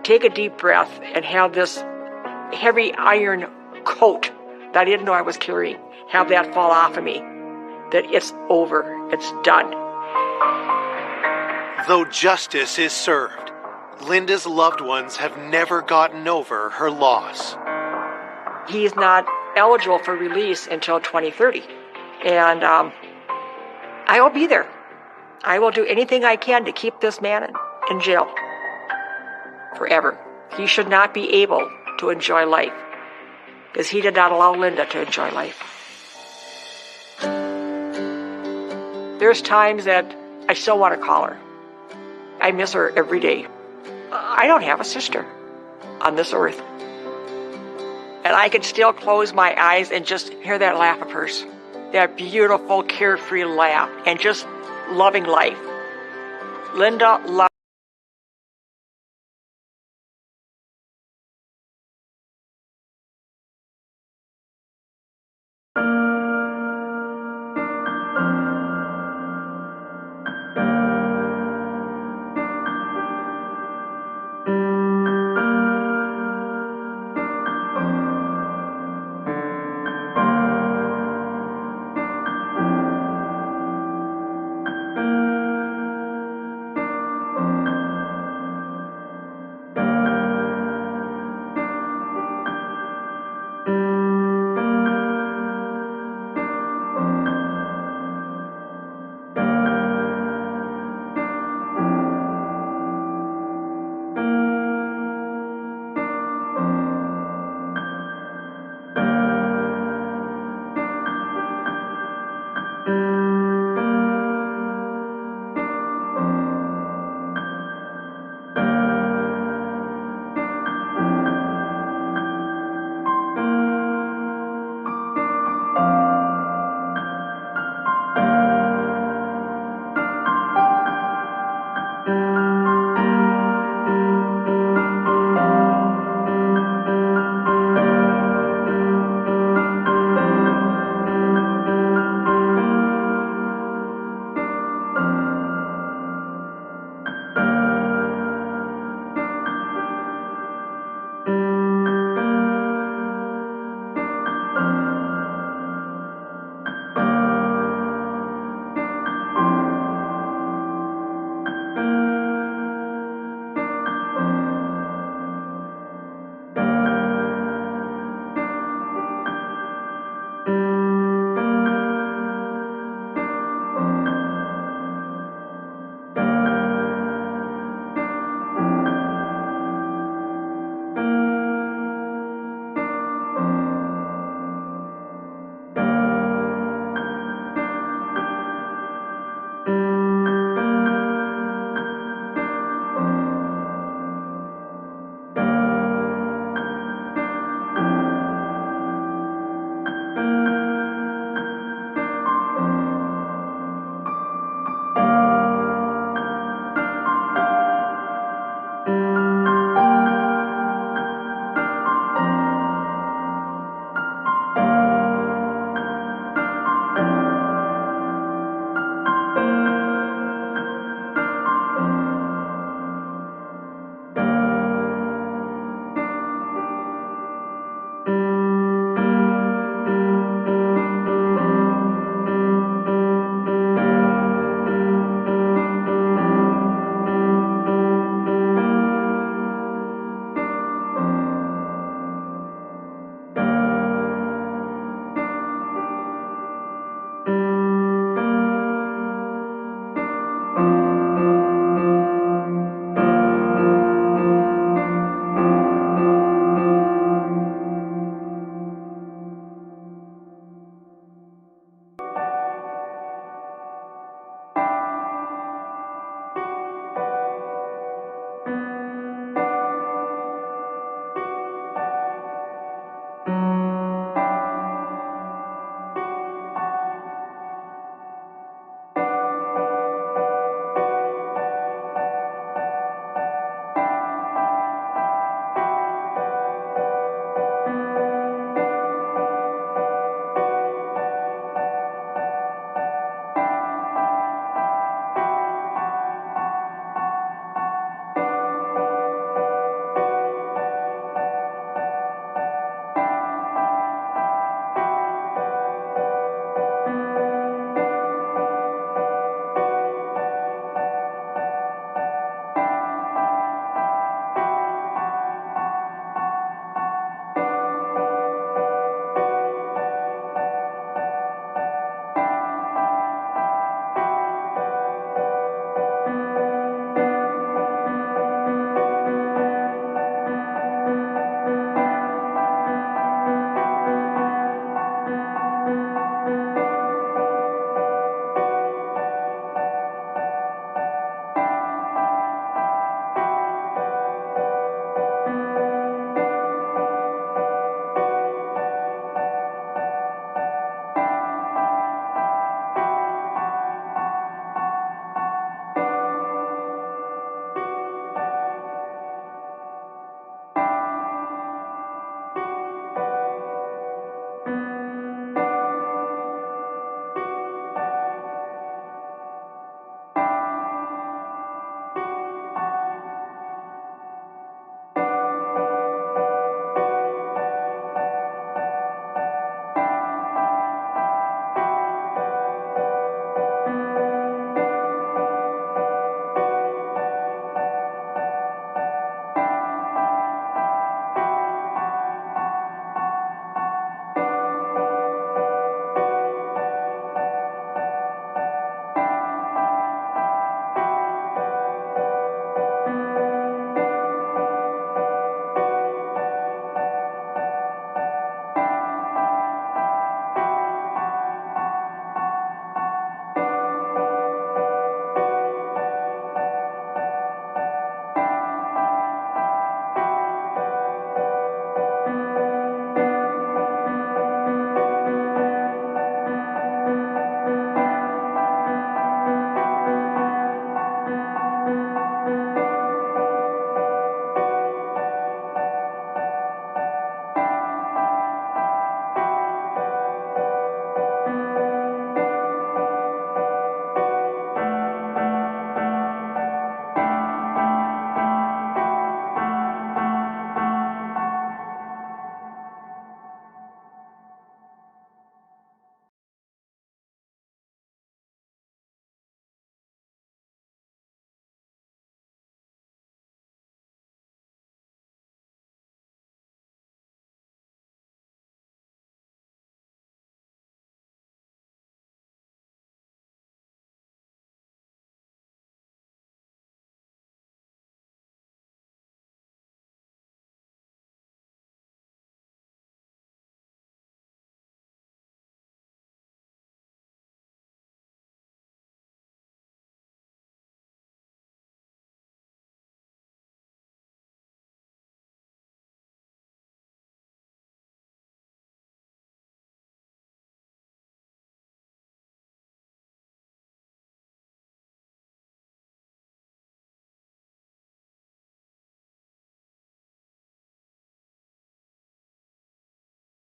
take a deep breath and have this heavy iron coat that I didn't know I was carrying, have that fall off of me, that it's over, it's done. Though justice is served, Linda's loved ones have never gotten over her loss. He's not eligible for release until 2030, and I will be there. I will do anything I can to keep this man in jail forever. He should not be able to enjoy life, because he did not allow Linda to enjoy life. There's times that I still want to call her. I miss her every day. I don't have a sister on this earth. And I can still close my eyes and just hear that laugh of hers. That beautiful, carefree laugh, and just loving life. Linda loved